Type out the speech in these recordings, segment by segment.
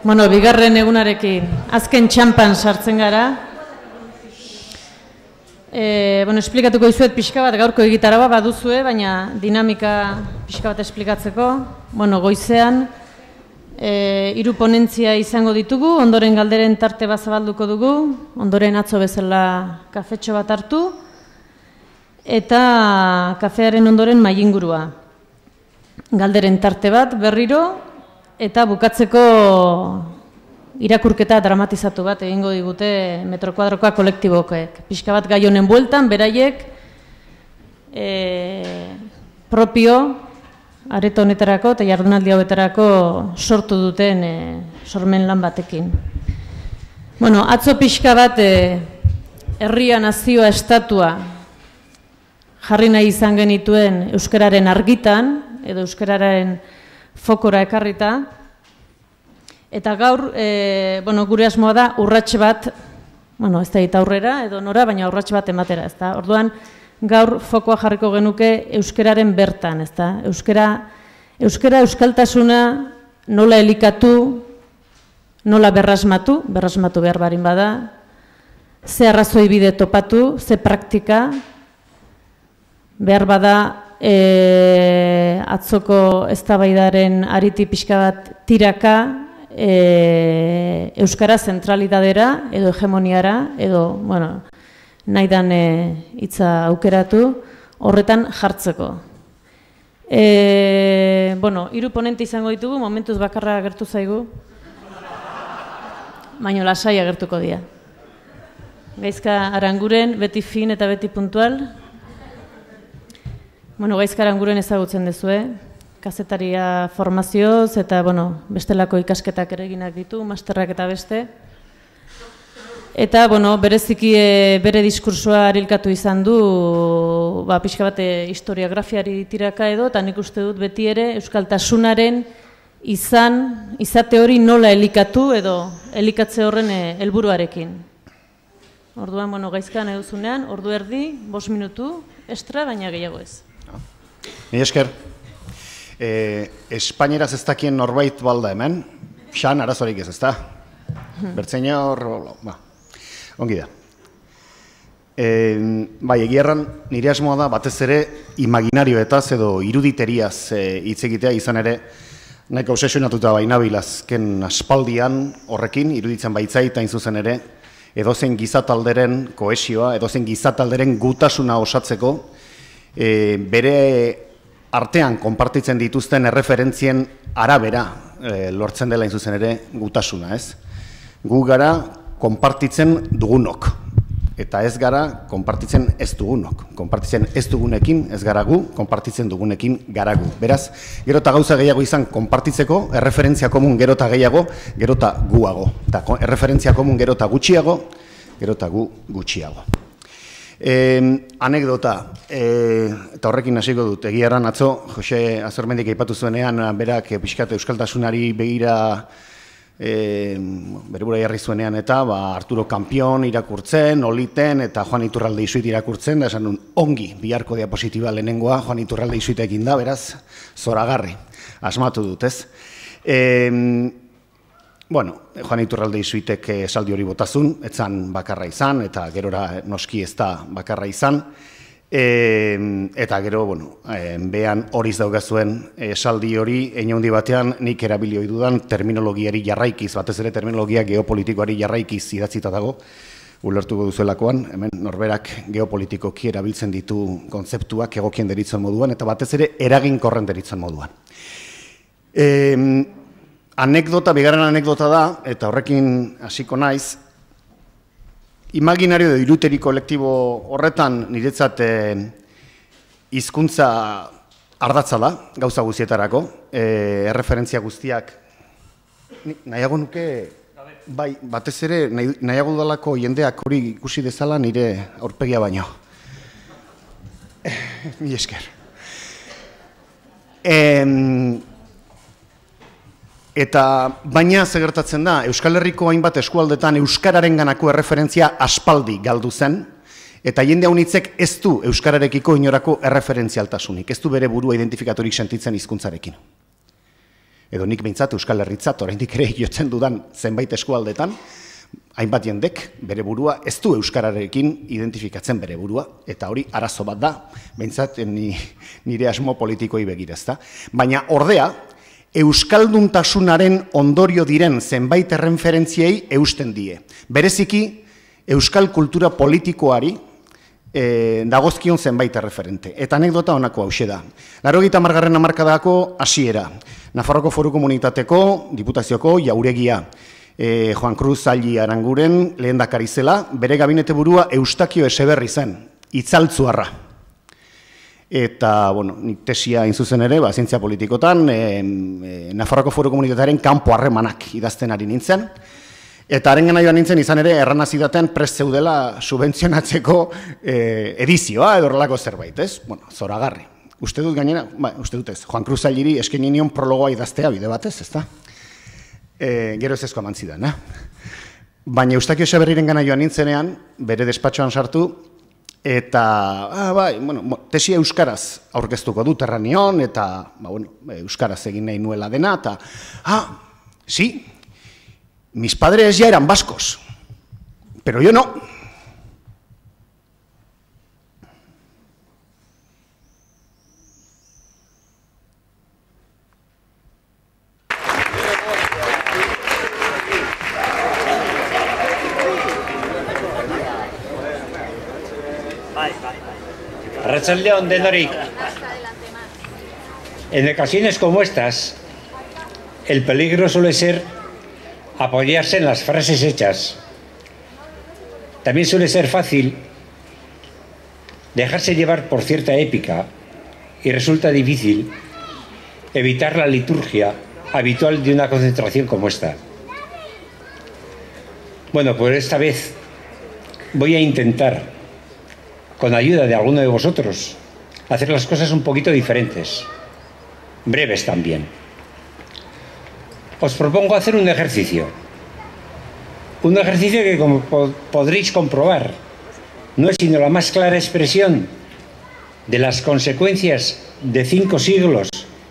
Bueno, bigarren egunarekin azken txampan sartzen gara. Esplikatuko dizuet pixka bat gaurko egitaraba baduzue, baina dinamika pixka bat esplikatzeko. Goizean, 3 ponentzia izango ditugu, ondoren galderen tarte bat zabalduko dugu, ondoren atzo bezala kafetxo bat hartu, eta kafearen ondoren mailingurua. Galderen tarte bat berriro, eta bukatzeko irakurketa dramatizatu bat egingo digute metro kuadrokoa kolektibokoek. Pixka bat gai honen bueltan, beraiek propio areto honetarako eta jardunaldi hauetarako sortu duten sormen lan batekin. Atzo pixka bat herria, nazioa, estatua jarri nahi izan genituen euskararen argitan, edo euskararen fokora ekarrita, eta gaur, gure asmoa da urrats bat, ez da eta aurrera edo nora, baina urrats bat ematera, ez da. Orduan, gaur fokoa jarriko genuke euskararen bertan, ez da. Euskara euskaltasuna nola elikatu, nola berrasmatu behar barin bada, ze arrazoi bide topatu, ze praktika, behar bada, atzoko eztabaidaren ariti pixka bat tiraka euskara zentralidadera edo hegemoniara edo, nahi dan hitza aukeratu horretan jartzeko. 3 ponente izango ditugu, momentuz bakarra agertu zaigu, baina lasai agertuko dira. Gaizka Aranguren, beti fin eta beti puntual. Gaizka Aranguren ezagutzen duzue, kazetaria formazioz eta bestelako ikasketak ere eginak ditu, masterrak eta beste. Eta bereziki bere diskursoa arilkatu izan du, pixka bat historiografiari tiraka edo, eta nik uste dut beti ere euskaltasunaren izate hori nola elikatu edo elikatze horren helburuarekin. Orduan, gaizka nahi duzunean, ordu erdi, 5 minutu, estra, baina gehiago ez. Ni esker, Espainieraz ez dakien norbait balda hemen, xan arazorik ez, ezta? Bertzeina hor, ongi da. Egierran, nire asmoa da, batez ere, imaginarioetaz edo iruditeriaz hitz egitea izan ere, nahiko obsesionatuta bainabilazken aspaldian horrekin, iruditzen baitzait hain zuzen ere, edozen gizatalderen kohesioa, edozen gizatalderen gutasuna osatzeko, bere artean konpartitzen dituzten erreferentzien arabera lortzen dela zuzen ere gutasuna, ez? Gu gara konpartitzen dugunok, eta ez gara konpartitzen ez dugunok. Konpartitzen ez dugunekin ez gara gu, konpartitzen dugunekin gara gu. Beraz, gero eta gauza gehiago izan konpartitzeko, erreferentzia komun gero eta gehiago, gero eta guago. Eta erreferentzia komun gero eta gutxiago, gero eta gu gutxiago. Anekdota, eta horrekin hasiko dut, Egierran atzo, Jose Azormendik aipatu zuenean, berak pixkat euskaltasunari begira bere bura jarri zuenean eta Arturo Kampion irakurtzen, Oliten eta Juan Iturralde Isuit irakurtzen, da esan ongi biharko diapositiba lehenengoa Juan Iturralde Isuitekin da, beraz, zoragarri, asmatu dut, ez? Juan Iturralde Isuitek esaldi hori botazun, etzan bakarra izan, eta gerora noski ez da bakarra izan, eta gero, behan horiz daukazuen esaldi hori, handi batean nik erabilioi dudan terminologiari jarraikiz, batez ere terminologia geopolitikoari jarraikiz idatzita dago, ulertuko duzuelakoan, hemen norberak geopolitikoki erabiltzen ditu kontzeptuak egokien deritzen moduan, eta batez ere eraginkorren deritzen moduan. Bigarren anekdota da, eta horrekin hasiko naiz, imaginario edo iruteri kolektibo horretan niretzat hizkuntza ardatza da, gauza guztietarako, erreferentzia guztiak, nahiago nuke, batez ere, nahiago dudalako jendeak hori ikusi dezala nire aurpegia baino. Mi esker. Eta baina zegertatzen da, Euskal Herriko hainbat eskualdetan euskararen ganako erreferentzia aspaldi galdu zen, eta jende haunitzek ez du euskararekiko inorako erreferentzialtasunik, ez du bere burua identifikatorik sentitzen hizkuntzarekin. edo nik behintzat Euskal Herritzat, oraindik ere jotzen dudan zenbait eskualdetan, hainbat jendek bere burua ez du euskararekin identifikatzen bere burua, eta hori arazo bat da, behintzat nire asmo politikoi begira, ezta? Baina ordea, euskalduntasunaren ondorio diren zenbait erreferentziei eusten die. Bereziki, euskal kultura politikoari dagozkion zenbait erreferente. Eta anekdota honako hauxe da. 80. hamarkadako hasiera. Nafarroko Foru Komunitateko, Diputazioko jauregia, Juan Cruz Alli Aranguren lehendakari zela, bere gabinete burua Eustakio Eseberri zen, itzaltzuarra. Eta, bueno, nik tesia zuzen ere, zientzia politikotan, Nafarroko Foru Komunitatearen kanpo harremanak idazten ari nintzen, eta haren gana joan nintzen izan ere, erranazidaten prest zeudela subentzionatzeko edizioa edo horrelako zerbait, ez? Bueno, zoragarri. Uste dut gainera, uste dut ez, Juan Cruz Alliri esken nion prologoa idaztea bide batez, ez da? Gero ez ezko amantzidan, Baina Eustakio Eseberriren gana joan nintzenean, bere despatxoan sartu, eta, tesia euskaraz aurkeztuko dut erranion, eta, euskaraz egin nahi nuela dena, eta, sí, mis padres ya eran vascos, pero yo no. Arratsaldeon denorik. En ocasiones como estas, el peligro suele ser apoyarse en las frases hechas. También suele ser fácil dejarse llevar por cierta épica y resulta difícil evitar la liturgia habitual de una concentración como esta. Bueno, pues esta vez voy a intentar, con ayuda de alguno de vosotros, hacer las cosas un poquito diferentes, breves también. Os propongo hacer un ejercicio que, como podréis comprobar, no es sino la más clara expresión de las consecuencias de 5 siglos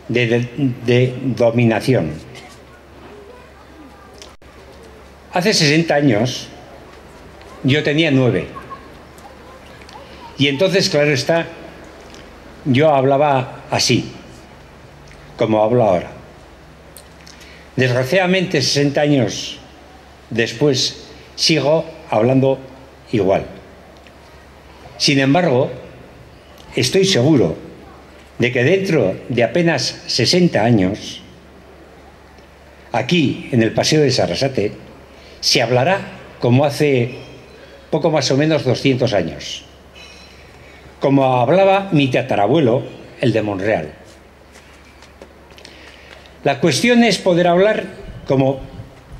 de dominación. Hace 60 años yo tenía 9. Y entonces, claro está, yo hablaba así, como hablo ahora. Desgraciadamente, 60 años después, sigo hablando igual. Sin embargo, estoy seguro de que dentro de apenas 60 años, aquí, en el Paseo de Sarasate, se hablará como hace poco más o menos 200 años. Como hablaba mi tatarabuelo, el de Monreal. La cuestión es poder hablar como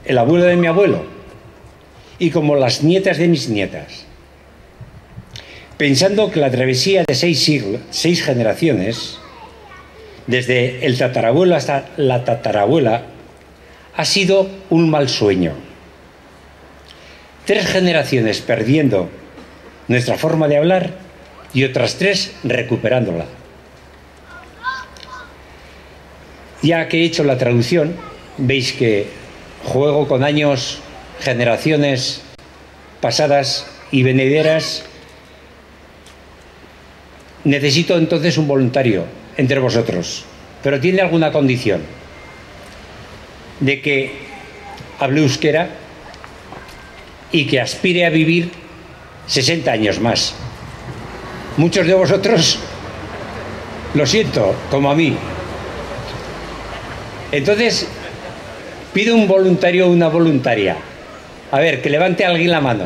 el abuelo de mi abuelo y como las nietas de mis nietas, pensando que la travesía de 6 generaciones, desde el tatarabuelo hasta la tatarabuela, ha sido un mal sueño. 3 generaciones perdiendo nuestra forma de hablar y otras 3 recuperándola. Ya que he hecho la traducción, veis que juego con años, generaciones pasadas y venideras. Necesito entonces un voluntario entre vosotros, pero tiene alguna condición: de que hable euskera y que aspire a vivir 60 años más. Muchos de vosotros, lo siento, como a mí. Entonces, pido un voluntario o una voluntaria. A ver, que levante alguien la mano.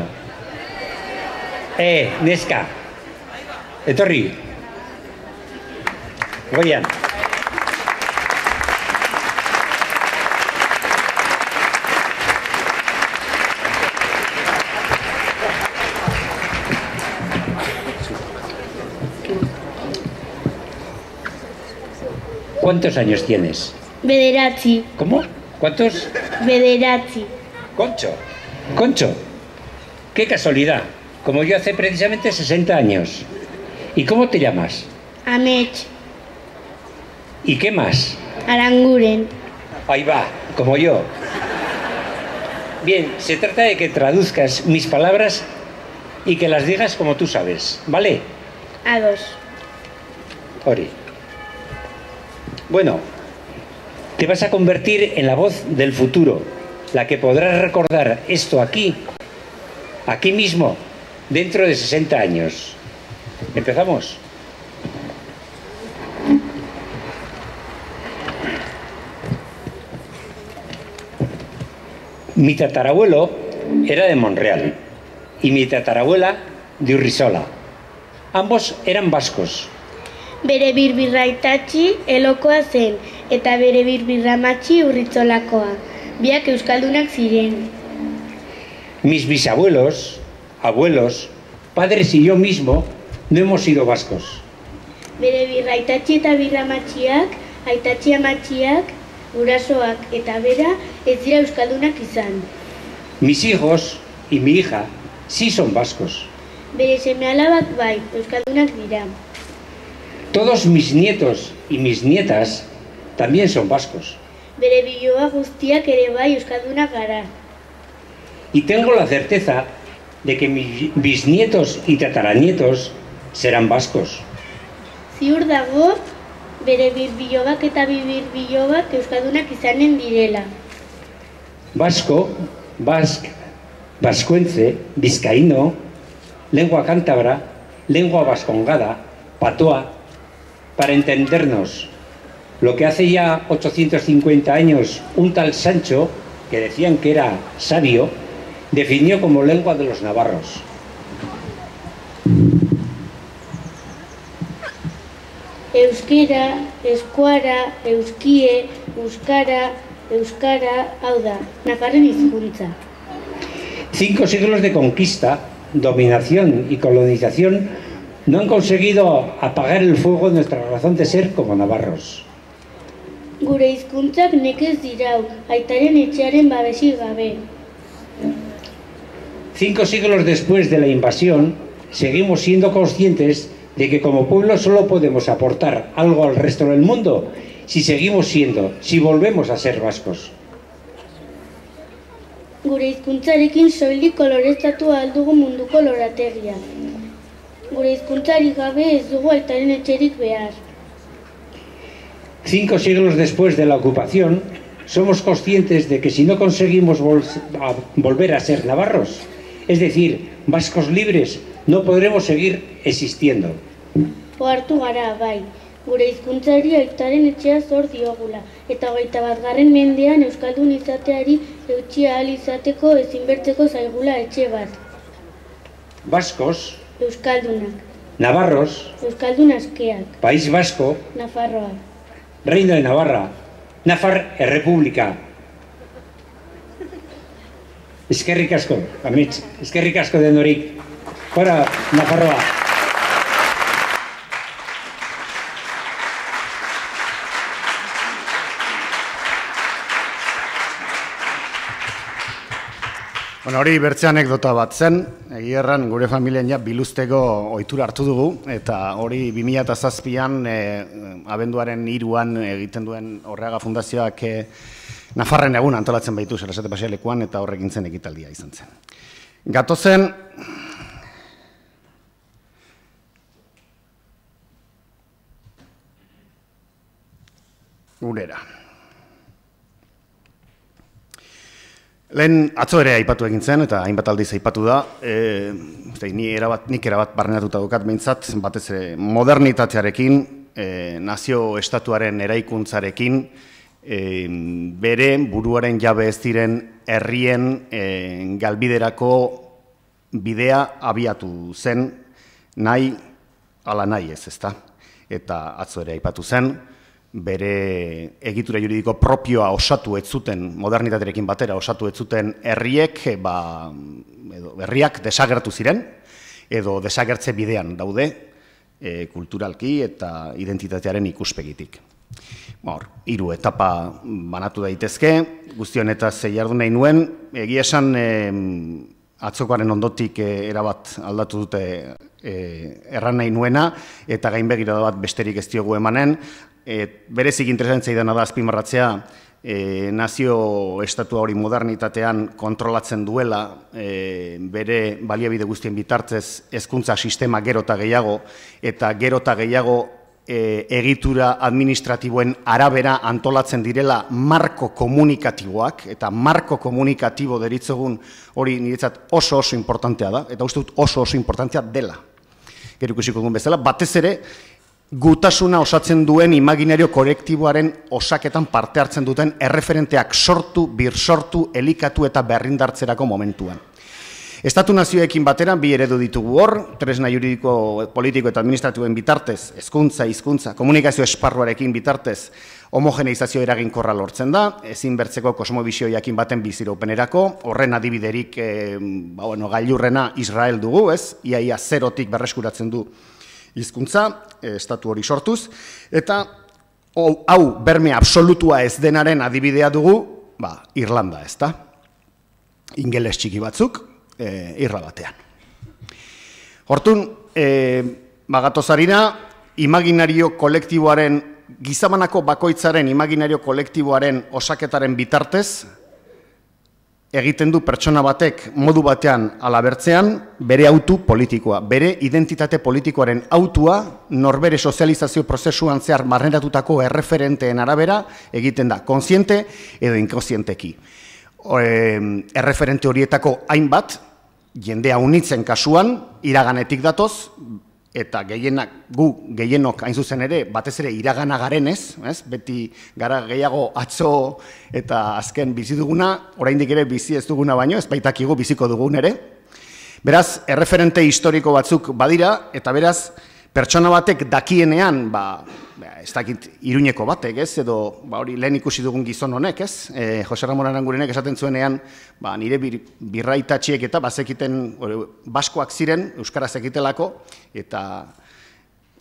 Neska. Etorri. Goian. ¿Cuántos años tienes? Bederatzi. ¿Cómo? ¿Cuántos? Bederatzi. Concho. Concho. Qué casualidad. Como yo hace precisamente 60 años. ¿Y cómo te llamas? Amets. ¿Y qué más? Aranguren. Ahí va, como yo. Bien, se trata de que traduzcas mis palabras y que las digas como tú sabes, ¿vale? Ados. Ori. Bueno, te vas a convertir en la voz del futuro, la que podrá recordar esto aquí mismo, dentro de 60 años. ¿Empezamos? Mi tatarabuelo era de Monreal y mi tatarabuela de Urrizola. Ambos eran vascos. Bere birbirra itatxi elokoa zen, eta bere birbirra matxi urritzolakoa. Biak euskaldunak ziren. Mis bisabuelos, abuelos, padres y yo mismo no hemos sido vascos. Bere birra itatxi eta birra matxiak, aitatxi amatxiak, gurasoak eta bera ez dira euskaldunak izan. Mis hijos y mi hija sí son vascos. Bere seme-alabak bai, euskaldunak dira. Todos mis nietos y mis nietas también son vascos. Bere biloba guztiak ere bai euskaldunak gara. Y tengo la certeza de que mis bisnietos y tataranietos serán vascos. Ziur dago, bere birbilobak eta bibirbilobak euskaldunak izanen direla. Vasco, basc, vascuence, vizcaíno, lengua cántabra, lengua vascongada, patoa, para entendernos. Lo que hace ya 850 años un tal Sancho, que decían que era sabio, definió como lengua de los navarros. Euskera, eskuara, euskie, euskara, euskara, hau da, nafarren hizkuntza. 5 siglos de conquista, dominación y colonización no han conseguido apagar el fuego de nuestra razón de ser como navarros. Gure hizkuntzak nekez dirau, aitaren etxearen babesik gabe. 5 siglos después de la invasión, seguimos siendo conscientes de que como pueblo solo podemos aportar algo al resto del mundo si volvemos a ser vascos. Gure hizkuntzarekin soilik koloreztatu ahal dugu munduko lorategia. Gure hizkuntzarik gabe ez dugu aitaren etxerik behar. 5 siglos después de la ocupación, somos conscientes de que si no conseguimos volver a ser navarros, es decir, vascos libres, no podremos seguir existiendo. Ohartu gara, bai, gure hizkuntzari aitaren etxea zor diogula, eta 21. mendean euskaldun izateari eutsi ahal izateko ezinbertzeko zaigula etxe bat. Vascos, Euskaldunak, navarros, euskaldun askeak, País Vasco, Nafarroa. Reino de Navarra, Nafar Errepublika. Eskerrik asko, amets, eskerrik asko denorik. Fora, Nafarroa. Bueno, hori bertze anekdota bat zen, egia erran gure familian ja biluzteko ohitura hartu dugu, eta hori 2007an abenduaren 3an egiten duen Orreaga Fundazioak Nafarren egun antolatzen baitu Sarasate Pasealekuan, eta horrekin zen ekitaldia izan zen. Gatozen, gurera. Lehen atzo ere aipatu egin zen, eta hainbat aldiz aipatu da, nik erabat barrenatuta dukat behintzat, batez ere modernitatearekin, nazio estatuaren eraikuntzarekin, bere buruaren jabe ez diren herrien galbiderako bidea abiatu zen, nahi ala nahi ez, ezta? Eta atzo ere aipatu zen, bere egitura juridiko propioa osatu ez zuten, modernitaterekin batera osatu ez zuten herriek, herriak desagertu ziren, edo desagertze bidean daude, kulturalki eta identitatearen ikuspegitik. 3 etapa banatu daitezke, guztionetaz jardun nahi nuen, egia esan atzokoaren ondotik erabat aldatu dute erran nahi nuena, eta gainbegira bat besterik ez diogu emanen. Berezik interesantzia idana da azpimarratzea nazio estatua hori modernitatean kontrolatzen duela, bere baliabide guztien bitartez hezkuntza sistema gero eta gehiago egitura administratiboen arabera antolatzen direla marko komunikatiboak, eta marko komunikatibo deritzogun hori niretzat oso importantea da, eta uste dut oso importantea dela. Gero ikusiko dugun bezala, batez ere, gutasuna osatzen duen imaginario kolektiboaren osaketan parte hartzen duten erreferenteak sortu, birsortu, elikatu eta berrindartzerako momentuan. Estatu nazioekin batera bi eredu ditugu hor, tresna juridiko, politiko eta administratuen bitartez, hezkuntza, hizkuntza, komunikazio esparruarekin bitartez, homogeneizazio eraginkorra lortzen da, ezin bertzeko kosmobizio jakin baten biziraupenerako, horren adibiderik gailurrena Israel dugu, iaia zerotik berreskuratzen du hizkuntza, estatu hori sortuz, eta hau berme absolutua ez denaren adibidea dugu, Irlanda, ez da? Ingeles txiki batzuk, irra batean. Hortun, bagatozarina, imaginario kolektiboaren, gizabanako bakoitzaren imaginario kolektiboaren osaketaren bitartez, egiten du pertsona batek modu batean alabertzean bere autu politikoa, bere identitate politikoaren autua norbere sozializazio prozesuan zehar barneratutako erreferenteen arabera egiten da, kontziente edo inkontzienteki. Erreferente horietako hainbat, jendea unitzen kasuan, iraganetik datoz, eta gehienok hain zuzen ere, batez ere iragana garenez, beti gara gehiago atzo eta azken bizi duguna, oraindik ere bizi ez duguna baino, ez baitakigu biziko dugun ere. Beraz, erreferente historiko batzuk badira, eta beraz, pertsona batek dakienean, ez dakit Iruñeko batek, edo hori lehen ikusi dugun gizon honek, Jose Ramon Arangurenek esaten zuenean, nire birraitatxiek eta bazekiten baskoak ziren, euskaraz ekitelako, eta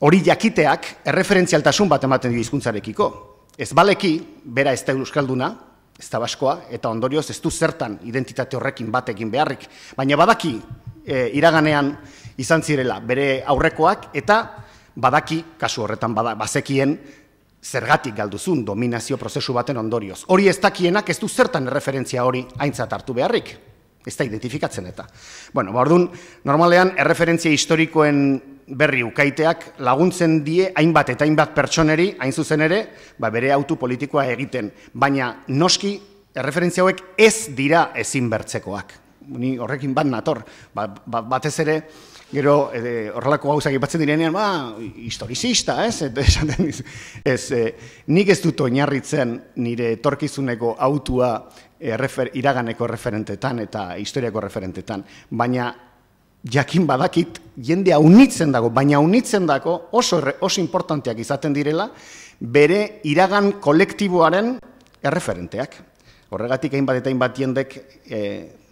hori jakiteak erreferentzialtasun bat ematen dio hizkuntzarekiko. Ez baleki, bera ez da euskalduna, ez da baskoa, eta ondorioz ez du zertan identitate horrekin batekin beharrik, baina badaki iraganean izan zirela bere aurrekoak, eta badaki, kasu horretan bazekien, zergatik galduzun dominazio prozesu baten ondorioz. Hori ez dakienak ez du zertan referentzia hori aintzat hartu beharrik, ez da identifikatzen eta. Orduan, normalean, erreferentzia historikoen berri ukaiteak laguntzen die hainbat eta hainbat pertsoneri, hain zuzen ere, bere autu politikoa egiten. Baina, noski, erreferentzia hauek ez dira ezin bertzekoak. Ni horrekin bat nator, batez ere, gero horrelako gauzak ipatzen direnean, historizista, nik ez dut oinarritzen nire etorkizuneko autua iraganeko referentetan eta historiako referentetan, baina jakin badakit jendea unitzen dago, baina unitzen dago oso importanteak izaten direla bere iragan kolektiboaren erreferenteak. Horregatik hainbat eta hainbat jendek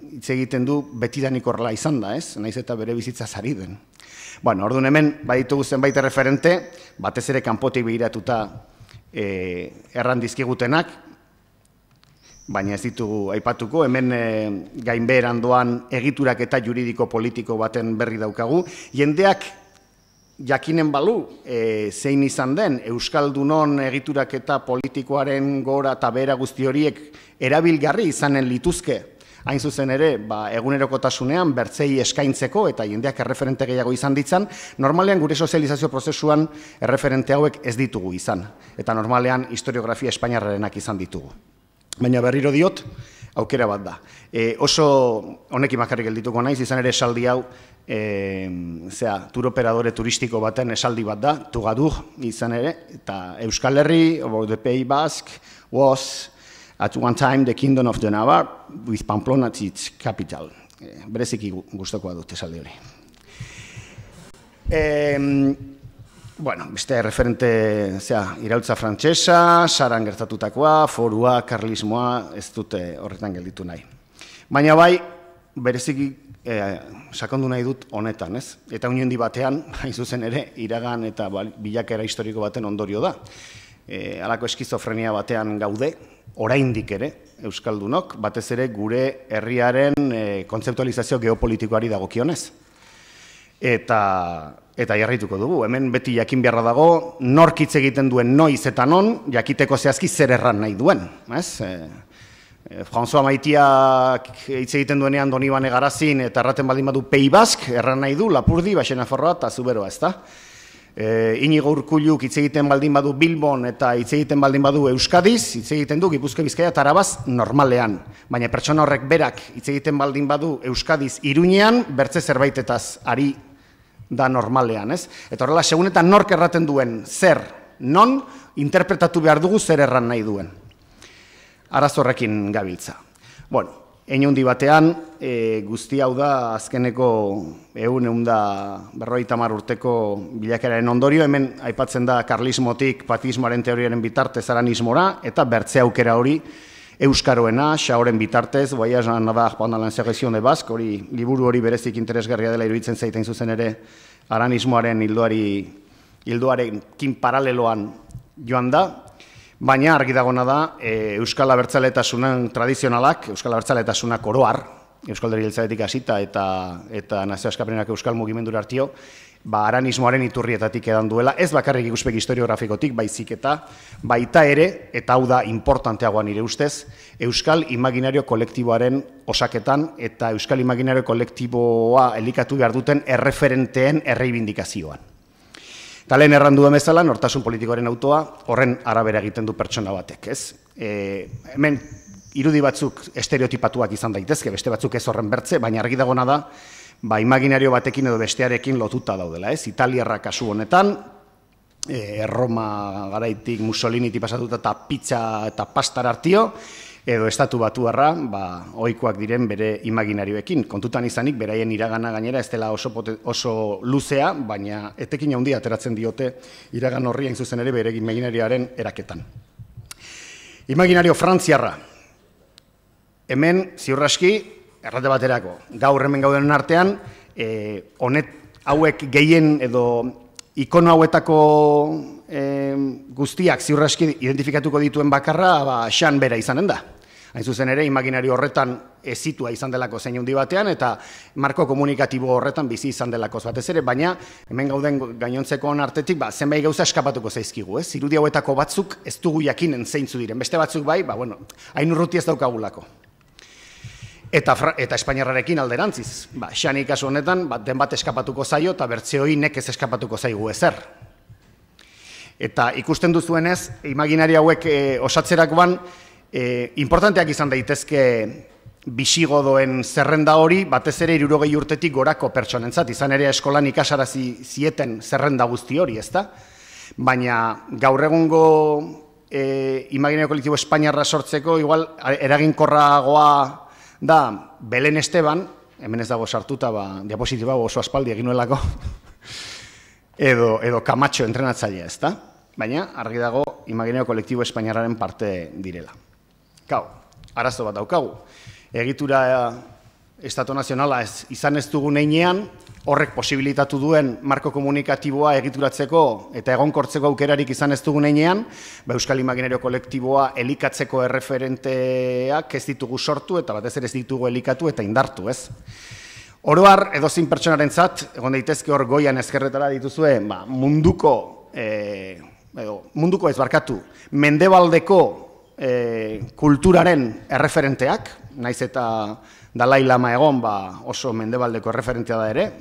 hitz egiten du betidanik horrela izan da, naiz eta bere bizitza zari den. Orduan hemen baditugu zenbait erreferente, batez ere kanpotik begiratuta erran dizkigutenak, baina ez ditugu aipatuko, hemen gainbeheran doan egiturak eta juridiko politiko baten berri daukagu. Jendeak jakinen balu, zein izan den, Euskaldunon egiturak eta politikoaren gora eta behera guzti horiek erabilgarri izanen lituzke, hain zuzen ere, egunerokotasunean bertzei eskaintzeko eta jendeak erreferente gehiago izan ditzan, normalean gure sozializazio prozesuan erreferente hauek ez ditugu izan, eta normalean historiografia espainiarrarenak izan ditugu. Baina berriro diot, aukera bat da. Oso honekin bakarrik geldituko naiz, izan ere esaldi hau, turoperadore turistiko baten esaldi bat da, Tugadur izan ere, eta Euskal Herri, or the Pays Basque, was at one time the kingdom of the Navarre, with Pamplona as its capital. Bereziki gustokoa dut esaldi hori. Beste referente, iraultza frantsesa, Saran gertatutakoa, forua, karlismoa, ez dute horretan gelditu nahi. Baina bai, bereziki sakondu nahi dut honetan, ez? Eta uniendi batean, hain zuzen ere, iragan eta bilakera historiko baten ondorio da. Halako eskizofrenia batean gaude, oraindik ere, Euskaldunok, batez ere gure herriaren kontzeptualizazio geopolitikoari dagokionez. eta jarraituko dugu. Hemen beti jakin beharra dago, nork hitz egiten duen noiz eta non, jakiteko zehazki zer erran nahi duen. François Maitiak hitz egiten duenean Donibane Garazin eta erraten baldin badu Pei Bask, erran nahi du Lapurdi, Baxenafarroa eta Zuberoa, ezta? Inigo Urkulluk hitz egiten baldin badu Bilbon eta hitz egiten baldin badu Euskadiz, hitz egiten du Gipuzkoa, Bizkaia eta Arabaz normalean. Baina pertsona horrek berak hitz egiten baldin badu Euskadiz Iruñean, bertze zerbaitetaz ari da normalean, ez? Eta horrela, segun eta nork erraten duen zer, non, interpretatu behar dugu zer erran nahi duen. Arazorrekin gabiltza. Bueno, enundi batean, guzti hau da azkeneko 150 urteko bilakaeraren ondorio, hemen aipatzen da karlismotik patismoaren teoriaren bitartez aranismora, eta bertze aukera hori euskaroena, xaoren bitartez, Voyage en Navarre pendant l'insurrection de Basque, liburu hori berezik interesgarria dela iruditzen zaiten zuzen ere aranismoaren hildoarekin paraleloan joan da, baina argi dagona da Euskal Abertzaletasunan tradizionalak, Euskal Abertzaletasunak oroar, Euskal Alderdi Jeltzaletik hasita eta Nazio Askapenenak Euskal Mugimendura hartio, aranismoaren iturrietatik edan duela, ez bakarrik ikuspegi historiografikotik, baizik eta baita ere, eta hau da importanteagoa nire ustez, Euskal Imaginario kolektiboaren osaketan eta Euskal Imaginario kolektiboa elikatu behar duten erreferenteen erreibindikazioan. Eta lehen errandu bezala, nortasun politikoaren autoa horren arabera egiten du pertsona batek, ez? Hemen irudi batzuk estereotipatuak izan daitezke, beste batzuk ez horren bertze, baina argi dagona da, imaginario batekin edo bestearekin lotuta daudela, ez? Italiarra kasu honetan, Erroma garaitik Mussolinitik pasatuta eta pizza eta pastar hartio, edo estatu batuarra, ohikoak diren bere imaginarioekin. Kontutan izanik, beraien iragana gainera ez dela oso luzea, baina etekin handia ateratzen diote iragan horri hain zuzen ere bere imaginarioaren eraketan. Imaginario frantziarra. Hemen, ziurraski, errate baterako, gaur hemen gaudenen artean, hauek gehien edo ikono hauetako guztiak ziurraski identifikatuko dituen bakarra xan bera izanen da. Hain zuzen ere, imaginario horretan ezitua izan delako zein handi batean, eta marko komunikatibo horretan bizi izan delako batez ere, baina hemen gauden gainontzeko artetik zenbait gauza eskapatuko zaizkigu, ez? Irudi hauetako batzuk ez dugu jakinen zeintzu diren, beste batzuk bai, hain urruti ez daukagulako. Eta Espainiarrarekin alderantziz, xani kasu honetan, den bat eskapatuko zaio, eta bertzeoi nekez eskapatuko zaigu ezer. Eta ikusten duzuenez, imaginario hauek osatzerakoan, importanteak izan daitezke bisigodoen zerrenda hori, batez ere 60 urtetik gorako pertsonentzat, izan ere eskolan ikasarazi zieten zerrenda guzti hori, ezta? Baina gaur egungo imaginario kolektibo espainiarra sortzeko, igual eraginkorragoa da Belen Esteban, hemen ez dago sartuta, diapositiba oso aspaldi egin nuelako, edo Camacho entrenatzailea, ezta? Baina, argi dago, imaginario kolektibo espainiarraren parte direla. Kau, arazo bat daukagu. Egitura estatu nazionala izan ez dugun einean, horrek posibilitatu duen marko komunikatiboa egituratzeko eta egonkortzeko aukerarik izan ez dugun einean, Euskal Imaginario kolektiboa elikatzeko erreferenteak ez ditugu sortu eta batez ere ez ditugu elikatu eta indartu, ez? Oroar, edozein pertsonarentzat, egon daitezke hor goian ezkerretara dituzue, munduko ez barkatu, mendebaldeko kulturaren erreferenteak, naiz eta Dalai Lama egon oso mendebaldeko erreferentea da ere,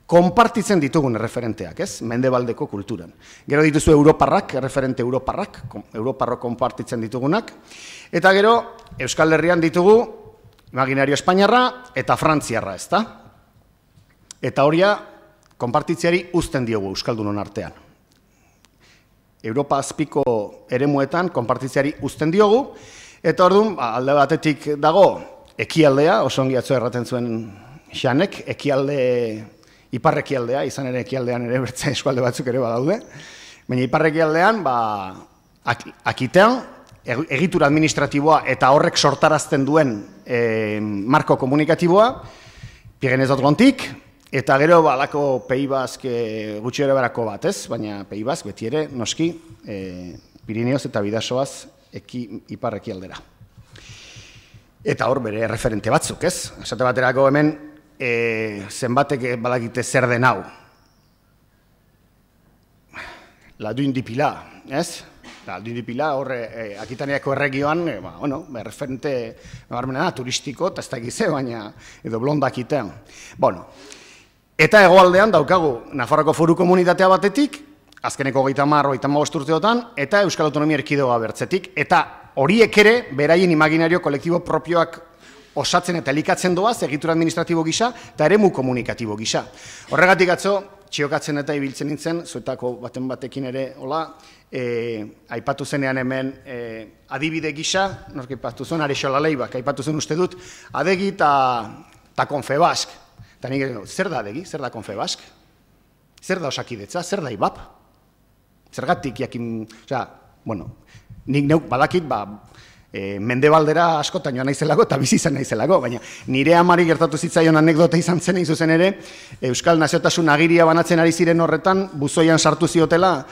konpartitzen ditugun erreferenteak, ez? Mendebaldeko kulturan. Gero dituzu europarrak, erreferente europarrak, europarro konpartitzen ditugunak, eta gero Euskal Herrian ditugu imaginario espainiarra eta frantziarra, ezta? Eta horia konpartitzeari uzten diogu euskaldunon artean. Europa azpiko eremuetan konpartitzeari uzten diogu, eta orduan, alde batetik dago, ekialdea, oso ongi atzo erraten zuen xanek, ipar-ekialdea, izan ere ekialdean ere bertze eskualde batzuk ere badaude, baina ipar-ekialdean, akitean, egitura administratiboa eta horrek sortarazten duen marko komunikatiboa, Pirenez Atlantik, eta gero alako Pei Bask gutxi ere berako bat, ez? Baina Pei Bask beti ere, noski, Pirineoz eta Bidasoaz ipar-ekialdera. Eta hor bere referente batzuk, ez? Esate baterako hemen zenbatek badakite zer den hau. La Duindipila, ez? La Duindipila, horre, Akitaniako erregioan, referente, turistiko, eta ez da egize, baina, edo blondakitean. Bueno, eta hegoaldean daukagu Nafarroako Foru Komunitatea batetik, azkeneko 30-35 urteotan, eta Euskal Autonomia Erkidegoa bertzetik, eta horiek ere, beraien imaginario kolektibo propioak osatzen eta elikatzen doaz, egitura administratibo gisa, eta eremu komunikatibo gisa. Horregatik atzo, txiokatzen eta ibiltzen nintzen, zuetako batekin ere, hola, aipatu zenean hemen adibide gisa, nork aipatu zuen, Arexola Leibak, aipatu zen uste dut, adegi eta Konfebask. Eta nik, zer da adegi, zer da Konfebask? Zer da Osakidetza, zer da IBAP? Zergatik jakin, nik neuk badakit, mendebaldera askotan joan naizelako eta bizi izan naizelako, baina nire amari gertatu zitzaion anekdota izan zen zuzen ere, Euskal Naziotasun agiria banatzen ari ziren horretan, buzoian sartu ziotela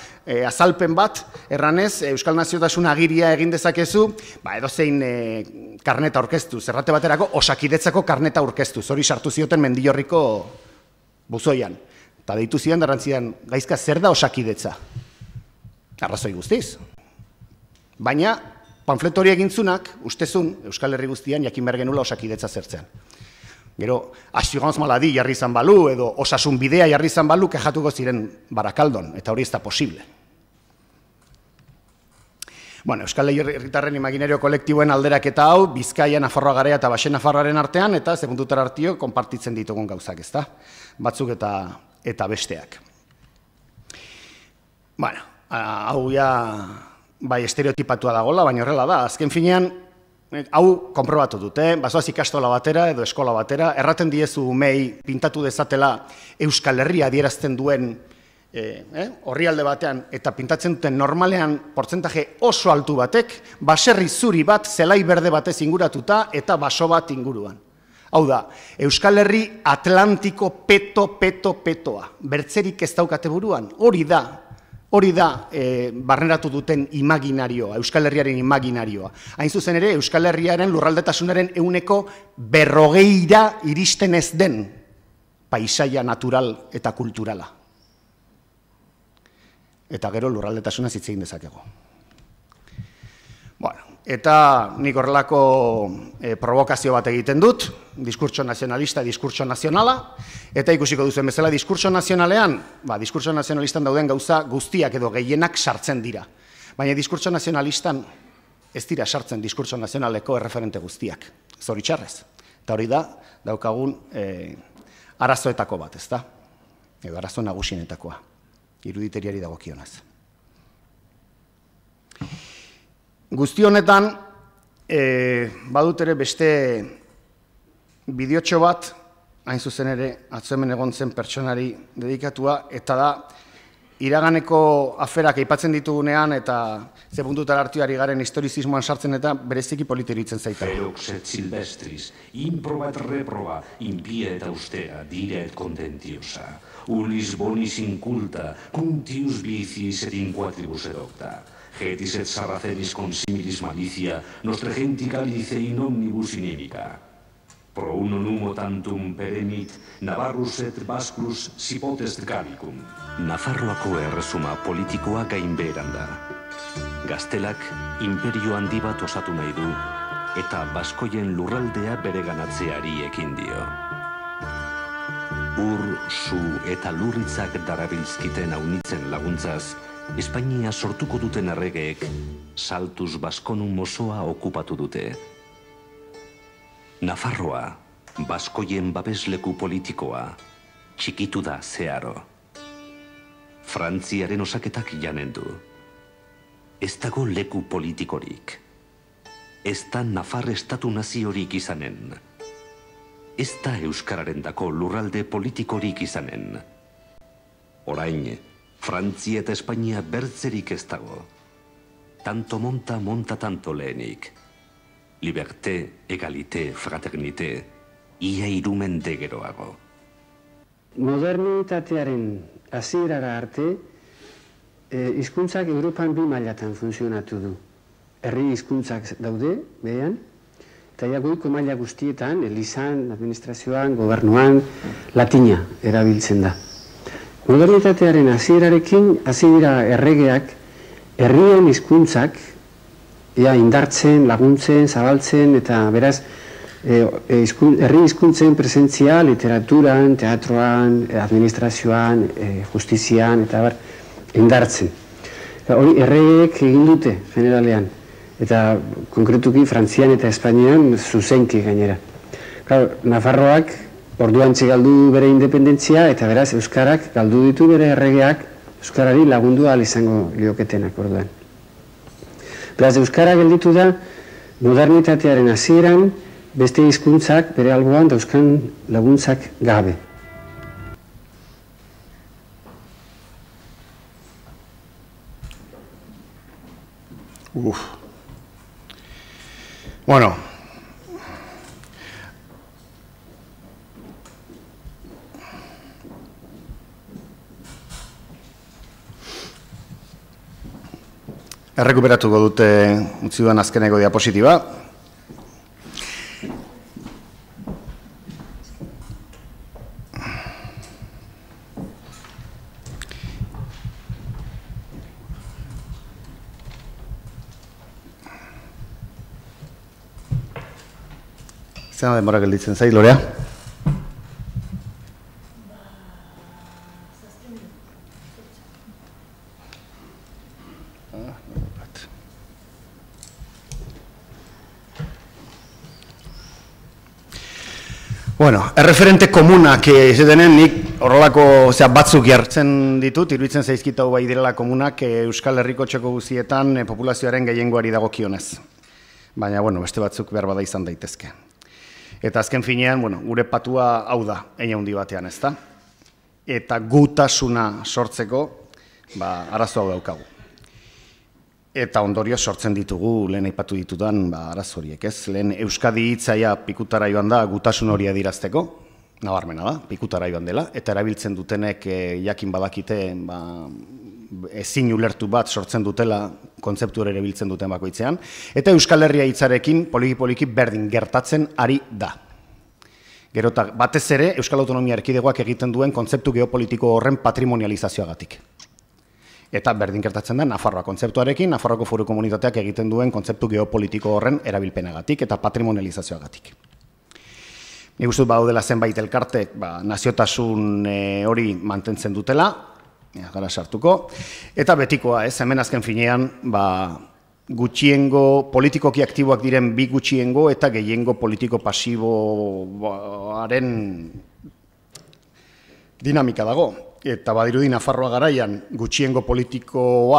azalpen bat, erranez, Euskal Naziotasun agiria egin dezakezu, edozein karneta aurkeztu, zerrate baterako Osakidetzako karneta aurkeztu, hori sartu zioten Mendillorriko buzoian. Eta deitu zidan, darrantzidan, gaizka, zer da Osakidetza? Arrazoi guztiz. Baina, panfletori egintzunak, ustezun, Euskal Herri guztian, jakin behar genula Osakidetza zertzean. Gero, assurance maladi jarri izan balu, edo osasun bidea jarri izan balu, kejatuko ziren Barakaldon, eta hori ez da posible. Bueno, Euskal Herritarren imaginario kolektiboen alderaketa hau, Bizkaia, Nafarroa Garaia eta Baxe Nafarroaren artean, eta segundutar artio, konpartitzen ditugun gauzak, ezta? Batzuk eta besteak. Bueno, hau ja, bai, estereotipatua dagoela, baina horrela da. Azken finean, hau konprobatu dute, bazoaz ikastola batera edo eskola batera, erraten diezu umei pintatu dezatela Euskal Herria adierazten duen horrialde batean, eta pintatzen duten normalean portzentaje oso altu batek, baserri zuri bat, zelai berde batez inguratuta, eta baso bat inguruan. Hau da, Euskal Herri Atlantiko petoa. Bertzerik ez daukate buruan, hori da barneratu duten imaginarioa, Euskal Herriaren imaginarioa. Hain zuzen ere, Euskal Herriaren lurraldetasunaren 40% iristen ez den paisaia natural eta kulturala. Eta gero lurraldetasuna hitz egin dezakegu. Bueno, eta nik horrelako provokazio bat egiten dut, diskurtso nazionalista, diskurtso nazionala, eta ikusiko duzuen bezala diskurtso nazionalean, diskurtso nazionalistan dauden gauza guztiak edo gehienak sartzen dira. Baina diskurtso nazionalistan ez dira sartzen diskurtso nazionaleko erreferente guztiak, zoritxarrez. Eta hori da, daukagun arazoetako bat, ez da? Edo arazo nagusienetakoa, iruditeriari dagokionaz. Guzti honetan, badut ere beste bideotxo bat, hain zuzen ere, atzo hemen egon zen pertsonari dedikatua, eta da, iraganeko aferak aipatzen ditugunean, eta zebundutar hartuari garen historizismoan sartzen eta bereziki politeritzen zaita. Ferox et silvestris, improba et reproba, impia et austea, dire et contentiosa, ulis bonis inculta, cuntius viciis et inquatribus edocta. Getis et Saracenis consimilis malicia, nostre genti calice in omnibus inimica. Pro uno numo tantum peremit, Navarrus et Bascus si potest Gallicum. Nafarroako erresuma politikoa gainbeheran da. Gaztelak imperio handi bat osatu nahi du, eta Baskoien lurraldea bereganatzeari ekin dio. Ur, su eta lurritzak darabilzkiten aunitzen laguntzaz, Espainia sortuko duten erregeek Saltus Baskonum osoa okupatu dute. Nafarroa, Baskoien babesleku politikoa, txikitu da zeharo. Frantziaren osaketak janen du. Ez dago leku politikorik. Ez da Nafar estatu naziorik izanen. Ez da Euskararendako lurralde politikorik izanen. Orain, Frantzia eta Espainia bertzerik ez dago. Tanto monta tanto lehenik. Liberté, egalité, fraternité, ia irumende geroago. Modernitatearen hasierara arte, hizkuntzak Europan 2 mailatan funtzionatu du. Herri hizkuntzak daude, behean, eta goiko maila guztietan, elizan, administrazioan, gobernuan, latina erabiltzen da. Modernitatearen hasierarekin hasi dira erregeak, herrien hizkuntzak indartzen, laguntzen, zabaltzen, eta beraz, herri hizkuntzen presentzia literaturan, teatroan, administrazioan, justizian, eta indartzen. Hori erregeek egin dute, generalean, eta konkretuki Frantzian eta Espainian zuzenki gainera. Nafarroak orduantxe galdu bere independentzia, eta beraz Euskarak galdu ditu bere erregeak Euskarari lagundu ahal izango lioketenak orduan. Beraz, Euskara gelditu da modernitatearen hasieran beste hizkuntzak bere alboan dauzkan laguntzak gabe. Bueno, errekuperatuko dute utzi duan azkeneko diapositiba. Zena denbora gelditzen zait, Lorea? Bueno, erreferente komunak denen nik horrelako batzuk jartzen ditut, iruditzen zaizkitau bai direla komunak Euskal Herriko txoko guztietan populazioaren gehiengoari dagokionez. Baina, bueno, beste batzuk behar bada izan daitezke. Eta azken finean, bueno, gure patua hau da, hein handi batean, ezta? Eta gutasuna sortzeko, arazo hau daukagu. Eta ondorio sortzen ditugu, lehen aipatu ditudan, arazo horiek, ez? Lehen Euskadi hitzaia pikutara joan da gutasun hori adirazteko, nabarmena da, pikutara joan dela, eta erabiltzen dutenek jakin badakite ezin ulertu bat sortzen dutela kontzeptu hori erabiltzen duten bakoitzean, eta Euskal Herria hitzarekin poliki-poliki berdin gertatzen ari da. Gero eta batez ere Euskal Autonomia Erkidegoak egiten duen kontzeptu geopolitiko horren patrimonializazioagatik. Eta berdin gertatzen da Nafarroa kontzeptuarekin, Nafarroako Foru Komunitateak egiten duen kontzeptu geopolitiko horren erabilpenagatik eta patrimonializazioagatik. Nik uste dut badaudela zenbait elkartek naziotasun hori mantentzen dutela, gara sartuko, eta betikoa, hemen azken finean, gutxiengo politikoki aktiboak diren bi gutxiengo eta gehiengo politiko pasiboaren dinamika dago. Eta badirudi Nafarroa garaian gutxiengo politikoen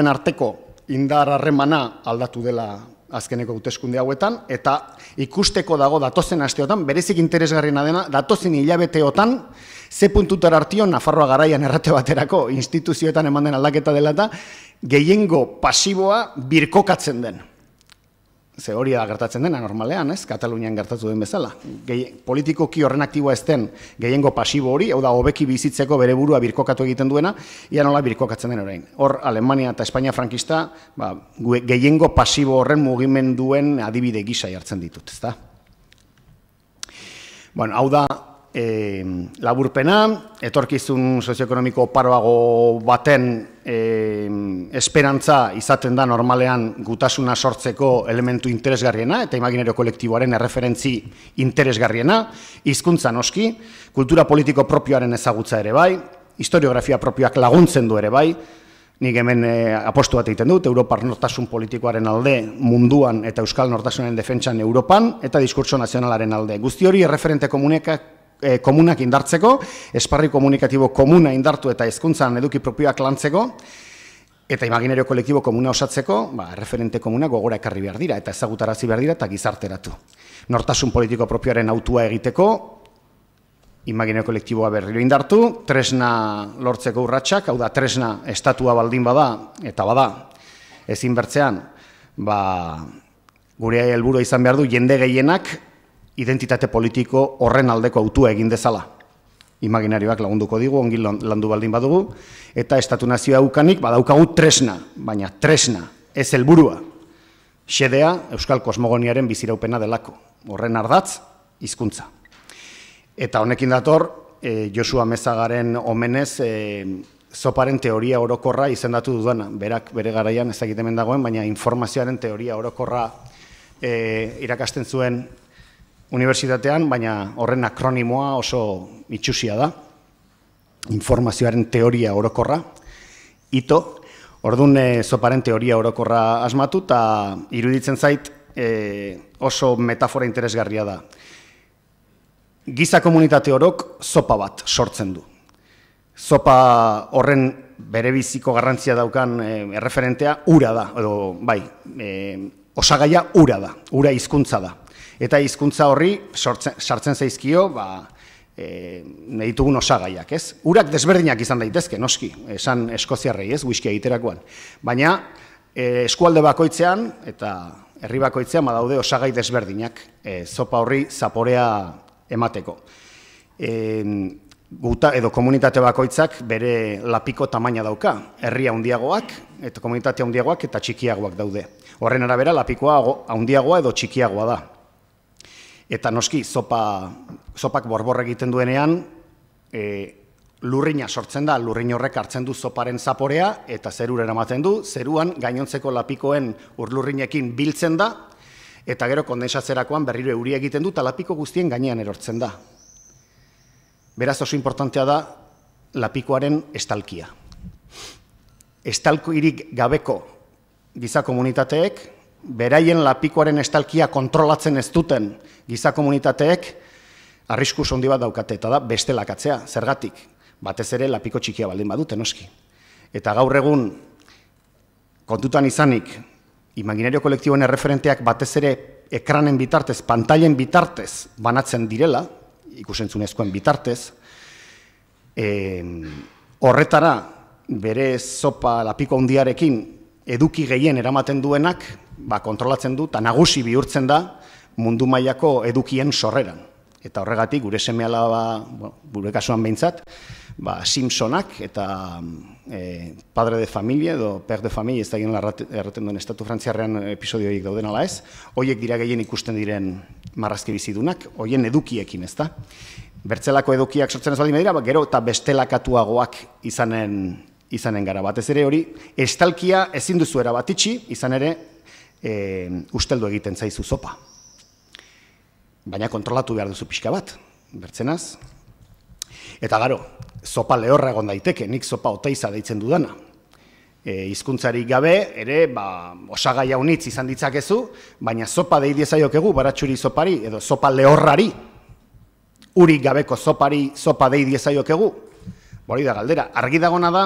arteko indar harremana aldatu dela azkeneko hauteskunde hauetan, eta ikusteko dago datozen asteotan, berezik interesgarriena dena, datozen hilabeteotan, ze puntutara hartio Nafarroa garaian errate baterako instituzioetan eman den aldaketa dela eta gehiengo pasiboa birkokatzen den. Ze hori da gertatzen dena normalean, ez? Katalunian gertatu den bezala. Politikoki horren aktiboa ez den gehiengo pasibo hori, hau da, hobeki bizitzeko bere burua birkokatu egiten duena, ia nola birkokatzen den orain. Hor, Alemania eta Espainia frankista, gehiengo pasibo horren mugimenduen adibide gisa jartzen ditut, ezta? Bueno, hau da, laburpena, etorkizun sozioekonomiko oparoago baten esperantza izaten da normalean gutasuna sortzeko elementu interesgarriena eta imaginario kolektiboaren erreferentzi interesgarriena, hizkuntza noski, kultura politiko propioaren ezagutza ere bai, historiografia propioak laguntzen du ere bai, nik hemen apostu bat egiten dut, Europar nortasun politikoaren alde munduan eta Euskal nortasunaren defentsan Europan eta diskurtso nazionalaren alde. Guzti hori erreferente komunak indartzeko, esparri komunikatibo komuna indartu eta hezkuntzan eduki propioak lantzeko, eta imaginario kolektibo komuna osatzeko, referente komunak gogora ekarri behar dira, eta ezagutarazi behar dira, eta gizarteratu. Nortasun politiko propioaren autua egiteko, imaginario kolektiboa berriro indartu, tresna lortzeko urratsak, hau da, tresna estatua baldin bada, eta bada, ezin bertzean, gure helburua izan behar du, jende gehienak, identitate politiko horren aldeko autua egin dezala. Imaginarioak lagunduko digu, ongi landu baldin badugu, eta estatu nazioa ukanik badaukagu tresna, baina tresna, ez helburua. Xedea euskal kosmogoniaren biziraupena delako, horren ardatz, hizkuntza. Eta honekin dator, Josua Mezagaren omenez, zoparen teoria orokorra izendatu duena, berak bere garaian ezagitemen dagoen, baina informazioaren teoria orokorra irakasten zuen unibertsitatean, baina horren akronimoa oso itxusia da, informazioaren teoria orokorra, ito, orduan zoparen teoria orokorra asmatu, eta iruditzen zait oso metafora interesgarria da. Giza komunitate orok zopa bat sortzen du. Zopa horren berebiziko garrantzia daukan erreferentea ura da, edo bai, osagaia ura da, ura hizkuntza da. Eta hizkuntza horri sartzen zaizkio, nahi ditugun osagaiak, ez? Urak desberdinak izan daitezke, noski, esan eskoziarrei, ez, whisky egiterakoan. Baina eskualde bakoitzean eta herri bakoitzean badaude osagai desberdinak, zopa horri zaporea emateko. Guta edo komunitate bakoitzak bere lapiko tamaina dauka, herria handiagoak eta komunitate handiagoak eta txikiagoak daude. Horren arabera lapikoa handiagoa edo txikiagoa da. Eta noski, zopak borbor egiten duenean, lurrina sortzen da, lurrin horrek hartzen du zoparen zaporea, eta zerura eramaten du, zeruan gainontzeko lapikoen urlurrinekin biltzen da, eta gero kondensatzerakoan berriro euria egiten du, eta lapiko guztien gainean erortzen da. Beraz oso importantea da lapikoaren estalkia. Estalkirik gabeko giza komunitateek, beraien lapikoaren estalkia kontrolatzen ez duten giza komunitateek arriskuz handi bat daukate, eta da bestelakatzea, zergatik, batez ere lapiko txikia baldin badute noski. Eta gaur egun kontutan izanik, imaginario kolektiboen erreferenteak batez ere ekranen bitartez, pantailen bitartez banatzen direla, ikusentzunezkoen bitartez, horretara bere zopa lapiko handiarekin eduki gehien eramaten duenak, kontrolatzen du, eta nagusi bihurtzen da mundu mailako edukien sorreran. Eta horregatik, gure seme-alaba, gure kasuan behintzat, Simpsonak eta padre de familia edo per de familia, ez da ginen erraten duen estatu frantziarrean episodioik dauden ala ez, horiek dira gehien ikusten diren marrazki bizidunak, horien edukiekin, ez da. Bertzelako edukiak sortzen ez baldin dira, gero eta bestelakatuagoak izanen gara. Batez ere hori, estalkia ezin duzu erabat itxi, izan ere usteldu egiten zaizu zopa. Baina kontrolatu behar duzu pixka bat, bertzenaz. Eta garo, zopa lehorra egon daiteke, nik zopa oteiza deitzen dudana. Hizkuntzarik gabe, ere, osagai haunitz izan ditzakezu, baina zopa dei diezaiokegu, baratxuri zopari, edo zopa lehorrari, urik gabeko zopari, zopa dei diezaiokegu. Hori da galdera, argi dagona da,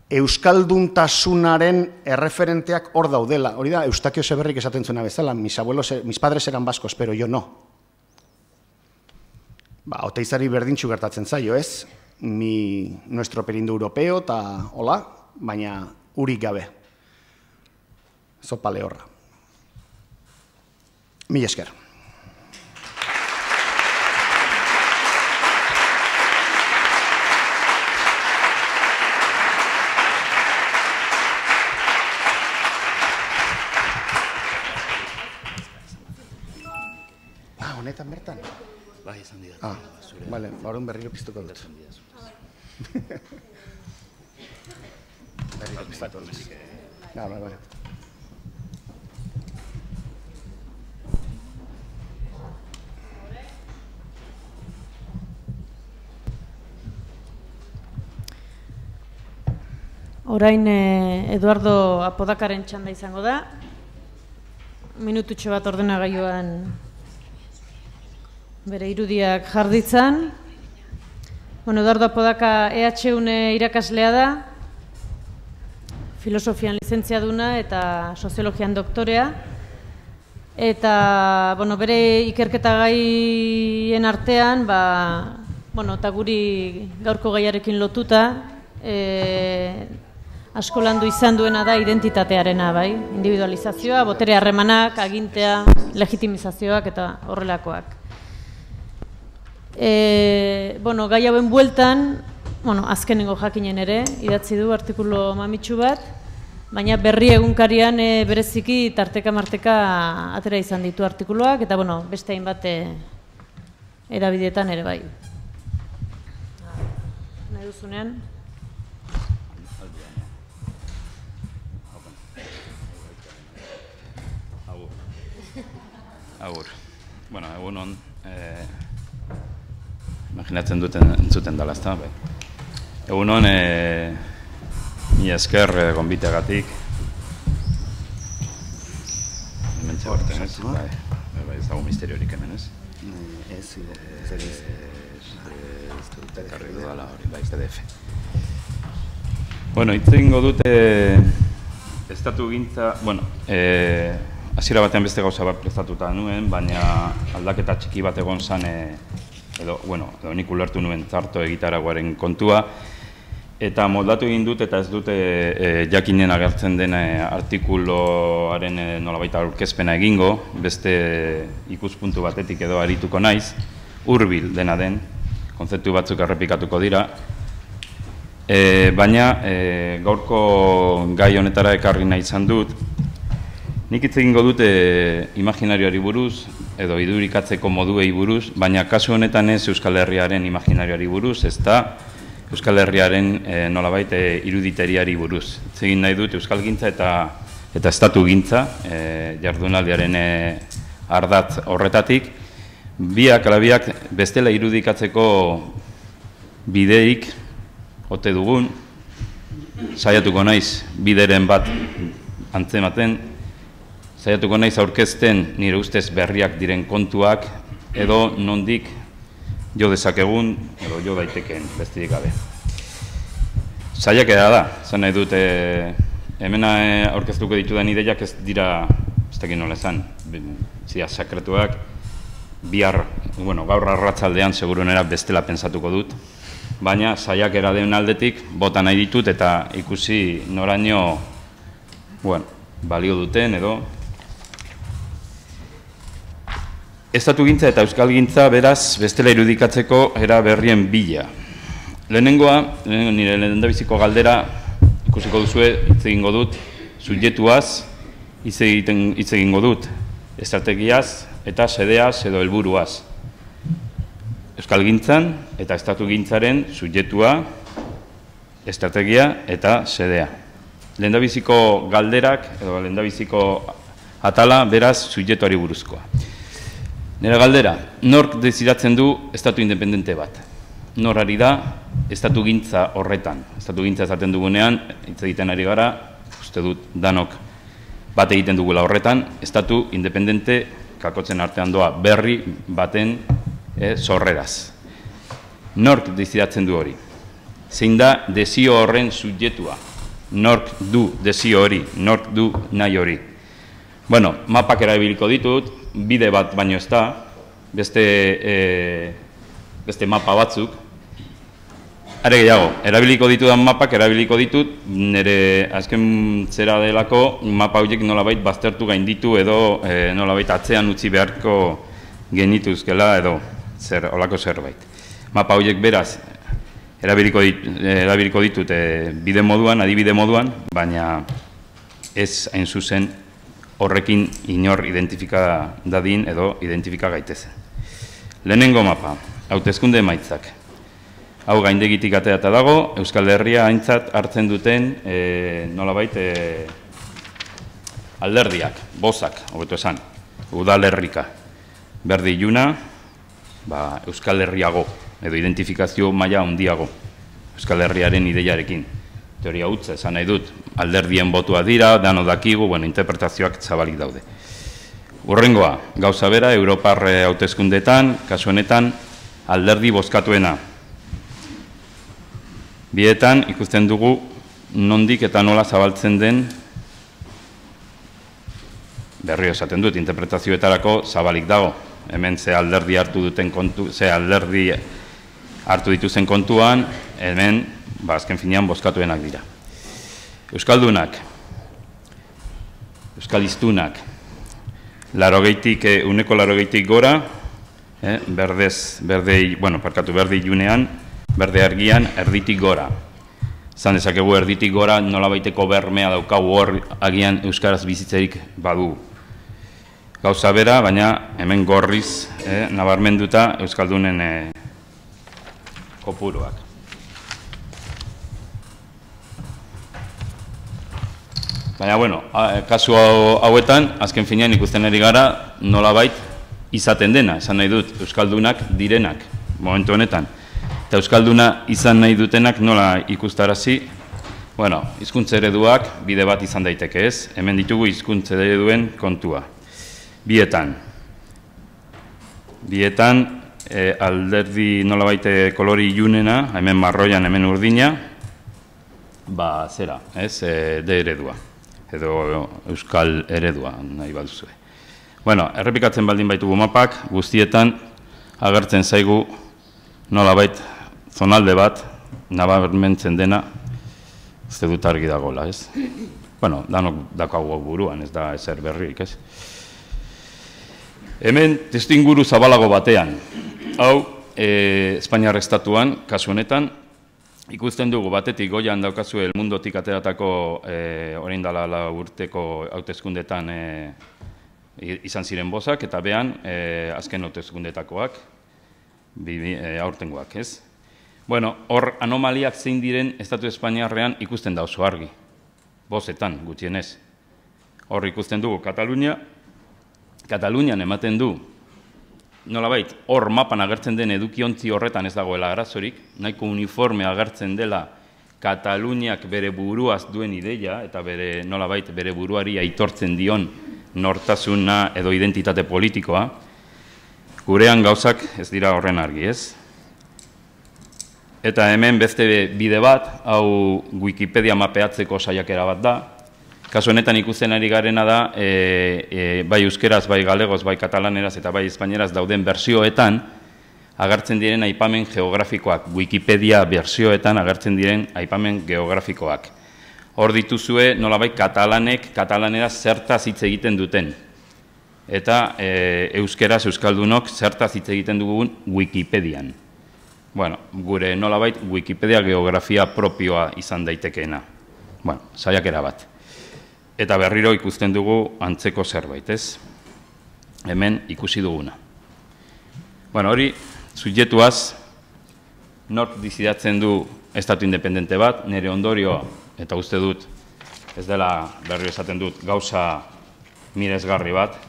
euskalduntasunaren erreferenteak hor daudela. Hori da, Eustakio Seberrik esaten zuena bezala, mis padres eran baskos, pero yo no. Oteizari berdintxu gertatzen zaio, ez? Nuestro perindo europeo eta hola, baina urik gabe. Zopa lehorra. Mila esker. Honetan bertan? Bai, esan dira. Bale, horren berriro piztuko dut. Berriro piztuko dut. Bale. Orain Eduardo Apodakaren txanda izango da. Minututxo bat ordenagailuan bere irudiak jarditzan. Eduardo Apodaka EHUn irakaslea da, filosofian lizentziaduna eta soziologian doktorea. Eta bere ikerketa gaien artean, eta guri gaurko gaiarekin lotuta, asko landu izan duena da identitatearena, individualizazioa, botere harremanak, agintea, legitimizazioak eta horrelakoak. Gai hauen bueltan, azkenengo jakinen ere, idatzi du artikulu mamitsu bat, baina berri egunkarian bereziki tarteka-marteka atera izan ditu artikuluak, eta bueno, beste hainbat hedabideetan ere bai. Nahi duzunean? Agur. Bueno, egun hon, imaginatzen duten entzuten dala, ezta? Egun hon, mila esker gonbiteagatik. Hemen txabarten, ez? Ez dago misteriorik hemen, ez? Ez Karri dudala hori, PDF. Bueno, hitz egingo dute estatu gintza, bueno, hasiera batean beste gauza bat prestatuta nuen, baina aldaketa txiki bat egon zan, edo nik ulertu nuen Zarto egitaragoaren kontua, eta moldatu egin dut, eta ez dute jakinen agertzen den artikuloaren nolabait aurkezpena egingo, beste ikuspuntu batetik edo arituko naiz, hurbil dena den, kontzeptu batzuk errepikatuko dira, baina gaurko gai honetara ekarri nahi izan dut. Nik hitz egingo dute imaginarioari buruz, edo idurikatzeko moduei buruz, baina kasu honetan ez Euskal Herriaren imaginarioari buruz, ez da Euskal Herriaren nolabait iruditeriari buruz. Hitz egin nahi dut euskalgintza eta estatu gintza, jardunaldiaren ardatz horretatik, biak alabiak bestela irudikatzeko bideik ote dugun, saiatuko naiz bideren bat antzematen, saiatuko naiz aurkezten nire ustez berriak diren kontuak, edo nondik jo dezakegun, edo jo daitekeen besterik gabe. Saiakera da, zan nahi dut, hemen aurkeztuko ditudan ideiak ez dira, ez dakit nola esan, zia sakretuak, bihar, gaur arratsaldean seguruenera bestela pentsatuko dut, baina saiakera den aldetik bota nahi ditut eta ikusi noraino balio duten edo. Estatugintza eta euskalgintza beraz bestela irudikatzeko era berrien bila. Lehenengoa, nire lehendabiziko galdera ikusiko duzue, hitz egingo dut, subjektuaz hitz egingo dut, estrategiaz eta sedeaz edo helburuaz. Euskalgintzan eta estatugintzaren subjektua, estrategia eta sedea. Lehendabiziko galderak edo lehendabiziko atala beraz subjektuari buruzkoa. Nire galdera, nork desiratzen du estatu independente bat? Norari da estatugintza horretan. Estatugintza esaten dugunean, hitz egiten ari gara, uste dut danok bat egiten dugula horretan, estatu independente kakotzen artean doa berri baten sorreraz. Nork desiratzen du hori? Zein da desio horren subjektua? Nork du desio hori? Nork du nahi hori? Bueno, mapak erabiliko ditut, bide bat baino ez da, beste mapa batzuk. Are gehiago, erabiliko ditudan mapak erabiliko ditut, nire azken zera delako mapa horiek nolabait baztertu gainditu edo nolabait atzean utzi beharko genituzkela edo olako zerbait. Mapa horiek beraz erabiliko ditut bide moduan, adibide moduan, baina ez hain zuzen horrekin inor identifika dadin edo identifika gaitezen. Lehenengo mapa, hauteskunde emaitzak. Hau gaindegitik aterata dago, Euskal Herria aintzat hartzen duten nolabait alderdiak, bozak, hobeto esan, udalerrika. Berdi iluna, Euskal Herriago, edo identifikazio maila handiago, Euskal Herriaren ideiarekin. Teoria hutsa esan nahi dut, alderdien botua dira, dano dakigu, interpretazioak zabalik daude. Hurrengoa, gauza bera, Europar hauteskundetan, kasu honetan, alderdi bozkatuena. Bietan ikusten dugu nondik eta nola zabaltzen den, berrio esaten dut, interpretazioetarako zabalik dago. Hemen ze alderdi hartu dituzen kontuan, hemen azken finean bozkatuenak dira. Euskaldunak, euskaliztunak, uneko 80 gora, berde ilunean, berde argian, erditik gora. Zan dezakegu erditik gora nolabaiteko bermea daukagu hor agian euskaraz bizitzerik badu. Gauza bera, baina hemen gorriz nabarmenduta euskaldunen kopuruak. Baina, bueno, kasu hauetan, azken finean ikusten ari gara, nolabait izaten dena, esan nahi dut, euskaldunak direnak, momentu honetan. Eta euskalduna izan nahi dutenak nola ikustarazi, bueno, hizkuntza ereduak bide bat izan daiteke ez, hemen ditugu hizkuntza ereduen kontua. Bietan, alderdi nolabait kolori ilunena, hemen marroian, hemen urdina, ba, zera, ez, de eredua. Edo euskal eredua nahi baduzue. Bueno, errepikatzen baldin baitugu mapak, guztietan agertzen zaigu nolabait zonalde bat, nabarmentzen dena, ez dut argi dagoela, ez? Bueno, danok dakago buruan, ez da ezer berrik, ez? Hemen testuinguru zabalago batean, hau, Espainiar estatuan, kasu honetan, ikusten dugu batetik goian daukazue El Mundotik ateratako orain dela 4 urteko hauteskundetan izan ziren bozak, eta behan azken hauteskundetakoak, aurtengoak, ez? Bueno, hor anomaliak zein diren Estatu Espainiarrean ikusten da oso argi, bozetan gutxienez. Hor ikusten dugu Katalunian ematen du, nolabait, hor mapan agertzen den edukiontzi horretan ez dagoela arazorik, nahiko uniforme agertzen dela Kataluniak bere buruaz duen ideia, eta bere nolabait bere buruari aitortzen dion nortasuna edo identitate politikoa, gurean gauzak ez dira horren argi, ez? Eta hemen beste bide bat, hau Wikipedia mapeatzeko saiakera bat da. Kasu honetan ikusten ari garena da, bai euskeraz, bai galegoz, bai katalaneraz eta bai espaineraz dauden bertsioetan agertzen diren aipamen geografikoak, Wikipedia bertsioetan agertzen diren aipamen geografikoak. Hor dituzue nolabait katalaneraz zertaz hitz egiten duten. Eta euskeraz, euskaldunok zertaz hitz egiten dugun Wikipedian. Bueno, gure nolabait Wikipedia geografia propioa izan daitekeena. Bueno, saiakera bat. Eta berriro ikusten dugu antzeko zerbait, ez? Hemen ikusi duguna. Bueno, hori, subjektuaz, nork dizidatzen du estatu independente bat, nire ondorioa, eta uste dut, ez dela berriro esaten dut, gauza miresgarri bat,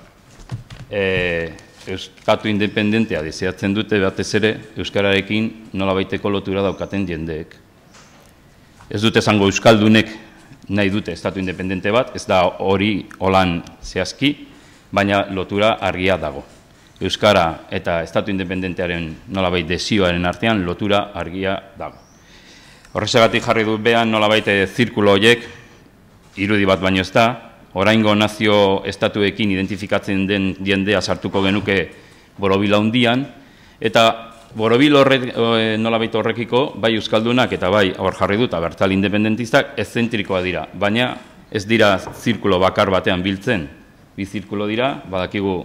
estatu independentea dizidatzen dute batez ere, euskararekin nolabaiteko lotura daukaten jendeek. Ez dute esango euskaldunek nahi dute estatu independente bat, ez da hori holan zehazki, baina lotura argia dago. Euskara eta estatu independentearen nolabait desioaren artean lotura argia dago. Horrexegatik jarri dut behan nolabait zirkulo horiek, irudi bat baino ez da, oraingo nazio estatuekin identifikatzen den jendea sartuko genuke borobila hundian, eta borobil nolabait horrekiko, bai euskaldunak eta bai hor jarri dut abertzale independentistak eszentrikoa dira, baina ez dira zirkulo bakar batean biltzen. Bi zirkulo dira, badakigu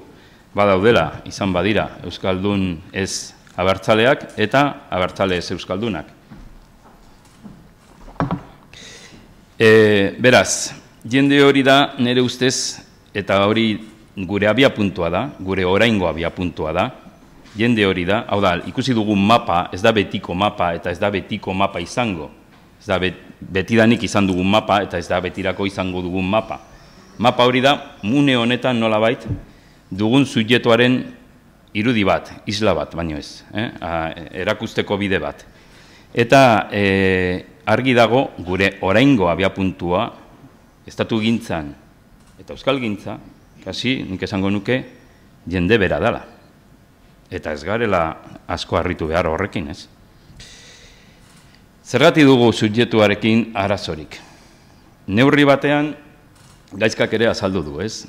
badaudela, izan badira, euskaldun ez abertzaleak eta abertzale ez euskaldunak. Beraz, jende hori da nire ustez, eta hori gure abiapuntua da, gure oraingo abiapuntua da, jende hori da, hau da, ikusi dugun mapa, ez da betiko mapa eta ez da betiko mapa izango. Ez da betidanik izan dugun mapa eta ez da betirako izango dugun mapa. Mapa hori da, mune honetan nolabait, dugun subjektuaren irudi bat, isla bat, baino ez, erakusteko bide bat. Eta argi dago, gure oraingo abiapuntua, estatu gintzan eta euskal gintza, kasi nik esango nuke, jende bera dela. Eta ez garela asko harritu behar horrekin, ez? Zergati dugu subjektuarekin arazorik. Neurri batean, gaizkak ere azaldu du, ez?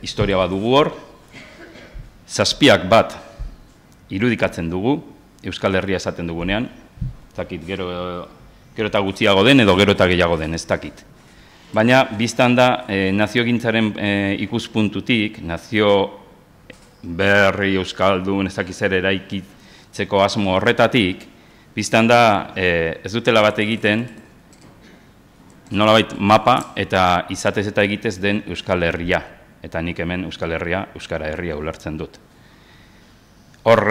Historia bat dugu hor, zazpiak bat irudikatzen dugu, Euskal Herria esaten dugunean, ez dakit, gero eta gutxiago den edo gero eta gehiago den, ez dakit. Baina, biztan da, naziogintzaren ikuspuntutik, nazio berri euskaldun ez dakiz ere eraikitzeko asmo horretatik, biztan da ez dutela bat egiten nolabait mapa eta izatez eta egitez den Euskal Herria. Eta nik hemen Euskal Herria, Euskara Herria ulertzen dut. Hor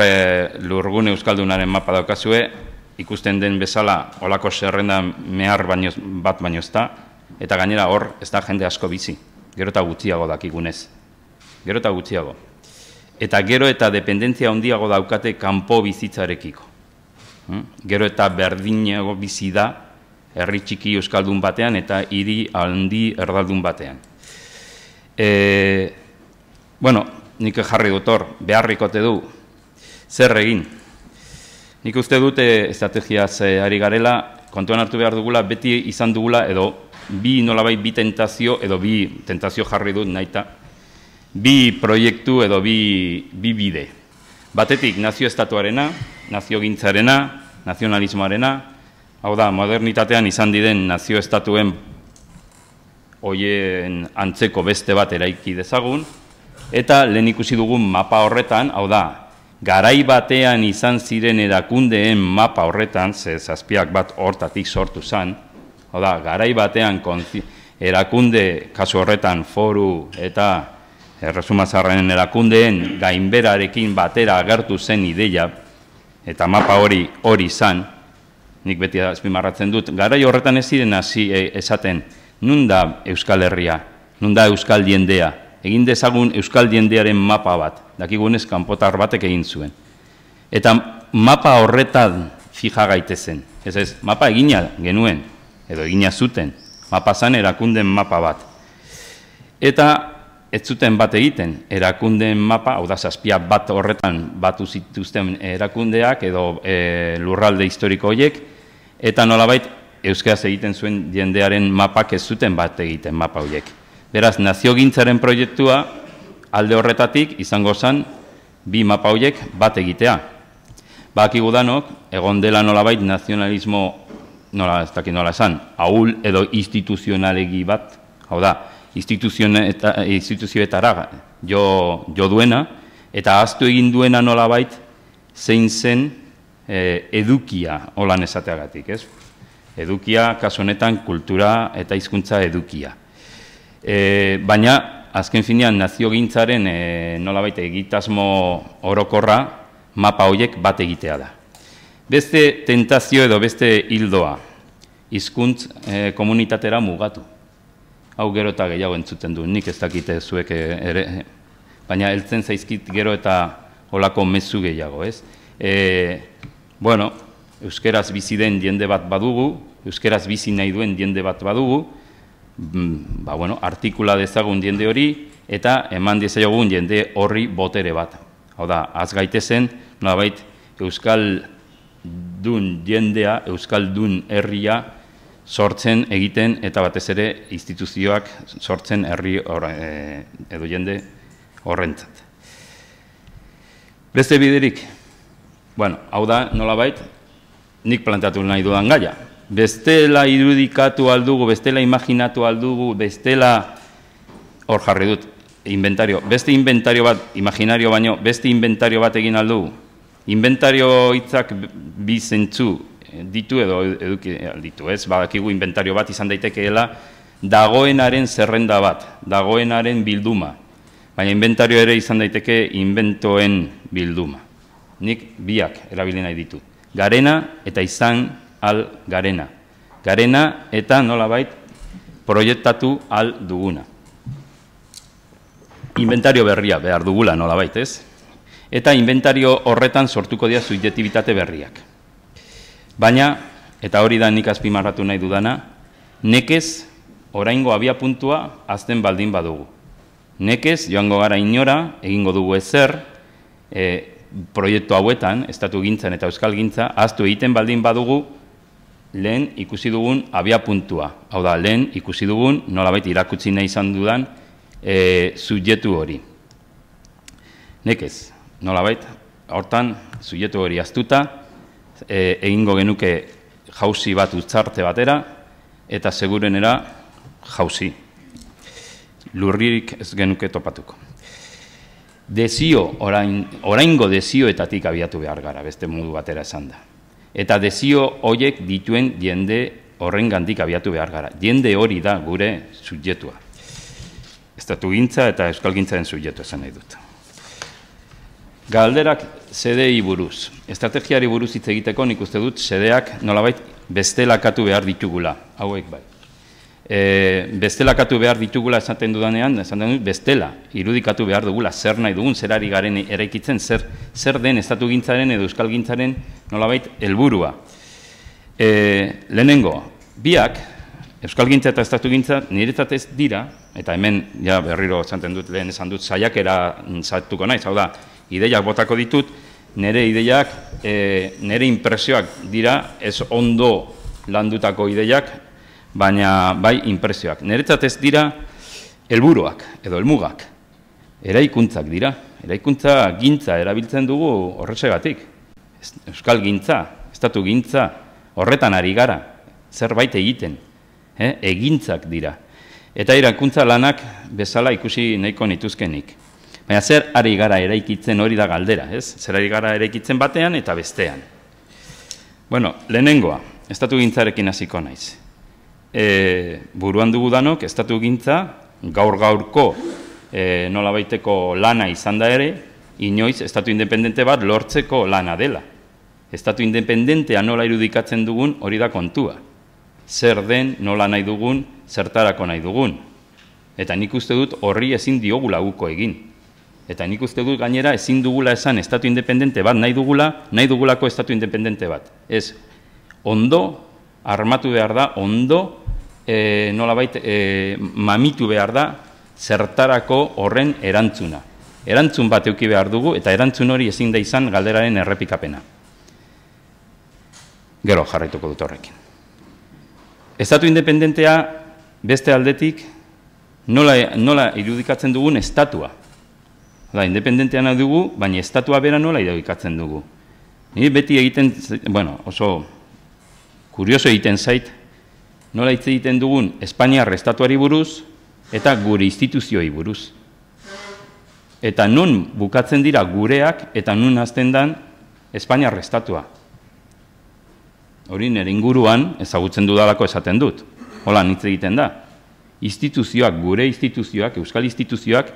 Lurgune Euskaldunaren mapa daukazue, ikusten den bezala olako zerrenda mehar bat baino ez da, eta gainera hor ez da jende asko bizi. Gero eta gutxiago dakigunez. Gero eta gutxiago. Eta gero eta dependentzia handiago daukate kanpo bizitzarekiko. Gero eta berdinago bizi da herri txiki euskaldun batean eta hiri handi erdaldun batean. Bueno, nik jarri dut hor, beharrikote du, zer egin? Nik uste dute estrategiaz ari garela, kontuan hartu behar dugula, beti izan dugula, edo nolabait bi tentazio, edo bi tentazio jarri dut nahita, bi proiektu edo bi bide. Batetik nazio estatuarena, nazio gintzarena, nazionalismoarena, hau da, modernitatean izan diren nazio estatuen hoien antzeko beste bat eraiki dezagun, eta lehen ikusi dugun mapa horretan, hau da, garai batean izan ziren erakundeen mapa horretan, ze zazpiak bat hortatik sortu zen, hau da, garai batean erakunde, kasu horretan foru eta Erresumazarren erakundeen gainberarekin batera agertu zen ideia, eta mapa hori zen, nik beti azpimarratzen dut, garai horretan ez ziren hasi esaten, nun da Euskal Herria, nun da Euskal Jendea, egin dezagun Euskal Jendearen mapa bat, dakigunez kanpotar batek egin zuen. Eta mapa horretan fija gaitezen, ez, mapa egina genuen, edo egina zuten, mapa zan erakunden mapa bat. Eta ez zuten bat egiten, erakundeen mapa, hau da zazpia bat horretan batu zituzten erakundeak edo lurralde historiko horiek, eta nolabait euskaraz egiten zuen jendearen mapak ez zuten bat egiten mapa horiek. Beraz, naziogintzaren proiektua alde horretatik izango zen bi mapa horiek bat egitea. Bakigu danok, egon dela nolabait nazionalismo, ez dakit nola esan, ahul edo instituzionalegi bat, hau da, instituzioetara jo duena, eta ahaztu egin duena nolabait zein zen edukia holan esateagatik, ez? Edukia, kasu honetan, kultura eta hizkuntza edukia. Baina, azken finean, naziogintzaren nolabait egitasmo orokorra mapa horiek bat egitea da. Beste tentazio edo beste hildoa, hizkuntz komunitatera mugatu. Hau gero eta gehiago entzuten du, nik ez dakite zuek ere, baina heltzen zaizkit gero eta olako mezu gehiago, ez? Bueno, euskeraz bizi den jende bat badugu, euskeraz bizi nahi duen jende bat badugu, bueno, artikula dezagun jende hori, eta eman dezagun jende horri botere bat. Hau da, az gaitezen, nolabait, euskaldun jendea, euskaldun herria, sortzen egiten eta batez ere instituzioak sortzen herri edo jende horrentzat. Beste biderik, bueno, hau da nolabait nik planteatu nahi dudan gaia. Bestela irudikatu aldugu, bestela imaginatu aldugu, bestela hor jarri dut inventario. Beste inventario bat, imaginario baino, beste inventario bat egin aldugu. Inventario hitzak bi zentzu ditu edo eduki ditu, ez? Badakigu inventario bat izan daitekeela dagoenaren zerrenda bat, dagoenaren bilduma. Baina inventario ere izan daiteke inventoen bilduma. Nik biak erabili nahi ditu. Garena eta izan al garena. Garena eta nolabait proiektatu al duguna. Inventario berria behar dugula nolabait, ez? Eta inventario horretan sortuko dira subjektibitate berriak. Baina, eta hori da nik azpimarratu nahi dudana, nekez oraingo abiapuntua azten baldin badugu. Nekez, joango gara inora, egingo dugu ezer, proiektu hauetan, estatu gintzan eta euskal gintza, aztu egiten baldin badugu, lehen ikusi dugun abiapuntua. Hau da, lehen ikusi dugun, nolabait irakutsi nahi izan dudan, subjektu hori. Nekez, nolabait, hortan, subjektu hori aztuta, egingo genuke jauzi bat utzarte batera, eta segurenera jauzi. Lurririk ez genuke topatuko. Desio, oraingo desioetatik abiatu behar gara, beste modu batera esan da. Eta desio horiek dituen jende horrengandik abiatu behar gara. Jende hori da gure subjektua. Estatugintza eta euskalgintzaren subjektua esan nahi dut. Galderak sedei buruz. Estrategiari buruz hitz egiteko nik uste dut sedeak nolabait bestelakatu behar ditugula. Hauek bai. Bestelakatu behar ditugula esaten dudanean, bestela, irudikatu behar dugula, zer nahi dugun, zer ari garen eraikitzen, zer den estatugintzaren edo euskalgintzaren nolabait helburua. Lehenengo, biak, euskalgintza eta estatugintza niretzat ez dira, eta hemen, ja berriro lehen esan dut, saiakera sartuko naiz, hau da, ideiak botako ditut, nire ideiak, nire impresioak dira, ez ondo landutako ideiak, baina bai impresioak. Niretzat ez dira helburuak edo helmugak. Eraikuntzak dira. Eraikuntza gintza erabiltzen dugu horrexegatik. Euskal gintza, estatu gintza, horretan ari gara. Zerbait egiten. Egintzak dira. Eta eraikuntza lanak bezala ikusi nahiko nituzkenik. Baina zer ari gara eraikitzen hori da galdera, ez? Zer ari gara eraikitzen batean eta bestean. Bueno, lehenengoa, estatu gintzarekin hasiko naiz. Buruan dugu danok, estatugintza, gaur-gaurko nolabaiteko lana izan da ere, inoiz estatu independente bat lortzeko lana dela. Estatu independentea nola irudikatzen dugun hori da kontua. Zer den, nola nahi dugun, zertarako nahi dugun. Eta nik uste dut horri ezin diogula guko egin. Eta nik uste dut gainera ezin dugula esan estatu independente bat nahi dugulako estatu independente bat. Ez, ondo, armatu behar da, ondo, nolabait mamitu behar da zertarako horren erantzuna. Erantzun bat eduki behar dugu eta erantzun hori ezin da izan galderaren errepikapena. Gero jarraituko dut horrekin. Estatu independentea beste aldetik nola irudikatzen dugun estatua. Da, independentea nahi dugu, baina estatua bera nola irudikatzen dugu. Ni beti egiten, bueno, oso kurioso egiten zait, nola hitz egiten dugun Espainiar estatuari buruz eta gure instituzioi buruz. Eta nun bukatzen dira gureak eta nun hasten dan Espainiar estatua. Hori nire inguruan ezagutzen dudalako esaten dut. Hola, hitz egiten da. Instituzioak, gure instituzioak, euskal instituzioak,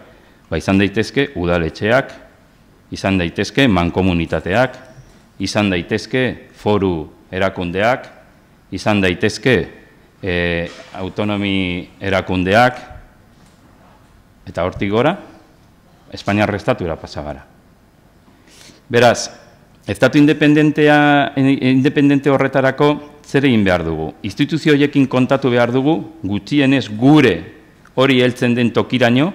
izan daitezke udaletxeak, izan daitezke mankomunitateak, izan daitezke foru erakundeak, izan daitezke autonomi erakundeak, eta hortik gora, Espainiar estatura pasa gara. Beraz, estatu independente horretarako zer egin behar dugu? Instituzio horiekin kontatu behar dugu, gutxienez gure hori heltzen den tokiraino,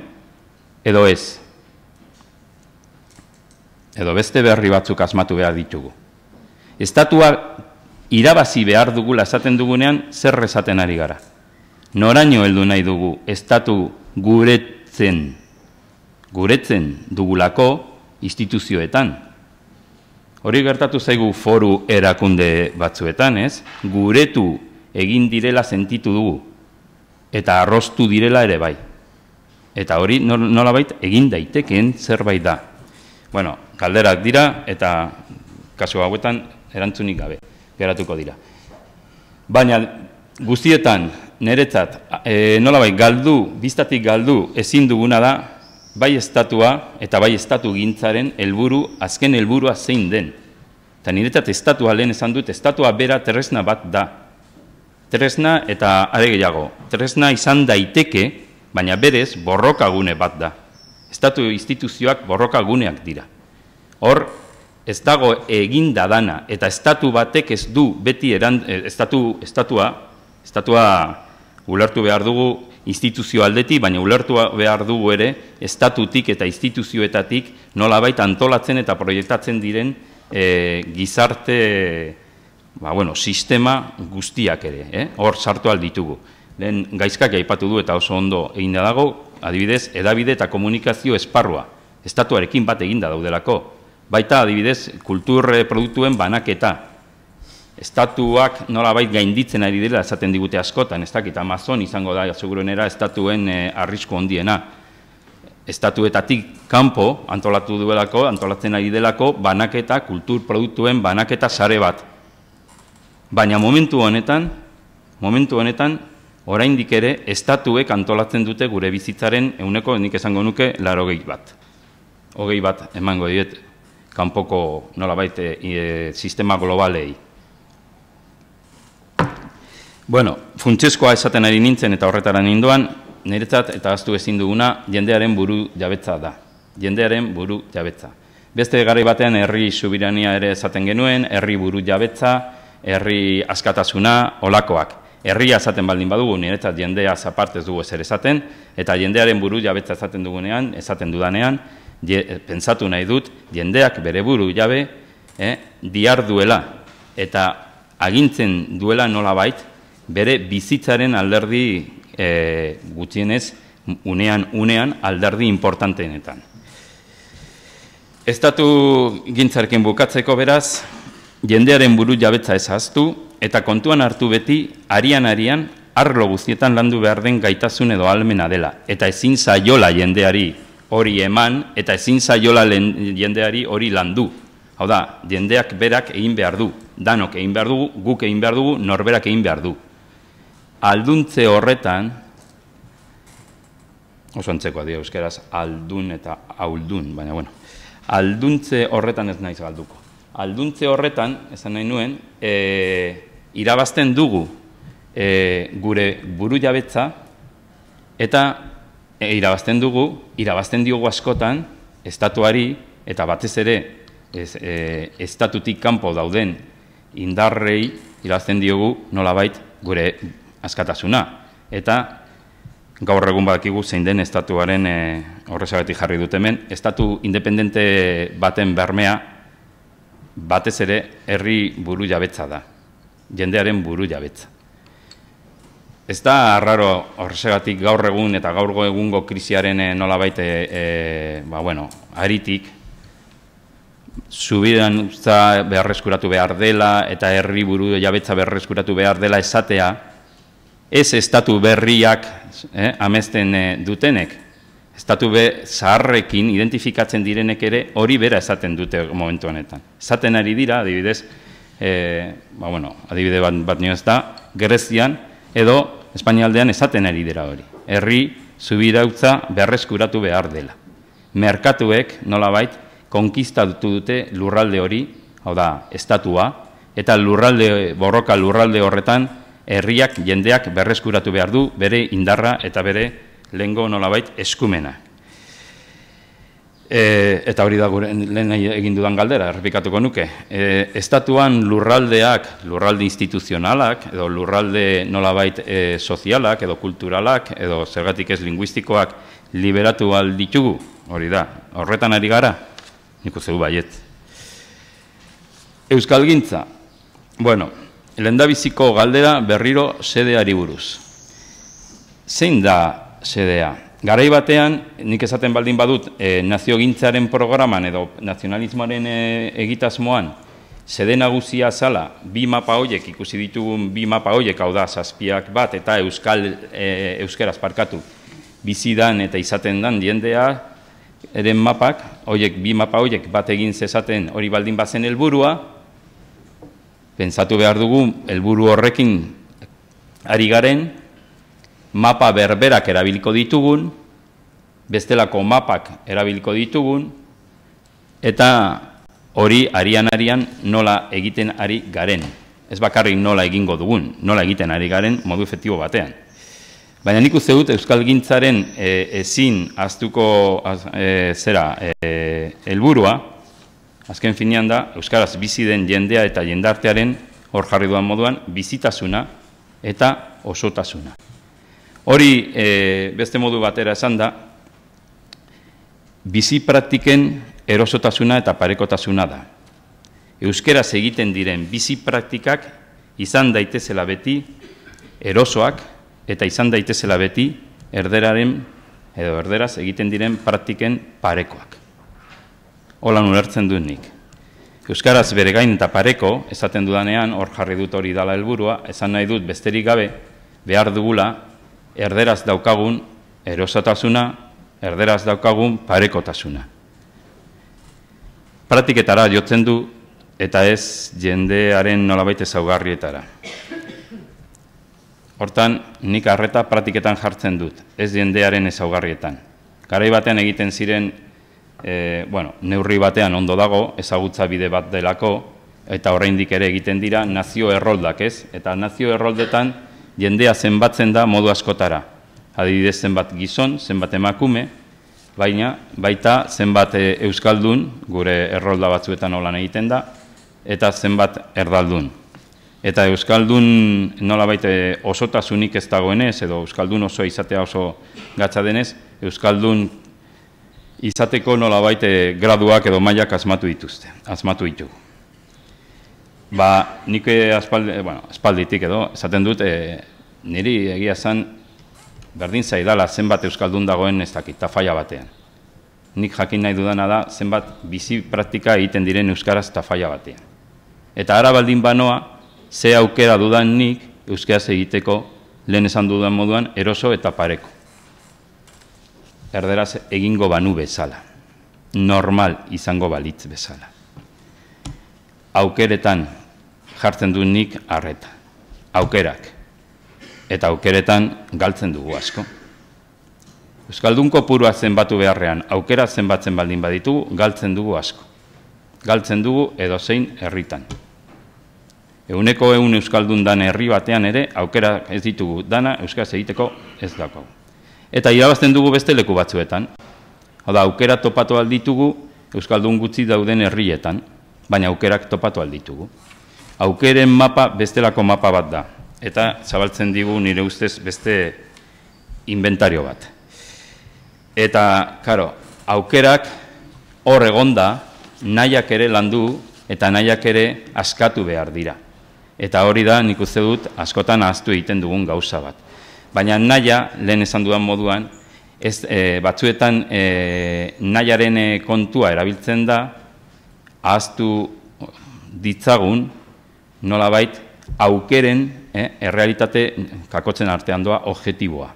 edo ez. Edo beste berri batzuk asmatu behar ditugu. Estatua irabazi behar dugula esaten dugunean, zer esaten ari gara. Noraino heldu nahi dugu, estatu guretzen dugulako instituzioetan. Hori gertatu zaigu foru erakunde batzuetan, ez? Guretu egin direla sentitu dugu, eta arrostu direla ere bai. Eta hori nolabait egin daitekeen zerbait da. Bueno, galderak dira, eta kasu hauetan erantzunik gabe geratuko dira. Baina guztietan niretzat nolabait biztatik galdu ezin duguna da, bai estatua eta bai estatu gintzaren helburu, azken helburua zein den. Eta niretzat estatua lehen esan dut, estatua bera tresna bat da. Tresna eta are gehiago, tresna izan daiteke, baina berez borrokagune bat da. Estatu instituzioak borrokaguneak dira. Hor, ez dago eginda dana, eta estatu batek ez du beti estatua ulertu behar dugu instituzio aldetik, baina ulertu behar dugu ere estatutik eta instituzioetatik nolabait antolatzen eta proiektatzen diren gizarte sistema guztiak ere. Hor sartu alditugu. Lehen gaizkak aipatu du eta oso ondo eginda dago, adibidez, edabide eta komunikazio esparrua, estatuarekin bat eginda daudelako. Baita, adibidez, kultur produktuen banaketa. Estatuak nolabait gainditzen ari dira esaten digute askotan, ez dakit Amazon izango da, seguruenera, estatuen arrisku handiena. Estatuetatik kanpo antolatzen ari delako, banaketa, kultur produktuen banaketa sare bat. Baina momentu honetan, momentu honetan, oraindik ere, estatuek antolatzen dute gure bizitzaren euneko, nik esango nuke, 80 bat. 20 bat emango diet, kanpoko nolabait sistema globalei. Bueno, funtsezkoa esaten ari nintzen eta horretara ninduan, niretzat eta ahaztu ezin duguna jendearen buru jabetza da. Jendearen buru jabetza. Beste garai batean herri subirania ere esaten genuen, herri buru jabetza, herri askatasuna, olakoak. Herria esaten baldin badugu, niretzat jendea zapartez dugu ezer esaten, eta jendearen buru jabetza esaten dugunean, esaten dudanean, pentsatu nahi dut, jendeak bere buru jabe diar duela, eta agintzen duela nolabait, bere bizitzaren alderdi gutxienez, unean alderdi importanteenetan. Estatu gintzarekin bukatzeko beraz, jendearen buru jabetza ez ahaztu, eta kontuan hartu beti, arian, arlo guztietan landu behar den gaitasun edo ahalmena dela, eta ezin zaiola jendeari hori eman, eta ezin zaiola jendeari hori landu. Hau da, jendeak berak egin behar du, danok egin behar dugu, guk egin behar dugu, norberak egin behar du. Alduntze horretan, oso antzekoa dira euskeraz, aldun eta auldun, baina bueno, alduntze horretan ez naiz galduko. Alduntze horretan, esan nahi nuen, irabazten dugu gure buru jabetza, eta irabazten diogu askotan, estatuari, eta batez ere, estatutik kanpo dauden indarrei, irabazten diogu nolabait gure askatasuna. Eta gaur egun badakigu zein den estatuaren horrezagatik jarri dut hemen, estatu independente baten bermea, batez ere herri buru jabetza da, jendearen buru jabetza. Ez da arraro horregatik gaur egun eta gaur egungo krisiaren nolabait aritik, subirantza beharreskuratu behar dela eta herri buru jabetza beharreskuratu behar dela esatea, ez estatu berriak amesten dutenek, estatu zaharrekin identifikatzen direnek ere hori bera esaten dute momentu honetan. Esaten ari dira, adibidez, adibide bat nio ez da, Grezian edo Espainialdean esaten ari dira hori. Herri subirautza beharreskuratu behar dela. Merkatuek nolabait konkistatu dute lurralde hori, hau da, estatua, eta borroka lurralde horretan herriak, jendeak berreskuratu behar du bere indarra eta bere lehengo nolabait eskumena. Eta hori da gure lehen egin dudan galdera, errepikatuko nuke. Estatuan lurraldeak, lurralde instituzionalak, edo lurralde nolabait sozialak, edo kulturalak, edo zergatik ez linguistikoak liberatu alditugu, hori da, horretan ari gara, nik uste du baiet. Euskalgintza, bueno, lehendabiziko galdera berriro sedeari buruz. Zein da sedea? Garai batean, nik esaten baldin badut, naziogintzaren programan edo nazionalismoaren egitasmoan, sede nagusia zala, bi mapa horiek, ikusi ditugun bi mapa horiek, hau da, zazpiak bat, eta euskeraz parkatu, bizidan eta izaten dan jendea, eren mapak, bi mapa horiek bat egin zezaten hori baldin bazen helburua, pentsatu behar dugu, helburu horrekin ari garen, mapa berberak erabiliko ditugun, bestelako mapak erabiliko ditugun, eta hori arian nola egiten ari garen. Ez bakarrik nola egingo dugun, nola egiten ari garen modu efektibo batean. Baina nik uste dut euskalgintzaren ezin ahaztuko helburua, azken finean da, euskaraz bizi den jendea eta jendartearen hor jarri duan moduan, bizitasuna eta osotasuna. Hori beste modu batera esan da, bizi praktiken erosotasuna eta parekotasuna da. Euskeraz egiten diren bizi praktikak izan daitezela beti erosoak eta izan daitezela beti erderaren edo erderaz egiten diren praktiken parekoak. Holan ulertzen dut nik. Euskaraz bere gain eta pareko, esaten dudanean, hor jarri dut hori dala helburua, esan nahi dut besterik gabe behar dugula erderaz daukagun erosotasuna, erderaz daukagun parekotasuna. Praktiketara jotzen du eta ez jendearen nolabait ezaugarrietara. Hortan, nik arreta praktiketan jartzen dut, ez jendearen ezaugarrietan. Garai batean egiten ziren, neurri batean ondo dago, ezagutza bide bat delako, eta oraindik ere egiten dira nazio erroldak, ez? Eta nazio erroldetan jendea zenbatzen da modu askotara. Adibidez zenbat gizon, zenbat emakume, baina baita zenbat euskaldun, gure errolda batzuetan holan egiten da, eta zenbat erdaldun. Eta euskaldun nolabait osotasunik ez dagoenez, edo euskaldun oso izatea oso gatza denez, euskaldun izateko nolabait graduak edo mailak asmatu ditugu. Nik aspalditik edo, esaten dut, niri egia zen berdin zaidala zenbat euskaldun dagoen ez dakit, tafaia batean. Nik jakin nahi dudana da zenbat bizi praktika egiten diren euskaraz tafaia batean. Eta ara baldin banoa, ze aukera dudan nik euskaraz egiteko lehen esan dudan moduan eroso eta pareko. Erderaz egingo banu bezala, normal izango balitz bezala. Aukeretan jartzen du nik arreta, aukerak, eta aukeretan galtzen dugu asko. Euskaldun kopurua zenbatu beharrean, aukera zenbatzen baldin baditugu, galtzen dugu asko. Galtzen dugu edozein herritan. 100% euskaldun dan herri batean ere, aukera ez ditugu dana euskaraz egiteko ez daukagu. Eta irabazten dugu beste leku batzuetan. Hau da, aukera topatu alditugu euskaldun gutxi dauden herrietan, baina aukerak topatu alditugu. Aukeren mapa bestelako mapa bat da, eta zabaltzen digu nire ustez beste inventario bat. Eta, karo, aukerak hor egonda, nahiak ere landu eta nahiak ere askatu behar dira. Eta hori da, nik uste dut, askotan ahaztu egiten dugun gauza bat. Baina nahia, lehen esan dudan moduan, batzuetan nahiaren kontua erabiltzen da, ahaztu ditzagun, nolabait, aukeren errealitate kakotzen artean doa objektiboa,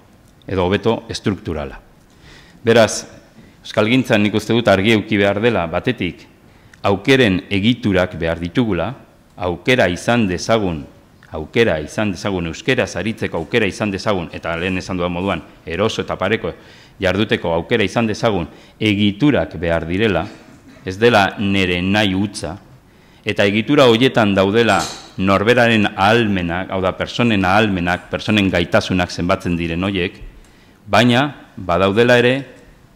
edo hobeto estrukturala. Beraz, euskalgintzan nik uste dut argi eduki behar dela, batetik, aukeren egiturak behar ditugula, aukera izan dezagun, euskeraz aritzeko aukera izan dezagun, eta lehen esan duan moduan, eroso eta pareko jarduteko aukera izan dezagun, egiturak behar direla, ez dela nere nahi utza, eta egitura horietan daudela norberaren ahalmenak, hau da, personen ahalmenak, personen gaitasunak zenbatzen diren horiek, baina badaudela ere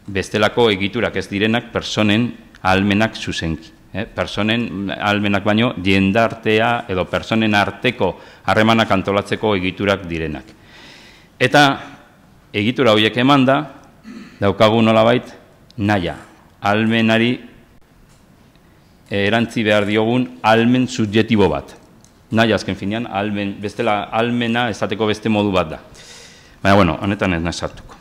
bestelako egiturak ez direnak personen ahalmenak zuzenki. Personen ahalmenak baino jendartea edo personen arteko harremanak antolatzeko egiturak direnak. Eta egitura horiek emanda, daukagu nolabait nahia, ahalmenari erantzi behar diogun ahalmen subjektibo bat. Nahi azken finean, bestela ahalmena esateko beste modu bat da. Baina, bueno, honetan ez nahi sartuko.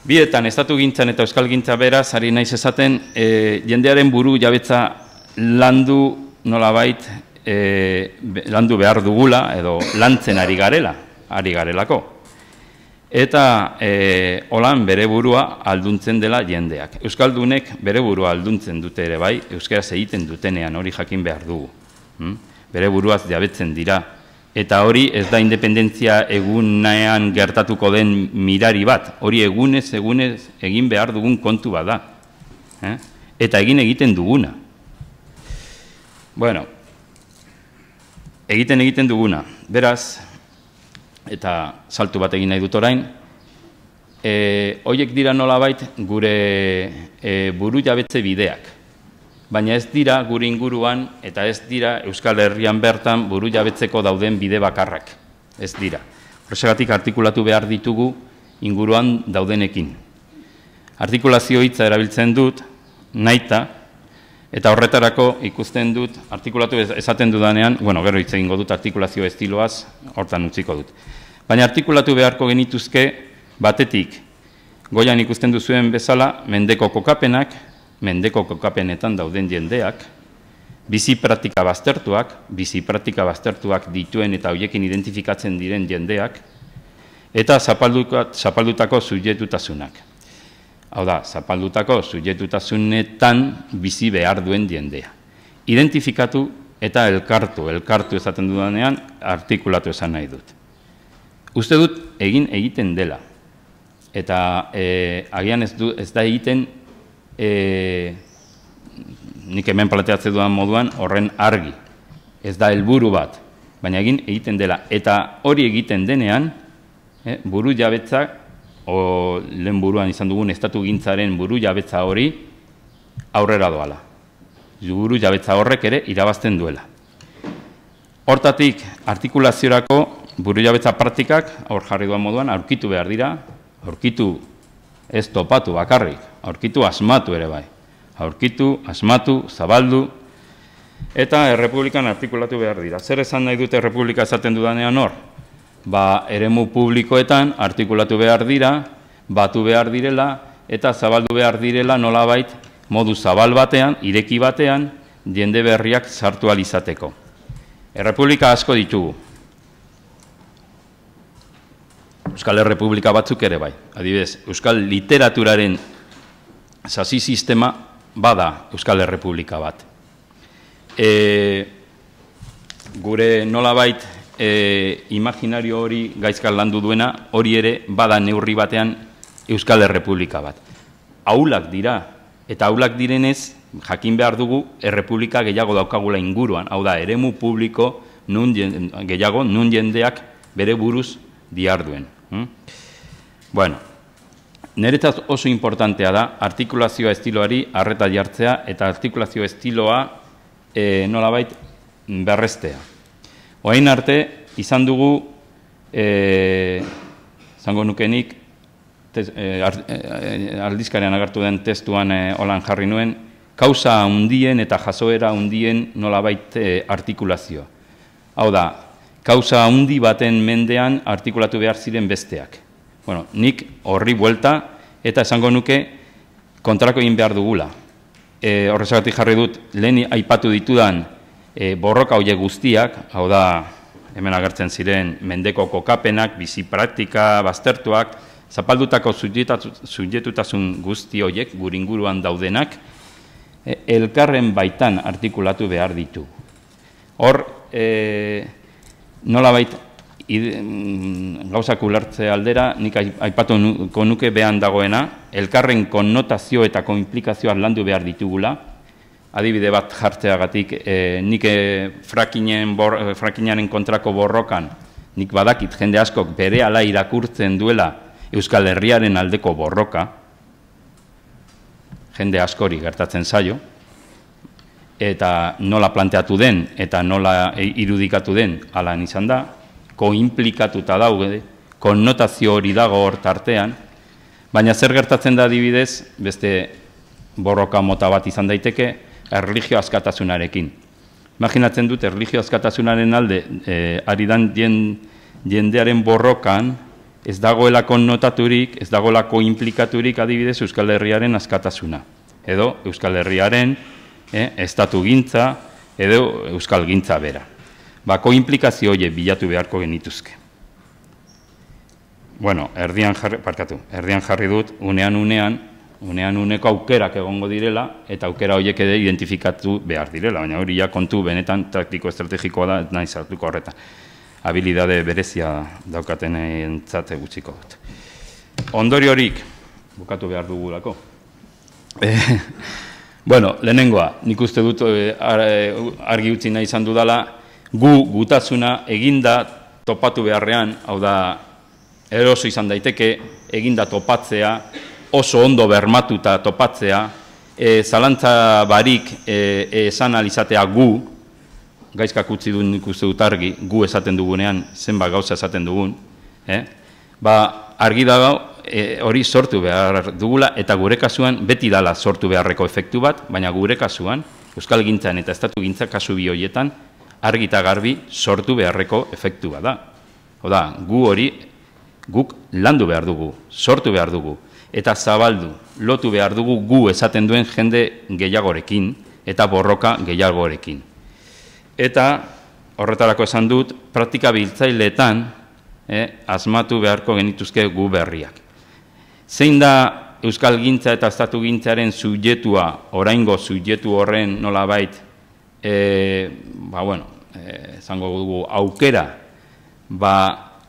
Bietan, estatu gintzan eta euskal gintza beraz, ari naiz esaten, jendearen buru jabetza landu nolabait, landu behar dugula, edo lantzen ari garelako. Eta holan bere burua alduntzen dela jendeak. Euskaldunek bere burua alduntzen dute ere bai, euskaraz egiten dutenean hori jakin behar dugu. Bere buruaz jabetzen dira. Eta hori ez da independentzia egunean gertatuko den mirari bat. Hori egunez egin behar dugun kontu bat da. Eta egiten duguna. Bueno, egiten duguna. Beraz, eta saltu bat egin nahi dut orain, horiek dira nolabait gure buru jabetze bideak. Baina ez dira gure inguruan eta ez dira Euskal Herrian bertan buru jabetzeko dauden bide bakarrak. Ez dira. Horregatik artikulatu behar ditugu inguruan daudenekin. Artikulazio hitza erabiltzen dut, nahita, eta horretarako ikusten dut, artikulatu esaten dudanean, bueno, gero hitz egingo dut artikulazio estiloaz, hortan utziko dut. Baina artikulatu beharko genituzke, batetik, goian ikusten duzuen bezala, mendeko kokapenetan dauden jendeak, bizi praktika baztertuak dituen eta horiekin identifikatzen diren jendeak, eta zapaldutako subjektutasunak. Hau da, zapaldutako subjektutasunetan bizi behar duen jendea. Identifikatu eta elkartu esaten dudanean, artikulatu esan nahi dut. Uste dut egiten dela. Eta agian ez da egiten, nik hemen planteatzen dudan moduan, horren argi. Ez da helburu bat, baina egiten dela. Eta hori egiten denean, buru jabetzak, lehen buruan izan dugun estatu gintzaren buru jabetza hori aurrera doala. Buru jabetza horrek ere irabazten duela. Hortatik, artikulaziorako buru jabetza praktikak, aur jarri duan moduan, aurkitu behar dira, aurkitu ez topatu bakarrik, aurkitu asmatu ere bai. Aurkitu, asmatu, zabaldu, eta errepublikan artikulatu behar dira. Zer esan nahi dute errepublika esaten dudanean hor? Eremu publikoetan artikulatu behar dira, batu behar direla, eta zabaldu behar direla nolabait modu zabal batean, ireki batean, jende berriak sartu alizateko. Errepublika asko ditugu. Euskal Errepublika batzuk ere bai. Adibidez, Euskal literaturaren sasi sistema bada Euskal Errepublika bat. Gure nolabait imaginario hori gaizkal landu duena, hori ere bada neurri batean Euskal Errepublika bat. Aulak dira, eta aulak direnez, jakin behar dugu Errepublika gehiago daukagula inguruan, hau da, eremu publiko gehiago nun jendeak bere buruz diarduen. Bueno, niretzat oso importantea da artikulazioa estiloari arreta jartzea eta artikulazio estiloa nolabait berrestea. Orain arte, izan dugu, zango nukenik, aldizkarean agertu den testuan holan jarri nuen, kausa handien eta jasoera handien nolabait artikulazioa. Hau da, kausa handi baten mendean artikulatu behar ziren besteak. Bueno, nik horri buelta eta esango nuke kontrako egin behar dugula. Horrezagatik jarri dut, lehen aipatu ditudan borroka horiek guztiak, hau da, hemen agertzen ziren mendeko kokapenak, bizi praktika, baztertuak, zapaldutako subjektutasun guzti horiek, gure inguruan daudenak, elkarren baitan artikulatu behar ditu. Hor, nolabait gauzak ulertze aldera, nik aipatuko nuke behan dagoena, elkarren konnotazio eta konplikazioa landu behar ditugula, adibide bat jartzeagatik, nik frakinaren kontrako borrokan, nik badakit jende askok bere ala irakurtzen duela Euskal Herriaren aldeko borroka, jende askori gertatzen zaio, eta nola planteatu den, eta nola irudikatu den, alan izan da, koinplikatuta daude, konnotazio hori dago hor tartean, baina zer gertatzen da adibidez, beste borroka mota bat izan daiteke, erlijio askatasunarekin. Imaginatzen dut, erlijio askatasunaren alde, ari dan jendearen borrokan, ez dagoela konnotaturik, ez dagoela koinplikaturik adibidez Euskal Herriaren askatasuna. Edo Euskal Herriaren estatu gintza, edo Euskal gintza bera. Koinplikazio hori bilatu beharko genituzke. Bueno, erdian jarri dut, uneko aukerak egongo direla, eta aukera horiek ere identifikatu behar direla, baina hori ja kontu benetan taktiko estrategikoa da, nahi zartuko horretan. Habilidade berezia daukaten entzate gutxiko dut. Ondoriorik, bukatu behar dugulako. Bueno, lehenengoa, nik uste dut argi utzi nahi izan dudala, gutasuna eginda topatu beharrean, hau da, eroso izan daiteke, eginda topatzea, oso ondo bermatuta topatzea, zalantza barik esan alizatea gu, gaizkak utzi duen nik uste dut argi, gu esaten dugunean, zenbat gauza esaten dugun, argi dago hori sortu behar dugula, eta gure kasuan beti dala sortu beharreko efektu bat, baina gure kasuan, Euskal gintzan eta Estatu gintza kasu bi horietan, argi eta garbi sortu beharreko efektu bat da. Oda, gu hori, guk landu behar dugu, sortu behar dugu, eta zabaldu, lotu behar dugu gu esaten duen jende gehiagorekin, eta borroka gehiagorekin. Eta, horretarako esan dut, praktika biltzaileetan asmatu beharko genituzke gu berriak. Zein da Euskal gintza eta Estatu gintzaren subjektua, oraingo subjektu horren nolabait, zango dugu aukera,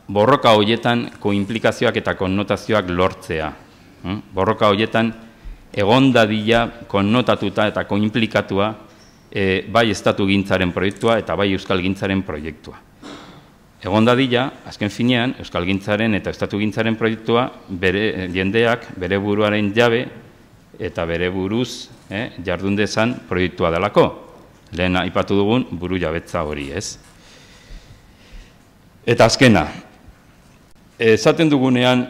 borroka horietan koinplikazioak eta konnotazioak lortzea. Borroka horietan egon dadila konnotatuta eta koinplikatua bai estatu gintzaren proiektua eta bai euskal gintzaren proiektua. Egon dadila, azken finean, euskal gintzaren eta estatu gintzaren proiektua bere jendeak, bere buruaren jabe eta bere buruz jardun dezan proiektua delako. Lehen aipatu dugun buru jabetza hori, ez? Eta azkena, esaten dugunean,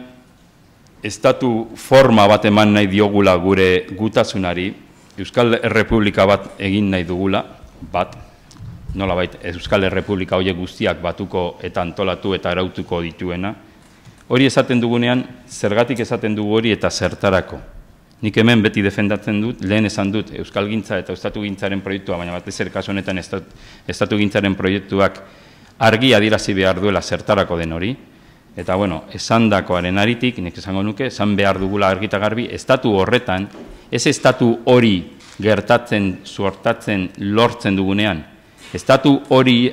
estatu forma bat eman nahi diogula gure gutasunari, Euskal Errepublika bat egin nahi dugula, bat, nolabait, Euskal Errepublika horiek guztiak batuko eta antolatu eta arautuko dituena, hori esaten dugunean, zergatik esaten dugu hori eta zertarako. Nik hemen beti defendatzen dut, lehen esan dut, Euskal Gintza eta Estatu Gintzaren proiektua, baina batez ere kasu honetan Estatu Gintzaren proiektuak argi adierazi behar duela zertarako den hori, eta bueno, esandakoaren aritik, nik esango nuke, esan behar dugula argita garbi, estatu horretan, ez estatu hori gertatzen, suertatzen, lortzen dugunean, estatu hori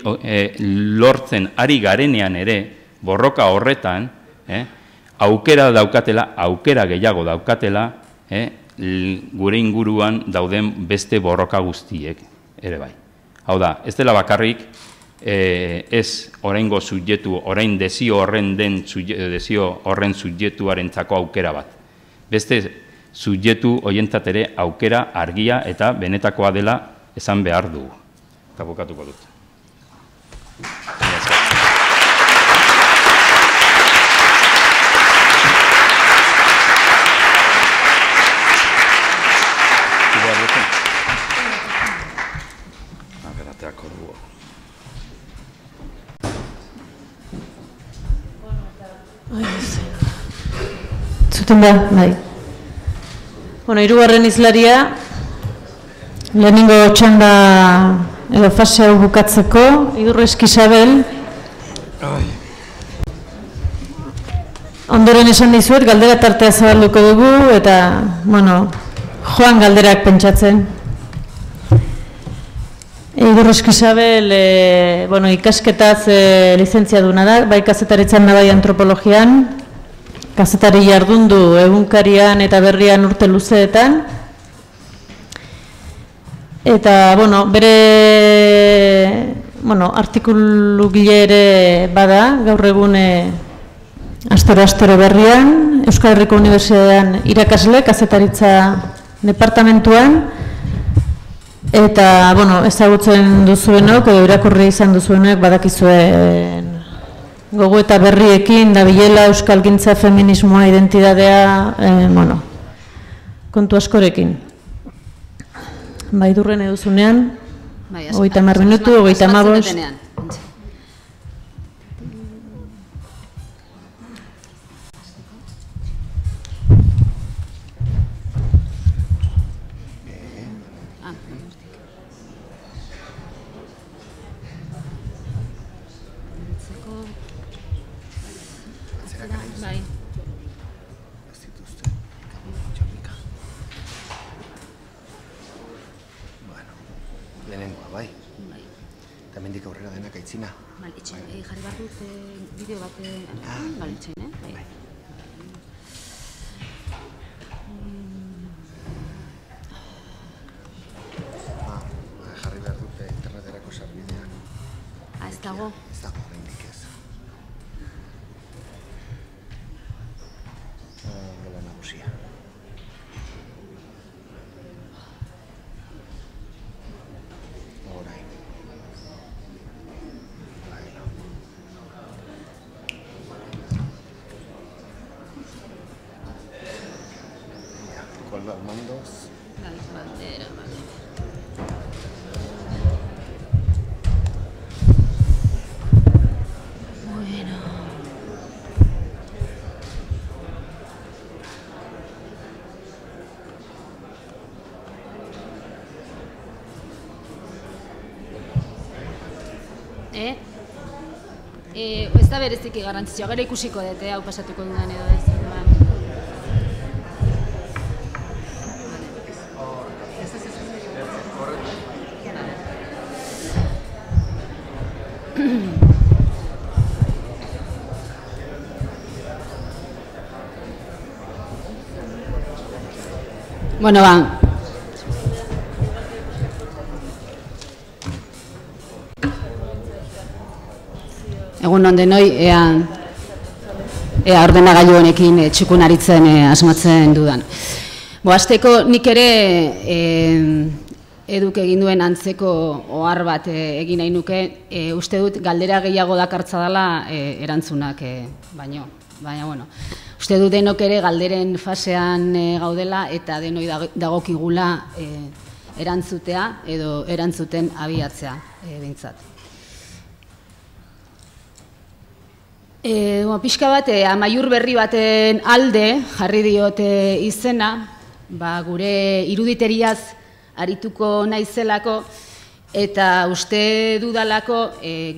lortzen ari garenean ere, borroka horretan, aukera daukatela, aukera gehiago daukatela, gure inguruan dauden beste borroka guztiek ere bai. Hau da, ez dela bakarrik, ez oraingo subjektu, orain desio horren den desio horren subjektuarentzako aukera bat. Beste subjektu horientzat ere aukera argia eta benetakoa dela esan behar dugu. Eta bukatuko dut. Zuten da, bai. Bueno, hirugarren hizlaria, lehenengo txanda edo fase hau bukatzeko, Idurrezk Isabel. Ondoren esan dizuet, galdera tartea zabalduko dugu, eta, bueno, joan galderak pentsatzen. Idurrezk Isabel, bueno, ikasketaz lizentziaduna da, bai kazetaritzan da bai antropologian, kazetari jardundu egunkarian eta berrian urte luzeetan. Eta, bueno, bere, bueno, artikulu gile ere bada, gaur egun astero berrian, Euskal Herriko Unibertsitatean irakasle, kazetaritza departamentuan, eta, bueno, ezagutzen duzuenok, edo irakurri izan duzuenek badakizuen gogo eta berriekin, dabilela Euskal Gintza feminismoa, identidadea, bueno, kontu askorekin. Bai, Idurren eduzunean, 30 minutu, 35. Jarri behar dut bideo bat balitzein, bai. Jarri behar dut interneterako sarbidean. Ez dago? Ez dago, oraindik ez. Gela nagusia. Orain. Los mandos. La bandera, vale. Bueno. Ez da bereziki garrantzitsua, gero ikusiko dut, hau pasatuko dudan edo ez. Bueno, ba. Egun on denoi, ea ordenagailu honekin txukunaritzen asmatzen dudan. Hasteko nik ere eduk egin duen antzeko ohar bat egin nahi nuke, uste dut galdera gehiago dakartza dela erantzunak baino. Baina, bueno, uste dut denok ere galderen fasean gaudela eta denoi dagokigula erantzutea edo erantzuten abiatzea behintzat. Pixka bat, amaiur berri baten alde jarri diote izena, gure iruditeriaz arituko naizelako eta uste dudalako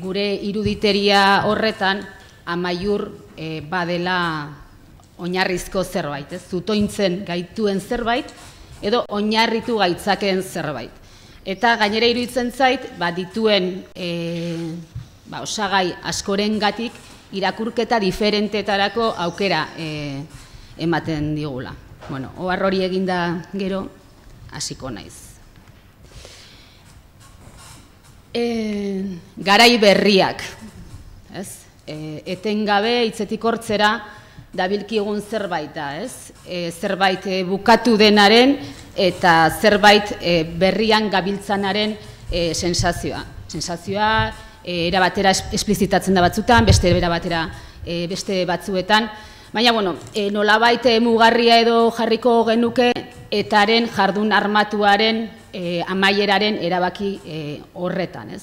gure iruditeria horretan amaiur badela oinarrizko zerbait, zutointzen gaituen zerbait edo oinarritu gaitzaken zerbait. Eta gainera iruditzen zait, dituen osagai askorengatik irakurketa diferentetarako aukera ematen digula. Bueno, ohar hori eginda gero hasiko naiz. Garai berriak, etengabe hitzetik hortzera dabilkigun zerbait da, zerbait bukatu denaren eta zerbait berrian gabiltzanaren sensazioa. Sensazioa era batera esplizitatzen da batzutan, beste era batera beste batzuetan, baina nolabait mugarria edo jarriko genuke etaren jardun armatuaren amaieraren erabaki horretan,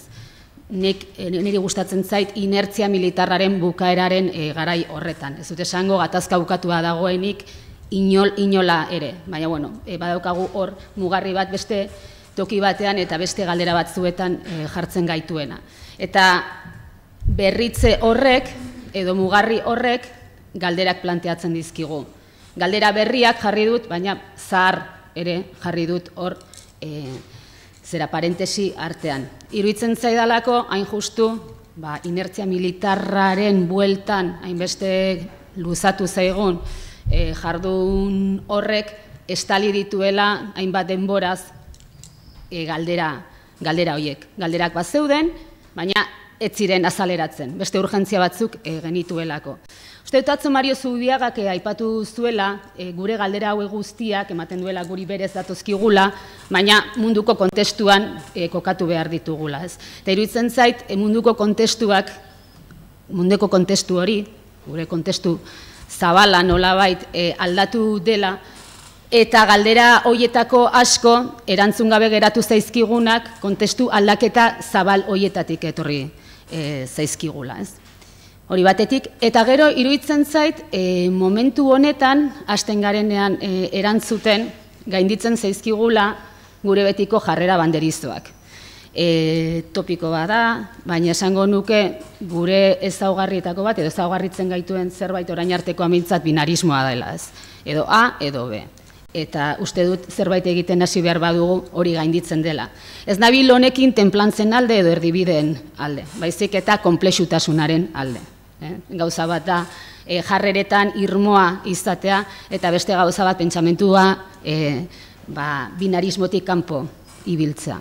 niri gustatzen zait inertzia militarraren bukaeraren garai horretan. Ez dut esango gatazka bukatua dagoenik inola ere, baina badaukagu hor mugarri bat beste toki batean eta beste galdera batzuetan jartzen gaituena. Eta berritze horrek edo mugarri horrek galderak planteatzen dizkigu. Galdera berriak jarri dut, baina zahar ere jarri dut hor parentesi artean. Iruditzen zaidalako hain justu inertzia militarraren bueltan hainbeste luzatu zaigun jardun horrek estali dituela hainbat denboraz galdera horiek. Galderak bat zeuden, baina ez ziren azaleratzen, beste urgentzia batzuk genituelako. Uste dut atzo Mario Zubiagak aipatu zuela, gure galdera hauek guztiak ematen duela guri berez datozkigula, baina munduko kontestuan kokatu behar ditugula. Eta iruditzen zait, munduko kontestuak, munduko kontestu hori, gure kontestu zabala nolabait aldatu dela, eta galdera hoietako asko erantzun gabe geratu zaizkigunak kontestu aldaketa zabal hoietatik etorri zaizkigula. Hori batetik, eta gero iruditzen zait momentu honetan hasten garenean erantzuten gainditzen zaizkigula gure betiko jarrera banderizoak. Topiko bada, baina esango nuke gure ezaugarrietako bat edo ezaugarritzen gaituen zerbait orain arteko amiltzat binarismoa dela, edo A edo B. Eta uste dut zerbait egiten hasi behar badugu hori gainditzen dela. Ez nabil honekin tenplantzen alde edo erdibideen alde, baizik eta konplexutasunaren alde. Gauza bat da jarreretan irmoa izatea eta beste gauza bat pentsamentua binarismotik kanpo ibiltzea.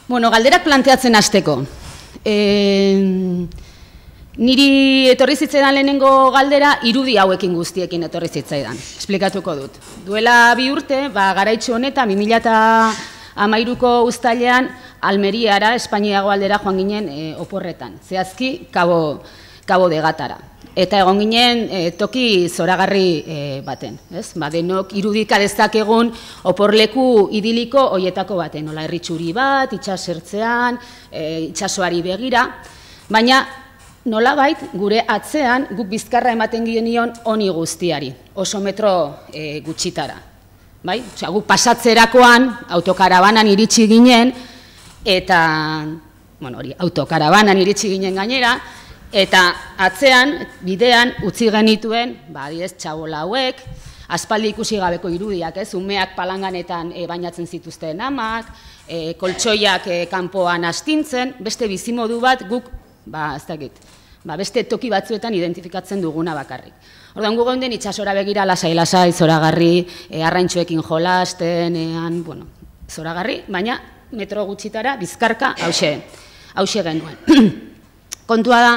Galderak planteatzen hasteko. Niri etorri zitzaidan lehenengo galdera irudi hauekin guztiekin etorri zitzaidan. Esplikatuko dut. Duela 2 urte, garaitxo honetan, 2013ko uztailean Almeriara, Espainiago aldera joan ginen oporretan. Zehazki, Cabo de Gatara. Eta egon ginen toki zoragarri baten. Denok irudika dezakegun oporleku idiliko hoietako baten. Nola herritxuri bat, itxasertzean, itxasoari begira. Baina nolabait gure atzean guk bizkarra ematen genion honi guztiari, oso metro gutxitara. Guk pasatzerakoan autokarabanan iritsi ginen, eta autokarabanan iritsi ginen gainera, eta atzean, bidean, utzi genituen, adibidez, txabola hauek, aspaldi ikusi gabeko irudiak, umeak palanganetan bainatzen zituzten amak, koltsoiak kanpoan astintzen, beste bizimodu bat guk, ez dakit, beste toki batzuetan identifikatzen duguna bakarrik. Orduan gu geunden itsasora begira lasai-lasai, zoragarri, arraintxoekin jolasten, zoragarri, baina metro gutxitara bizkarka hause genuen. Kontua da,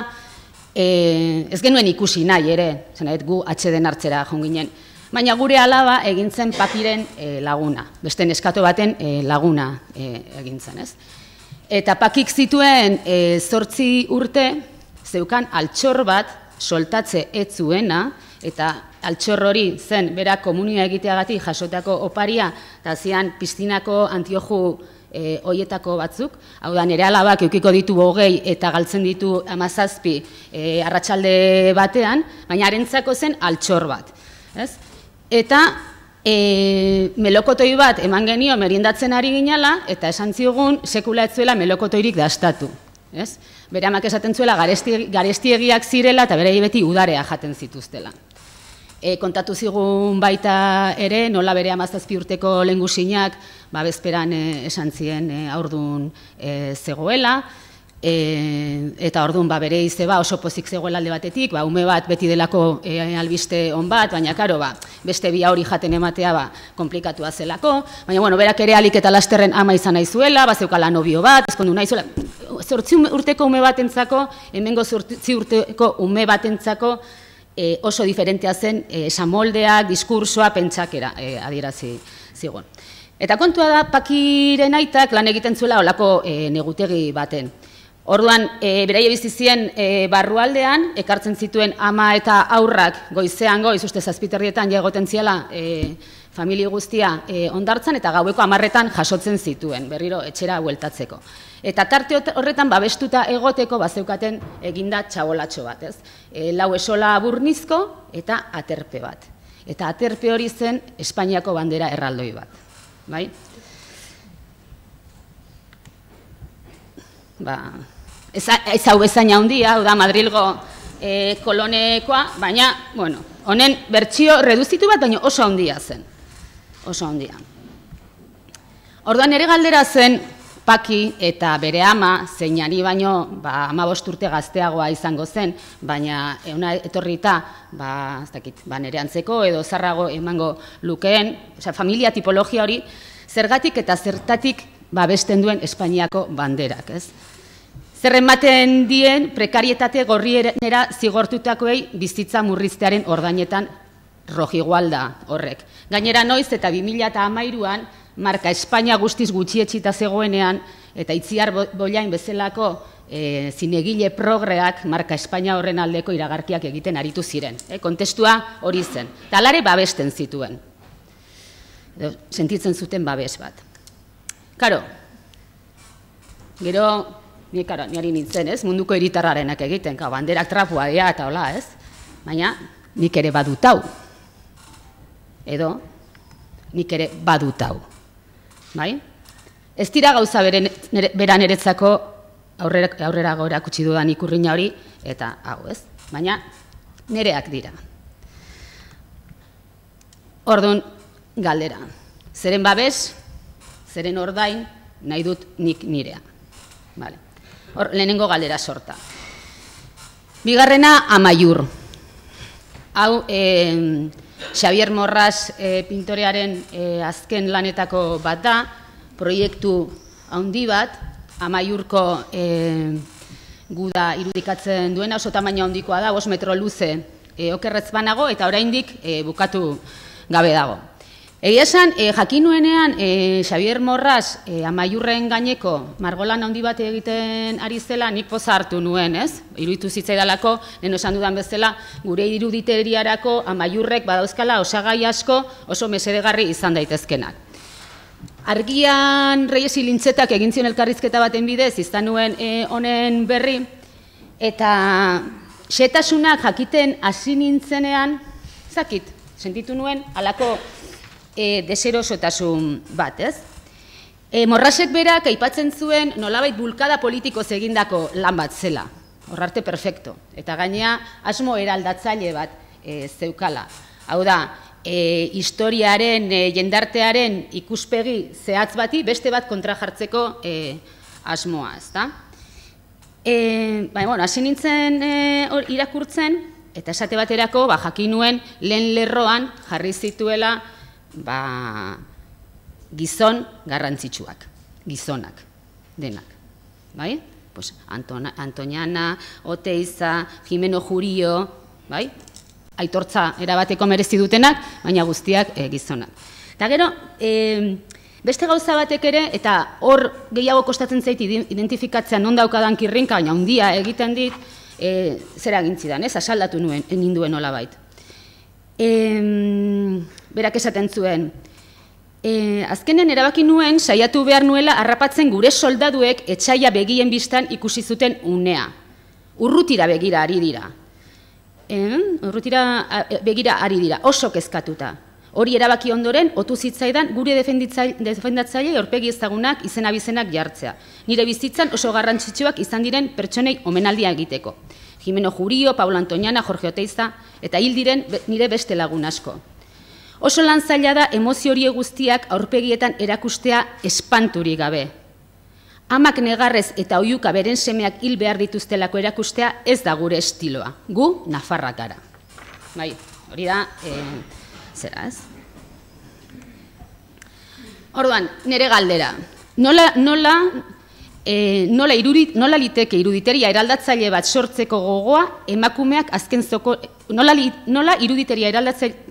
ez genuen ikusi nahi ere, gu atxeden hartzera joan ginen, baina gure alaba egintzen Pakiren laguna, beste neskato baten laguna egintzen, ez? Eta Pakik zituen 8 urte, zeukan altxor bat soltatze ez zuena, eta altxor hori zen bera komunia egiteagatik jasotako oparia, eta zian piztinako antioju hoietako batzuk, hau da nire alabak eukiko ditu 20 eta galtzen ditu 17 arratsalde batean, baina harentzako zen altxor bat. Eta melokotoi bat eman genio meriendatzen ari ginala, eta esan zigun sekula ez zuela melokotoirik dastatu. Bere amak esaten zuela garestiegiak zirela eta bere beti udarea jaten zituztela. Kontatu zigun baita ere, nola bere 17 urteko lehengusinak bezperan esan zien haurdun zegoela, eta orduan bere ize oso pozik zegoela alde batetik, ume bat beti delako albiste on bat, baina karo beste bi hori jaten ematea komplikatua zelako, baina berak ere alik eta lasterren ama izan nahi zuela, zeukala nobio bat, ezkondu nahi zuela, 8 urteko ume batentzako, hemengo 8 urteko ume batentzako oso diferentea zen esamoldeak, diskursoa, pentsakera adierazi zigun. Eta kontua da, Pakiren aitak lan egiten zuela olako negutegi baten. Orduan, beraie bizizien barrualdean, ekartzen zituen ama eta aurrak goizean goiz, uste 7:00 jagoten ziela familia guztia ondartzan, eta gaueko 10:00 jasotzen zituen, berriro etxera bueltatzeko. Eta tarte horretan babestuta egoteko bazeukaten eginda txabolatxo bat, ez? 4 esola burnizko eta aterpe bat. Eta aterpe hori zen Espainiako bandera erraldoi bat, bai? Ez hau bezain handia, hau da Madrilgo kolonekoa, baina, honen bertsio reduzitu bat, baina oso handia zen. Oso handia. Orduan ere galdera zen, Paki eta bere ama, zeinari baino 15 urte gazteagoa izango zen, baina etorrita, nere antzeko edo zarrago emango lukeen, familia tipologia hori, zergatik eta zertatik babesten duen Espainiako banderak, ez? Zer ematen dien prekarietate gorrienera zigortutakoei bizitza murriztearen ordainetan rojigualda horrek. Gainera noiz eta 2013an marka Espainia guztiz gutxietxita zegoenean eta Itziar Bollain bezalako zinegile progreak marka Espainia horren aldeko iragarkiak egiten aritu ziren. Kontestua hori zen. Talare babesten zituen. Sentitzen zuten babes bat. Karo, gero, niri nintzen, ez? Munduko hiritarrarenak egiten, banderak trapua ea eta hola, ez? Baina, nik ere badutau. Edo, nik ere badutau. Bai? Ez dira gauza bera niretzako aurrera gora kutsi dudan ikurriña hori, eta hau, ez? Baina, nireak dira. Orduan, galdera. Zeren babes, zeren ordain, nahi dut nik nirea. Lehenengo galdera sorta. Bigarrena, Amaiur. Hau, Xavier Morras pintorearen azken lanetako bat da, proiektu handi bat, Amaiurko guda irudikatzen duena, oso tamaina handikoa da, 5 metro luze okerretz banago, eta oraindik bukatu gabe dago. Egia esan, jakinuenean Xavier Morras Amaiurren gaineko margolan handi bat egiten ari zela, nik poza hartu nuen, ez? Iruditu zitzaidalako, lehen esan dudan bezala, gure iruditeriarako Amaiurrek badauzkala osagai asko oso mesedegarri izan daitezkenak. Argian Reyes Ilintzetak egin zion elkarrizketa baten bidez, izan nuen honen berri, eta xetasunak jakiten hasi nintzenean, zakit, sentitu nuen, halako deserosotasun bat, ez? Morrasek berak aipatzen zuen nolabait bulkada politikoz egindako lan bat zela, horrarte perfecto, eta gainea asmo eraldatzaile bat zeukala. Hau da, historiaren, jendartearen ikuspegi zehatz bati beste bat kontra jartzeko asmoa, ez da? hasi nintzen irakurtzen, eta esate baterako, jakin nuen lehen lerroan jarri zituela gizon garrantzitsuak, gizonak, denak. Bai? Antoniana, Oteiza, Jimeno Jurio, bai? Aitortza erabateko merezi dutenak, baina guztiak gizonak. Eta gero, beste gauza batek ere, eta hor gehiago kostatzen zait identifikatzea non daukadan kirrinka, baina handia egiten dit, zera gintzidan, asaldatu ninduen nolabait. Berak esaten zuen, azkenen erabaki nuen saiatu behar nuela harrapatzen gure soldaduek etsaia begien bistan ikusi zuten unea. Urrutira begira ari dira. Oso kezkatuta. Hori erabaki ondoren, otu zitzaidan gure defendatzaile aurpegi ezagunak izen-abizenak jartzea. Nire bizitzan oso garrantzitsuak izan diren pertsonei omenaldia egiteko. Jimeno Jurio, Paula Antoniana, Jorge Oteiza, eta hil diren nire beste lagun asko. Oso lan zaila da emozio horiek guztiak aurpegietan erakustea espanturik gabe. Amak negarrez eta oihuka beren semeak hil behar dituztelako erakustea ez da gure estiloa. Gu, nafarrak gara. Bai, hori da, zera ez? Orduan, nire galdera. Nola liteke iruditeria eraldatzaile bat sortzeko gogoa emakumeak azken zoko... Nola iruditeria eraldatzaileko...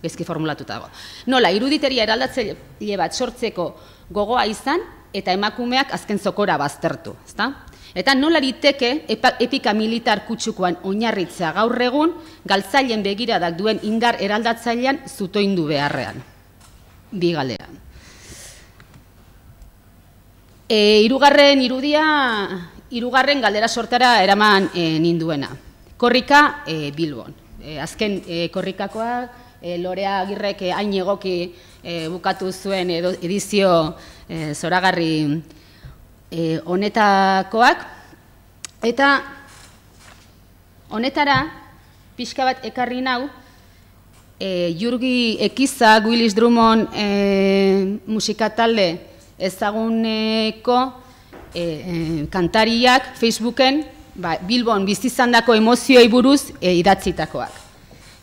Bezki formulatuta dago. Nola iruditeria eraldatzaile bat sortzeko gogoa izan eta emakumeak azken zokora baztertu. Eta nola liteke epika militar kutsukoan oinarritzea gaur egun galtzaileen begiradak duen indar eraldatzailean zutoindu beharrean. Bi galdera. Hirugarren galdera sortara eraman ninduena. Korrika Bilbon. Azken korrikakoak, Lorea Agirrek hain egoki bukatu zuen edizio zoragarri honetakoak. Eta honetara, pixka bat ekarri nau, Jurgi Ekiza, Willis Drummond musikatalde ezaguneko kantariak Facebooken Bilbon bizizandako emozioei buruz idatzitakoak.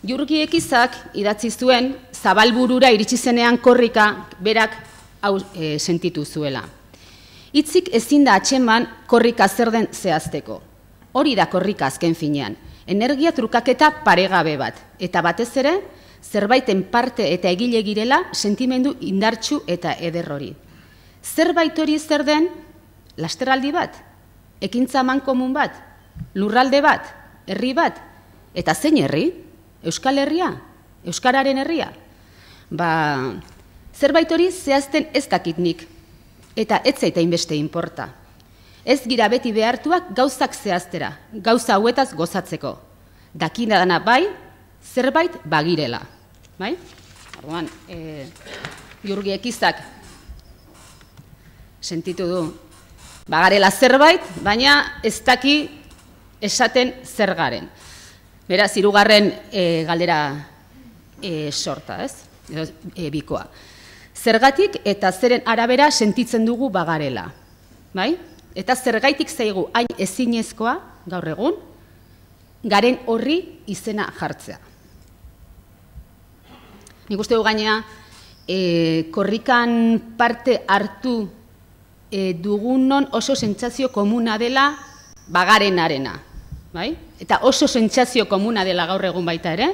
Jurgi Ekizak idatzi zuen Zabalburura iritsi zenean korrika berak sentitu zuela. Hitzik ezin da atxeman korrika zer den zehazteko. Hori da korrika azken finean, energia trukaketa paregabe bat, eta batez ere, zerbaiten parte eta egile girela sentimendu indartsu eta eder hori. Zerbait hori zer den, lasteraldi bat, ekintza amankomun bat, lurralde bat, herri bat, eta zein herri? Euskal Herria? Euskararen herria? Zerbait hori zehazten ez dakit nik, eta ez zaita inbeste inporta. Ez gira beti behartuak gauzak zehaztera, gauza hauetaz gozatzeko. Dakina dana bai, zerbait bagirela. Bai? Orduan, Jurgi Ekizak sentitu du bagarela zerbait, baina ez daki esaten zer garen. Beraz, hirugarren galdera sorta, ez? Bikoa. Zergatik eta zeren arabera sentitzen dugu bagarela. Bai? Eta zergaitik zaigu hain ezinezkoa, gaur egun, garen horri izena jartzea. Nik uste du gainea, korrikan parte hartu dugunon oso sentsazio komuna dela bagarenarena. Bai? Eta oso sentsazio komuna dela gaur egun baita ere,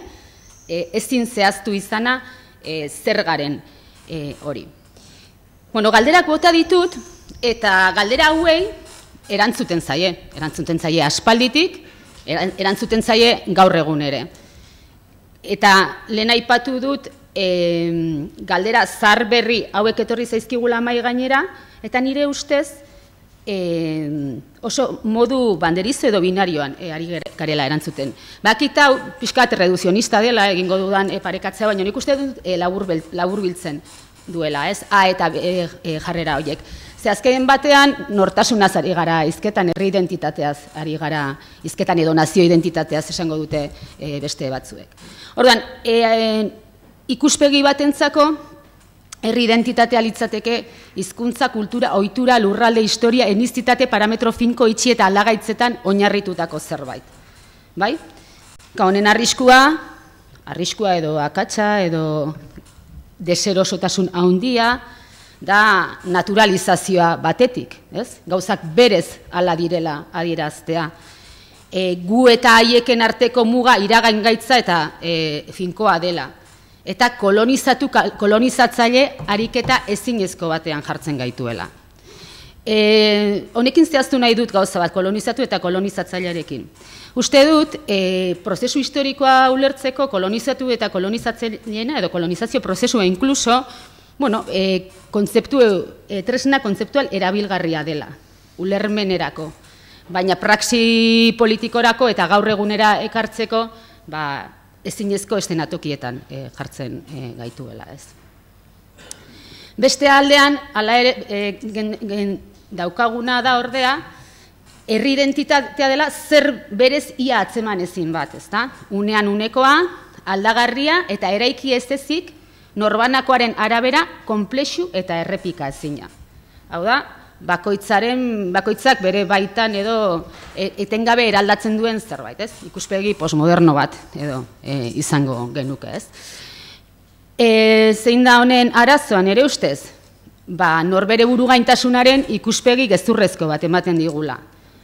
ezin zehaztu izana zer garen hori. Galderak bota ditut, eta galdera hauei erantzuten zaie aspalditik, erantzuten zaie gaur egun ere. Eta lehen aipatu dut galdera zahar berri hauek etorri zaizkigula mahai gainera, eta nire ustez oso modu banderizo edo binarioan ari garela erantzuten. Bakit hau pixkat reduzionista dela egingo dudan parekatzea, baina nik uste dut laburbiltzen duela, ez? A eta jarrera horiek. Ze azken batean nortasunaz ari gara, hizketan herri identitateaz ari gara, hizketan edo nazio identitateaz esango dute beste batzuek. Orduan, ikuspegi batentzako Herri identitatea litzateke hizkuntza, kultura, ohitura, lurralde, historia, etnizitate, parametro finko itxi eta aldagaitzetan oinarritutako zerbait. Bai? Honen arriskua edo akatsa edo deserosotasun handia da naturalizazioa batetik, ez? Gauzak berez hala direla adieraztea. Gu eta haieken arteko muga iragaingaitza eta finkoa dela. Eta kolonizatzaile ariketa ezinezko batean jartzen gaituela. Honekin zehaztu nahi dut gauza bat, kolonizatu eta kolonizatzailearekin. Uste dut, prozesu historikoa ulertzeko kolonizatu eta kolonizatzaileena edo kolonizazio prozesua inkluso, tresna kontzeptual erabilgarria dela, ulermenerako. Baina praxi politikorako eta gaur egunera ekartzeko, ezinezko eszenatokietan jartzen gaituela, ez. Beste aldean, hala ere, daukaguna da ordea, herri identitatea dela zer berez ia atzeman ezin bat, ezta? Unean unekoa, aldagarria eta eraiki ez ezik, norbanakoaren arabera konplexu eta errepika ezina. Hau da, bakoitzak bere baitan edo etengabe eraldatzen duen zerbait, ez? Ikuspegi postmoderno bat edo izango genuke, ez? Zein da honen arazoan ere ustez? Norbere burugaintasunaren ikuspegi gezurrezko bat ematen digula.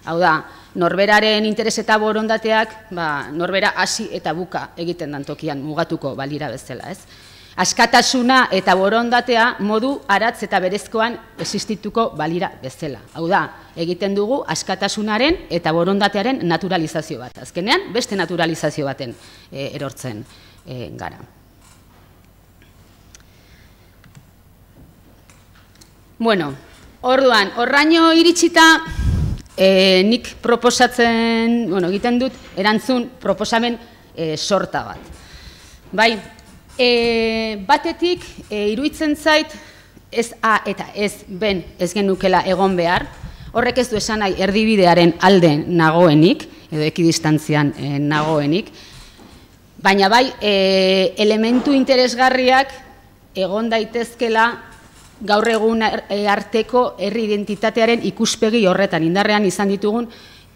Hau da, norberaren interes eta borondateak norbera hasi eta buka egiten dan tokian mugatuko balira bezala, ez? Askatasuna eta borondatea modu aratz eta berezkoan existituko balira bezala. Hau da, egiten dugu askatasunaren eta borondatearen naturalizazio bat. Azkenean, beste naturalizazio baten erortzen gara. Bueno, orduan, horraino iritsita nik proposatzen, egiten dut erantzun proposamen sorta bat. Bai, batetik iruditzen zait ez A eta ez B ez genukela egon behar, horrek ez du esan nahi erdibidearen alde nagoenik, edo ekidistantzian nagoenik, baina bai elementu interesgarriak egon daitezkela gaur egun arteko herri identitatearen ikuspegi horretan, indarrean izan ditugun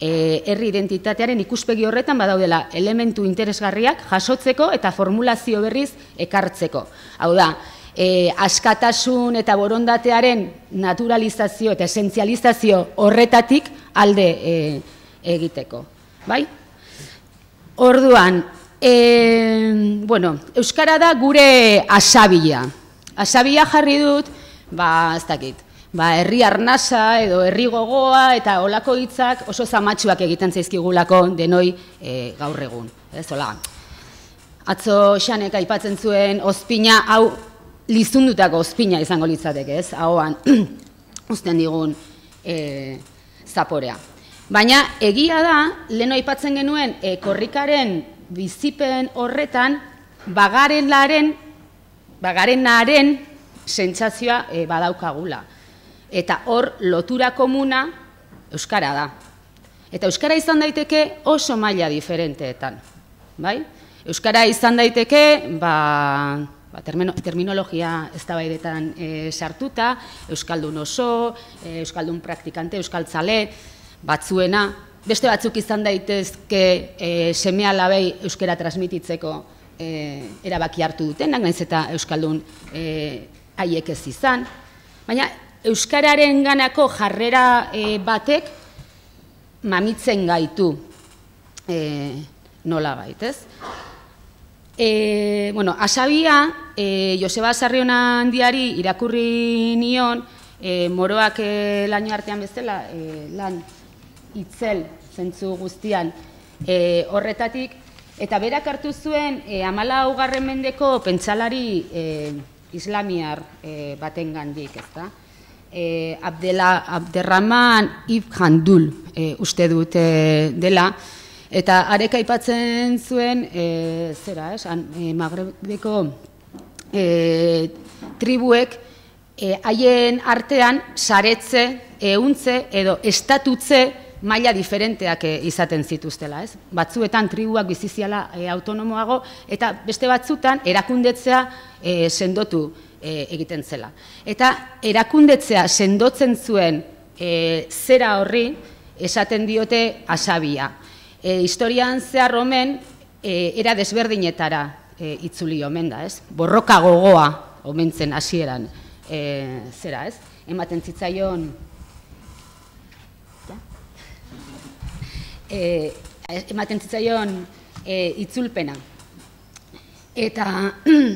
herri identitatearen ikuspegi horretan badaudela elementu interesgarriak jasotzeko eta formulazio berriz ekartzeko. Hau da, askatasun eta borondatearen naturalizazio eta esentzializazio horretatik alde egiteko. Bai? Orduan, euskara da gure asabila. Asabila jarri dut, ez dakit, herri arnasa edo herri gogoa eta olako hitzak oso zamatxuak egiten zaizkigulako denoi gaur egun. Atzo Xanek aipatzen zuen ozpina, hau lizundutako ozpina izango litzateke, ez? Ahoan uzten digun zaporea. Baina egia da, lehen aipatzen genuen korrikaren bizipen horretan bagarenaren sentsazioa badaukagula. Eta hor lotura komuna euskara da. Eta euskara izan daiteke oso maila diferenteetan. Euskara izan daiteke terminologia eztabaidetan sartuta, euskaldun oso, euskaldun praktikante, euskaltzale, batzuena, beste batzuk izan daitezke seme-alabei euskara transmititzeko erabaki hartu dutenak, nahiz eta euskaldun haiek ez izan. Baina euskararen ganako jarrera batek mamitzen gaitu nola baitez. Asabia, Joseba Sarriona handiari irakurri nion, moroak laino artean bezala, lan itzel zentzu guztian horretatik, eta berak hartu zuen 14. mendeko pentsalari islamiar batengandik, ezta? Abderrahman ibn Handul uste dut dela, eta arek aipatzen zuen, Magrebeko tribuek haien artean saretze, ehuntze edo estatutze maila diferenteak izaten zituztela, ez? Batzuetan tribuak biziziala autonomoago, eta beste batzutan erakundetzea sendotu egiten zela. Eta erakundetzea sendotzen zuen zera horri esaten diote asabia. Historian zehar omen era desberdinetara itzuli omen da, ez? Borroka gogoa omen zen hasieran zera, ez? Ematen zitzaion itzulpena. Eta,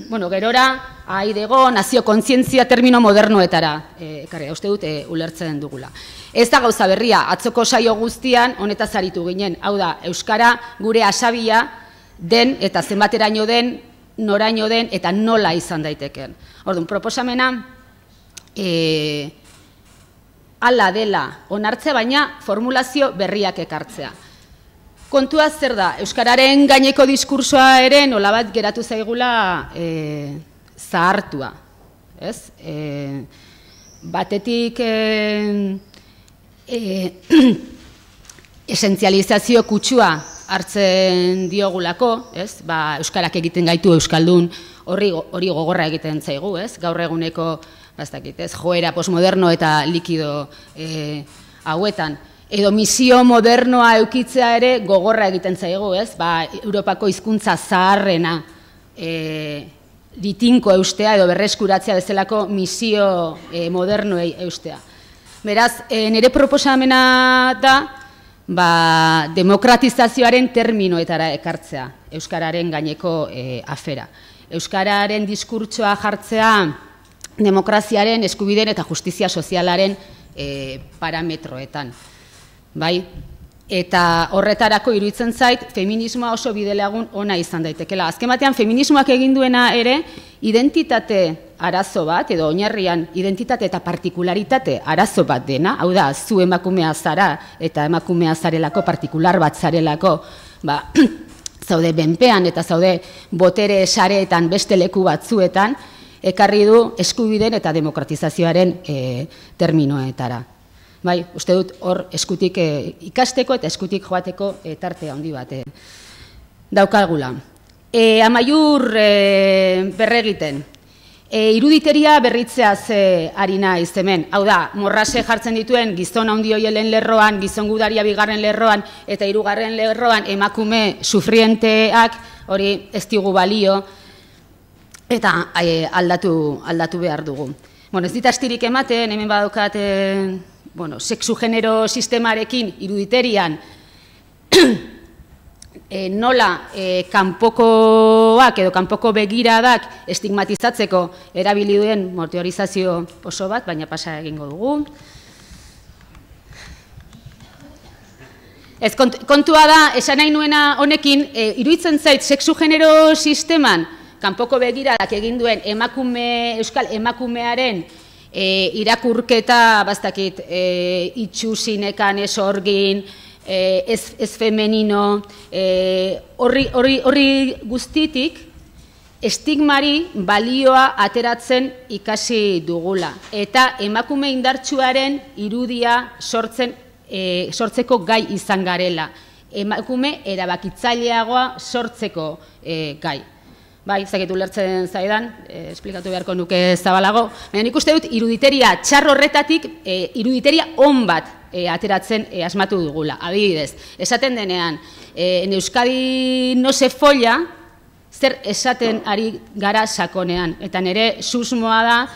bueno, gerora, aidego, nazio kontzientzia termino modernoetara, uste dut, ulertzen dugula. Ez da gauza berria, atzoko saio guztian, honetaz aritu ginen. Hau da, euskara gure asabia den, eta zenbateraino den, noraino den, eta nola izan daiteken. Orduan, proposamena, ala dela onartzea, baina formulazio berriak ekartzea. Kontua zer da, euskararen gaineko diskursoa ere nolabat geratu zaigula zahartua. Batetik esentzializazio kutsua hartzen diogulako, euskarak egiten gaitu euskaldun hori gogorra egiten zaigu, gaur eguneko joera postmoderno eta likido hauetan. Edo misio modernoa eukitzea ere gogorra egiten zaigu, Europako hizkuntza zaharrena ditinko eustea edo berreskuratzea bezalako misio modernoei eustea. Beraz, nire proposamena da demokratizazioaren terminoetara ekartzea euskararen gaineko afera. Euskararen diskurtsoa jartzea demokraziaren, eskubideen eta justizia sozialaren parametroetan. Bai, eta horretarako iruditzen zait, feminismoa oso bidelagun ona izan daitekela. Azken batean, feminismoak egin duena ere, identitate arazo bat, edo oinarrian identitate eta partikularitate arazo bat dena, hau da, zu emakumea zara eta emakumea zarelako, partikular bat zarelako, zaude benpean eta zaude botere sareetan beste leku batzuetan, ekarri du eskubideen eta demokratizazioaren terminoetara. Bai, uste dut hor eskutik ikasteko eta eskutik joateko tarte handi bat daukagula. Amaiur berregiten. Iruditeria berritzeaz ari naiz hemen. Hau da, morrase jartzen dituen gizon handi hoielen lerroan, gizon gudaria bigarren lerroan eta hirugarren lerroan emakume sufrienteak hori ez digu balio eta aldatu behar dugu. Ez dit astirik ematen, hemen badaukat sexu genero sistemarekin iruditerian nola kanpokoak edo kanpoko begiradak estigmatizatzeko erabili duen mortuorizazio oso bat, baina pasa egingo dugu. Kontua da, esan nahi nuena honekin, iruditzen zait sexu genero sisteman kanpoko begiradak egin duen euskal emakumearen irakurketa, bastakit, itxusinekan, esorgin, ez femenino, horri guztitik estigmari balioa ateratzen ikasi dugula. Eta emakume indartsuaren irudia sortzeko gai izan garela. Emakume erabakitzaileagoa sortzeko gai. Bai, zaketu lertzen zaidan, esplikatu beharko nuke zabalago. Baina nik uste dut iruditeria txarro horretatik iruditeria on bat ateratzen asmatu dugula. Adibidez, esaten denean, en Euskadi no se folla, zer esaten ari gara sakonean. Eta nire susmoa da,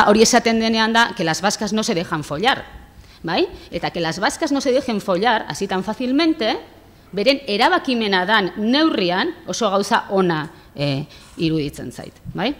hori esaten denean da, que las vascas no se dejan follar. Bai? Eta que las vascas no se dejen follar, así tan fácilmente, beren erabakimena dan neurrian oso gauza ona iruditzen zait. Bai?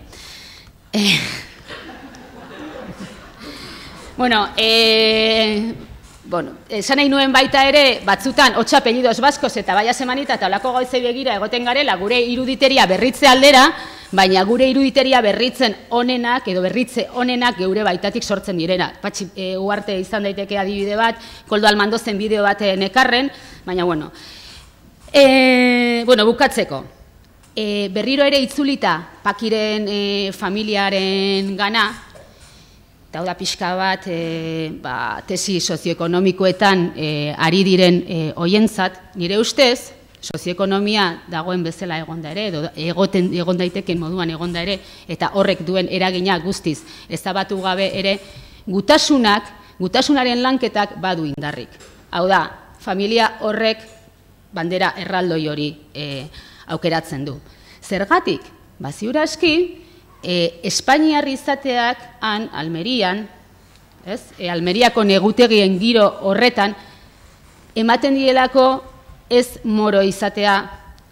Esan nahi nuen baita ere, batzutan, otxa apellidos baskos eta baia semanita eta olako gauzei begira egoten garela gure iruditeria berritze aldera, baina gure iruditeria berritzen onenak edo berritze onenak geure baitatik sortzen direna. Patxi Uarte izan daiteke adibide bat, Koldo Almandozen bideo bat nekarren, baina bukatzeko. Berriro ere itzulita Pakiren familiaren gana, eta hau da pixka bat tesi sozioekonomikoetan ari diren hoientzat, nire ustez, sozioekonomia dagoen bezala egonda ere, edo egon daiteken moduan egonda ere, eta horrek duen eragina guztiz ezabatu gabe ere, gutasunaren lanketak badu indarrik. Hau da, familia horrek bandera erraldoi hori aukeratzen du. Zergatik, ziur aski, Espainiar izateak han, Almerian, Almeriako negutegien giro horretan, ematen dielako ez moro izatea,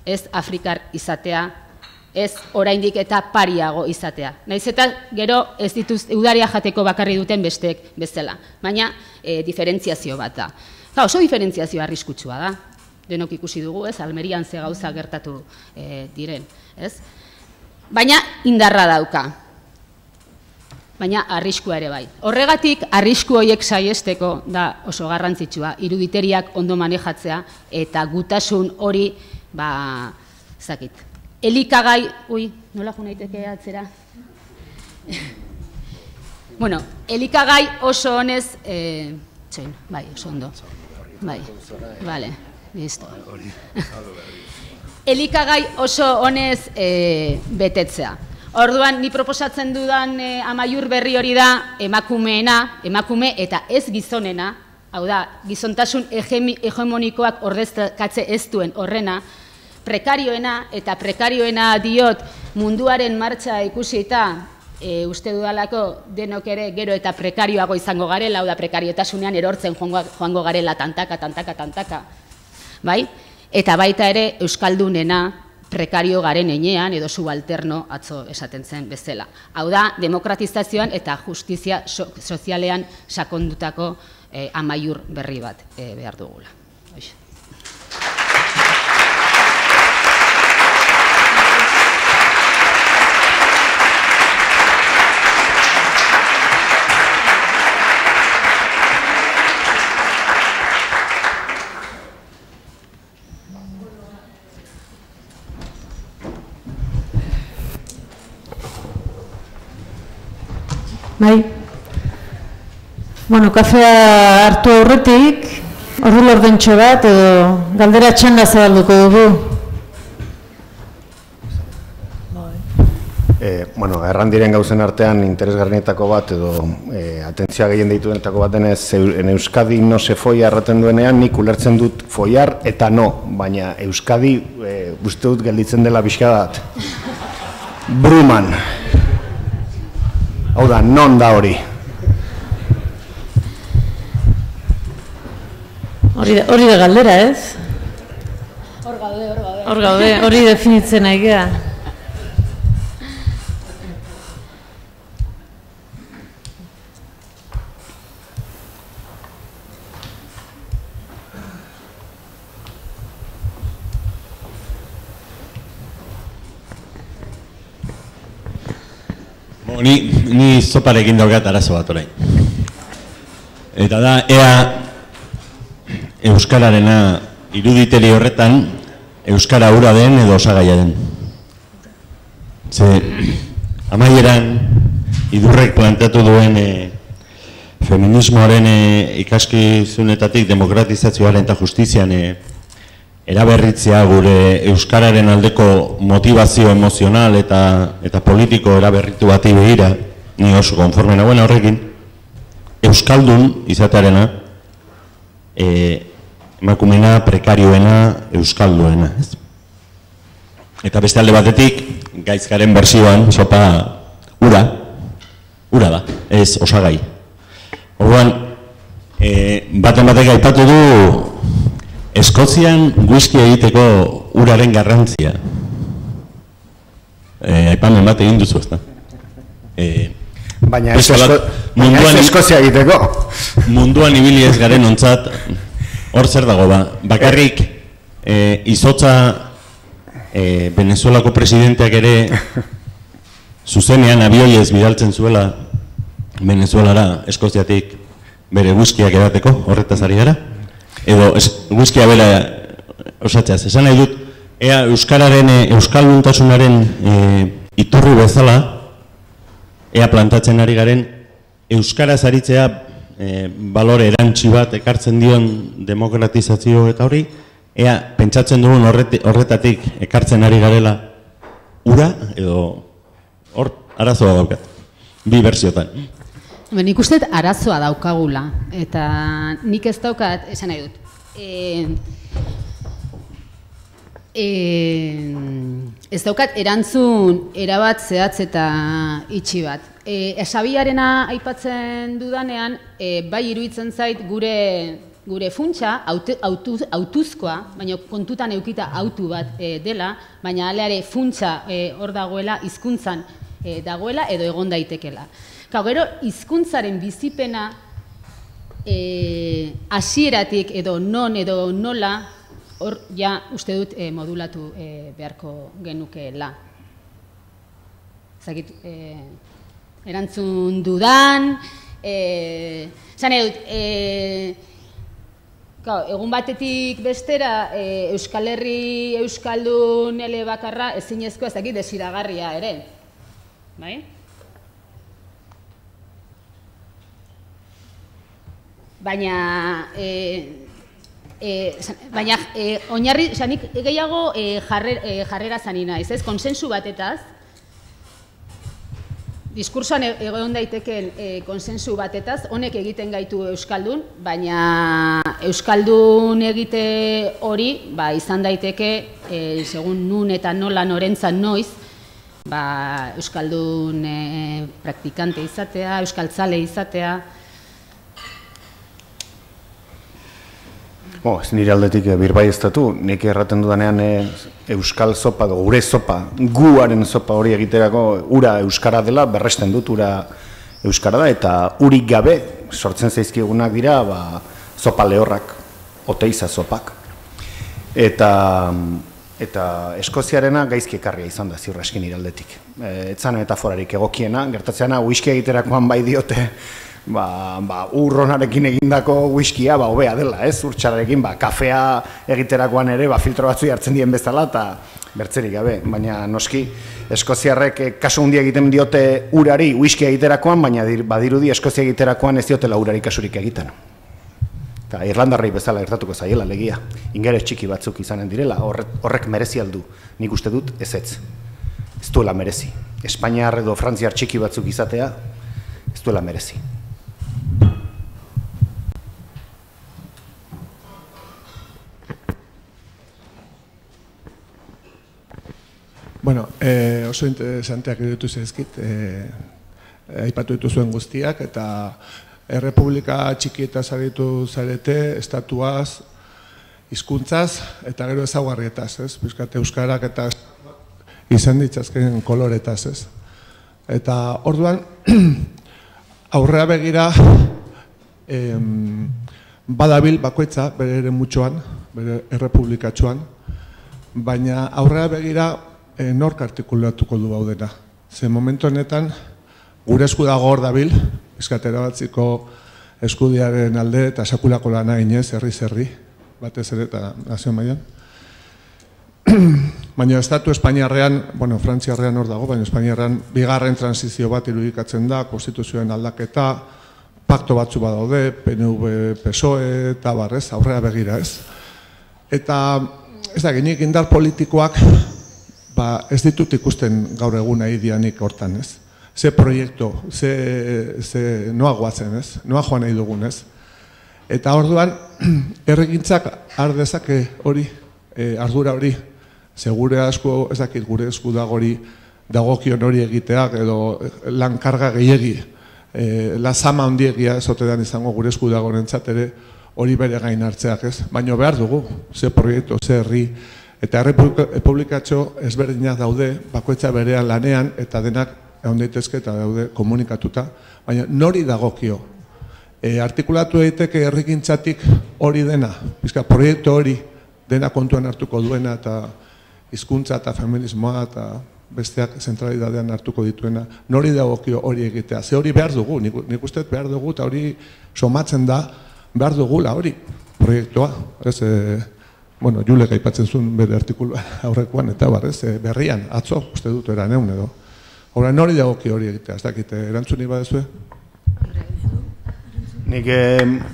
ez afrikar izatea, ez oraindik eta pariago izatea. Naiz eta gero ez dituz eudaria jateko bakarri duten besteek bezala, baina diferentziazio bat da. Oso diferentziazio arriskutsua da. Denok ikusi dugu, Almerian ze gauza gertatu diren, ez? Baina indarra dauka. Baina arriskua ere bai. Horregatik, arrisku horiek saiesteko da oso garrantzitsua, iruditeriak ondo manejatzea eta gutasun hori, zakit. Elikagai, nola jo naiteke atzera? Bueno, elikagai oso honez, oso ondo. Bale, listo. Elikagai oso honez betetzea. Orduan, ni proposatzen dudan amaiur berri hori da emakume eta ez gizonena, hau da, gizontasun hegemonikoak ordezkatze ez duen horrena, prekarioena eta prekarioena diot munduaren martxa ikusi eta uste dudalako denok ere gero eta prekarioago izango garela, hau da prekariotasunean erortzen joango garela tantaka, bai? Eta baita ere euskaldunena prekario garen enean edo subalterno atzo esaten zen bezala. Hau da, demokratizazioan eta justizia sozialean sakondutako amaiur berri bat behar dugula. Bai. Bueno, kafea hartu aurretik, ordu lordentxo bat edo galdera txanda zabalduko dugu. Bueno, erran diren gauzen artean interesgarrietako bat edo atentzioa gehien deituenetako bat denez en Euskadi no se foia erraten duenean nik ulertzen dut foiar eta no, baina Euskadi uste dut gelditzen dela pixka bat. Bruman. Hau da, non da hori? Hori da galdera, ez? Hor gaude, hori definitzen nahi gea. Ni zoparekin daukat arazo bat orain. Eta da, ea euskararena iruditeri horretan euskara hura den edo osagaia den. Ze, amaieran idurrek planteatu duen feminismoaren ikaskizunetatik demokratizazioaren eta justizian eraberritzea gure euskararen aldeko motivazio emozional eta politiko eraberritu bati begira, ni oso konforme nagoen horrekin, euskaldun izatearena, emakumena, prekarioena, euskalduena. Eta beste alde batetik, gaizkaren bersioan, sopa ura da, ez osagai. Orduan, baten batek aipatu du, Eskozian whisky egiteko uraren garrantzia. Aipamen bat egin duzu, ezta? Baina ez Eskozia egiteko. Munduan ibili ez garen ontzat, hor zer dago ba. Bakarrik izotza Venezuelako presidenteak ere zuzenean abioiez bidaltzen zuela Venezuelara, Eskoziatik bere whiskyak edateko, horretaz ari gara. Edo whiskia bera osatzeaz. Esan nahi dut, ea euskararen, euskalduntasunaren iturri bezala, ea plantatzen ari garen, euskaraz aritzea balore erantzi bat ekartzen dion demokratizazio eta hori, ea pentsatzen dugun horretatik ekartzen ari garela ura edo hor arazoa daukat, bi bertsiotan. Nik uste arazoa daukagula, eta nik ez daukat, esan nahi dut, ez daukat erantzun erabat zehatz eta itxi bat. Esabiarena aipatzen dudanean, bai iruditzen zait gure funtsa autuzkoa, baina kontutan eukita autu bat dela, baina aleare funtsa hor dagoela, hizkuntzan dagoela edo egon daitekela. Gero, hizkuntzaren bizipena hasieratik edo non edo nola, hor ja uste dut modulatu beharko genukeela. Zagit, erantzun dudan, zan edut, egun batetik bestera Euskal Herri Euskaldun elebakarra ezinezkoa ez dakit desiragarria ere. Bai? Baina oinarri, nik gehiago jarrera zanina, ez? Konsensu batetaz, diskursoan egon daiteken konsensu batetaz, honek egiten gaitu Euskaldun, baina Euskaldun egite hori izan daiteke, segun nun eta nola norentzan noiz, Euskaldun praktikante izatea, euskaltzale izatea. Ez nire aldetik birbaieztatu, nik erraten dudanean euskal zopa, gure zopa, guaren zopa hori egiterako ura euskara dela, berresten dut ura euskara da, eta urik gabe sortzen zaizkigunak dira zopa lehorrak, oteiza zopak. Eta Eskoziarena gaizki ekarria izan da ziur aski nire aldetik. Etzan metaforarik egokiena, gertatzeana whisky egiterakoan bai diote, urronarekin egindako whiskia hobea dela, ez? Urtxararekin kafea egiterakoan ere filtro batzu hartzen dien bezala eta bertzerik gabe, baina noski eskoziarrek kasu handia egiten diote urari whiskia egiterakoan, baina badirudi eskozia egiterakoan ez diotela urari kasurik egiten. Eta irlandarrei bezala gertatuko zaiela legia, ingere txiki batzuk izanen direla, horrek merezi aldu, nik uste dut ezetz. Ez duela merezi. Espainiar edo frantziar txiki batzuk izatea, ez duela merezi. Bueno, oso interesanteak edutu zezkit, aipatu dituzuen guztiak, eta Errepublika txikieta zaritu zarete, estatuaz, hizkuntzaz, eta gero ezaugarrietaz, ez? Bizkat euskarak eta izan ditzazken koloretaz, ez? Eta orduan, aurrea begira, badabil bakoitza, bere ere mutxoan, bere errepublikatxoan, baina aurrea begira, nork artikulatuko du baudena. Ze momentu honetan, gure esku dago hor dabil, bizkatera batziko eskudiaren alde eta sakulako lana inez, herri-zerri, batez ere eta nazio mailan. Baina estatu Espainiarrean, Frantziarrean hor dago, baina Espainiarrean bigarren transizio bat irudikatzen da, konstituzioen aldaketa, pakto batzu badaude, PNV, PSOE eta barrez, aurrera begira ez. Eta ez da, genik indar politikoak ez ditut ikusten gaur egun nahi dianik hortan ez. Ze proiektu, ze noa guatzen ez, noa joan nahi dugun ez. Eta orduan, erregintzak ardezake hori, ardura hori, segure asko, ez dakit gure esku dagori, dagokion hori egiteak, edo lan karga gehiegi, lazama handiegia ezotedan izango gure esku dagorentzat ere, hori bere gain hartzeak ez. Baina behar dugu, ze proiektu, ze herri, eta errepublikatxo ezberdinak daude, bakoitza berean lanean, eta denak egon daitezke eta daude komunikatuta, baina nori dagokio. Artikulatu daiteke herrigintzatik hori dena, proiektu hori dena kontuan hartuko duena eta hizkuntza eta feminismoa eta besteak zentralidadean hartuko dituena, nori dagokio hori egitea. Ze hori behar dugu, nik uste behar dugu eta hori somatzen da behar dugula hori proiektua. Julek aipatzen zuen bere artikulua aurrekoan eta berrian, atzo uste dut eran egun edo. Hora, nori dagoki hori egitea, ez dakite, erantzuni badezue? Nik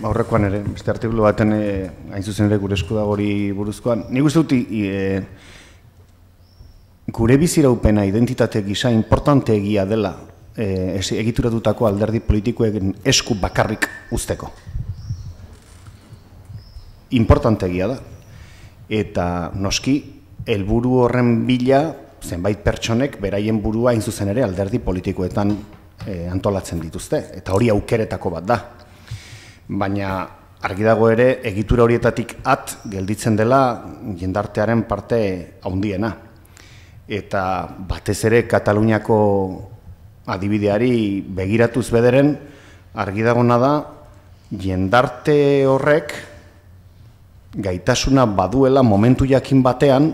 aurrekoan ere, beste artikulu baten hain zuzen ere gure esku dagori buruzkoan. Nik uste dut gure biziraupena identitate gisa importante egia dela egituratutako alderdi politikoen esku bakarrik uzteko. Importante egia da. Eta noski, helburu horren bila, zenbait pertsonek beraien burua hain zuzen ere alderdi politikoetan antolatzen dituzte. Eta hori aukeretako bat da. Baina argi dago ere, egitura horietatik gelditzen dela jendartearen parte handiena. Eta batez ere Kataluniako adibideari begiratuz bederen, argi dagona da, jendarte horrek gaitasuna baduela momentu jakin batean,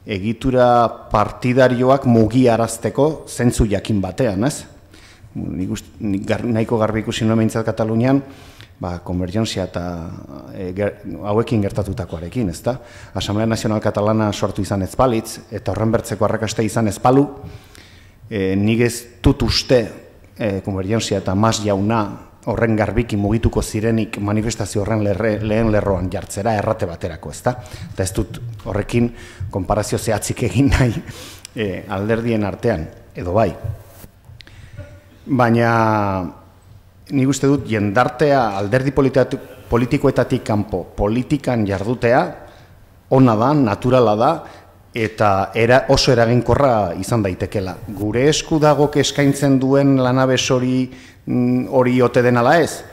egitura partidarioak mugiarazteko zentzu jakin batean, ez? Nik nahiko garbi ikusi nuen behintzat Katalunian, konvergentzia eta hauekin gertatutakoarekin, ez da? Asamblea Nazional Katalana sortu izan ez balitz, eta horren bertzeko arrakaste izan ez balu, nik ez dut uste konvergentzia eta Mas jauna horren garbiki mugituko zirenik manifestazio horren lehen lerroan jartzera errate baterako, ez da? Eta ez dut horrekin konparazio zehatzik egin nahi alderdien artean, edo bai. Baina nik uste dut jendartea alderdi politikoetatik kanpo politikan jardutea ona da, naturala da, eta oso eraginkorra izan daitekela. Gure esku dagok eskaintzen duen lanabes hori ote den ala ez?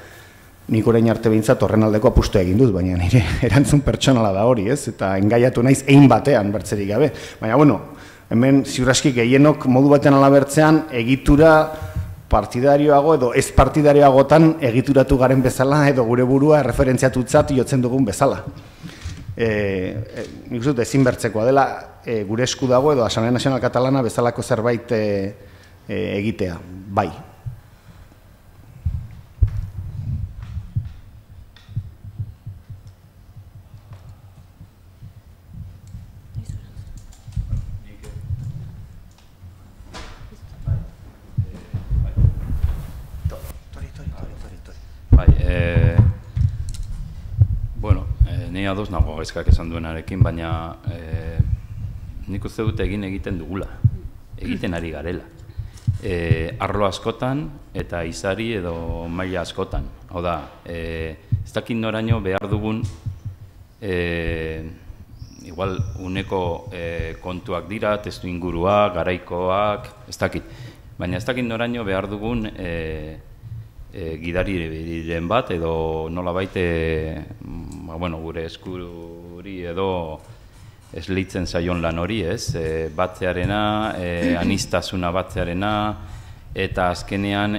Nik orain arte behintzat horren aldeko apustu egin dut, baina nire erantzun pertsonala da hori, ez? Eta engaiatu naiz ein batean bertzerik gabe. Baina, bueno, hemen ziurraski gehienok modu batean alabertzean egitura partidarioago edo ez partidarioagotan egituratu garen bezala edo gure burua referentziatutzat jotzen dugun bezala. Nik uste dut ezin bertzekoa dela gure esku dago edo Asamblea Nazional Katalana bezalako zerbait egitea, bai. Ni ados nago eskak esan duenarekin, baina nik uste dut egiten dugula, egiten ari garela. Arlo askotan eta izari edo maila askotan. Hau da, ez dakit noraino behar dugun, igual uneko kontuak dira, testu inguruak, garaikoak, ez dakit. Baina ez dakit noraino behar dugun gidariren bat edo nolabait gure eskuri edo esleitzen zaion lan hori, ez? Batzearena, anistasuna batzearena, eta azkenean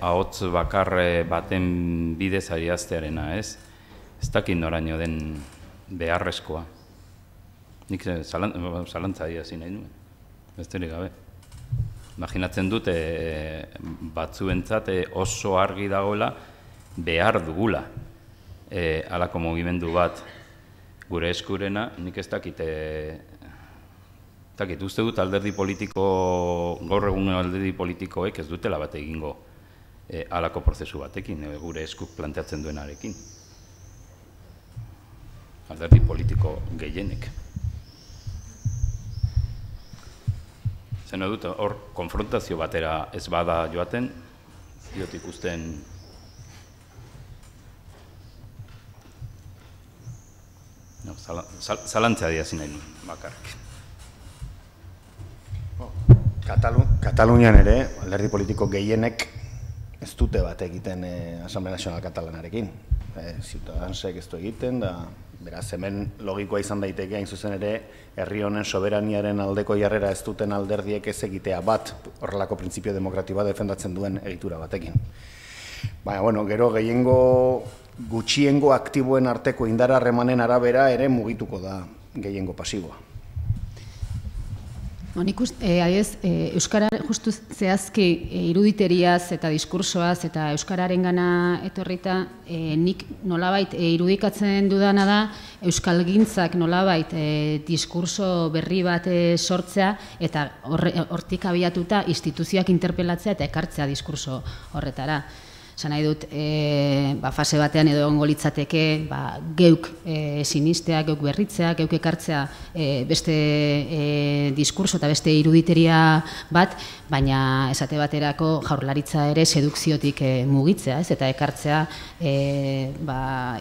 ahots bakar baten bidez ariaztearena, ez? Ez dakit noraino den beharrezkoa. Nik zalantza dira zin nahi nuen, besterik gabe. Imaginatzen dut batzuentzat oso argi dagoela behar dugula halako mugimendu bat gure eskurena. Nik ez dakit uste dut alderdi politiko, gaur egun alderdi politikoek ez dutela bat egingo halako prozesu batekin, gure eskuk planteatzen duenarekin. Alderdi politiko gehienek. Zen dut, hor konfrontazio batera ez bada joaten, diot ikusten zalantza diazin nahi nuen, bakarrik. Katalunian ere, alderdi politiko gehienek ez dute bat egiten Asamblea Nazional Katalanarekin. Ciutadansek ez du egiten, da beraz hemen logikoa izan daiteke hain zuzen ere herri honen soberaniaren aldeko jarrera ez duten alderdiek ez egitea bat horrelako printzipio demokratikoa defendatzen duen egitura batekin. Baina, bueno, gero gutxiengo aktiboen arteko indar harremanen arabera ere mugituko da gehiengo pasiboa. Nik Euskara justu zehazki iruditeriaz eta diskursoaz eta Euskararen gana etorrita, nik nolabait irudikatzen dudana da Euskalgintzak nolabait diskurso berri bat sortzea eta hortik abiatuta instituzioak interpelatzea eta ekartzea diskurso horretara. Esan nahi dut, fase batean edo egongo litzateke geuk sinistea, geuk berritzea, geuk ekartzea beste diskurso eta beste iruditeria bat, baina esate baterako Jaurlaritza ere sedukziotik mugitzea, eta ekartzea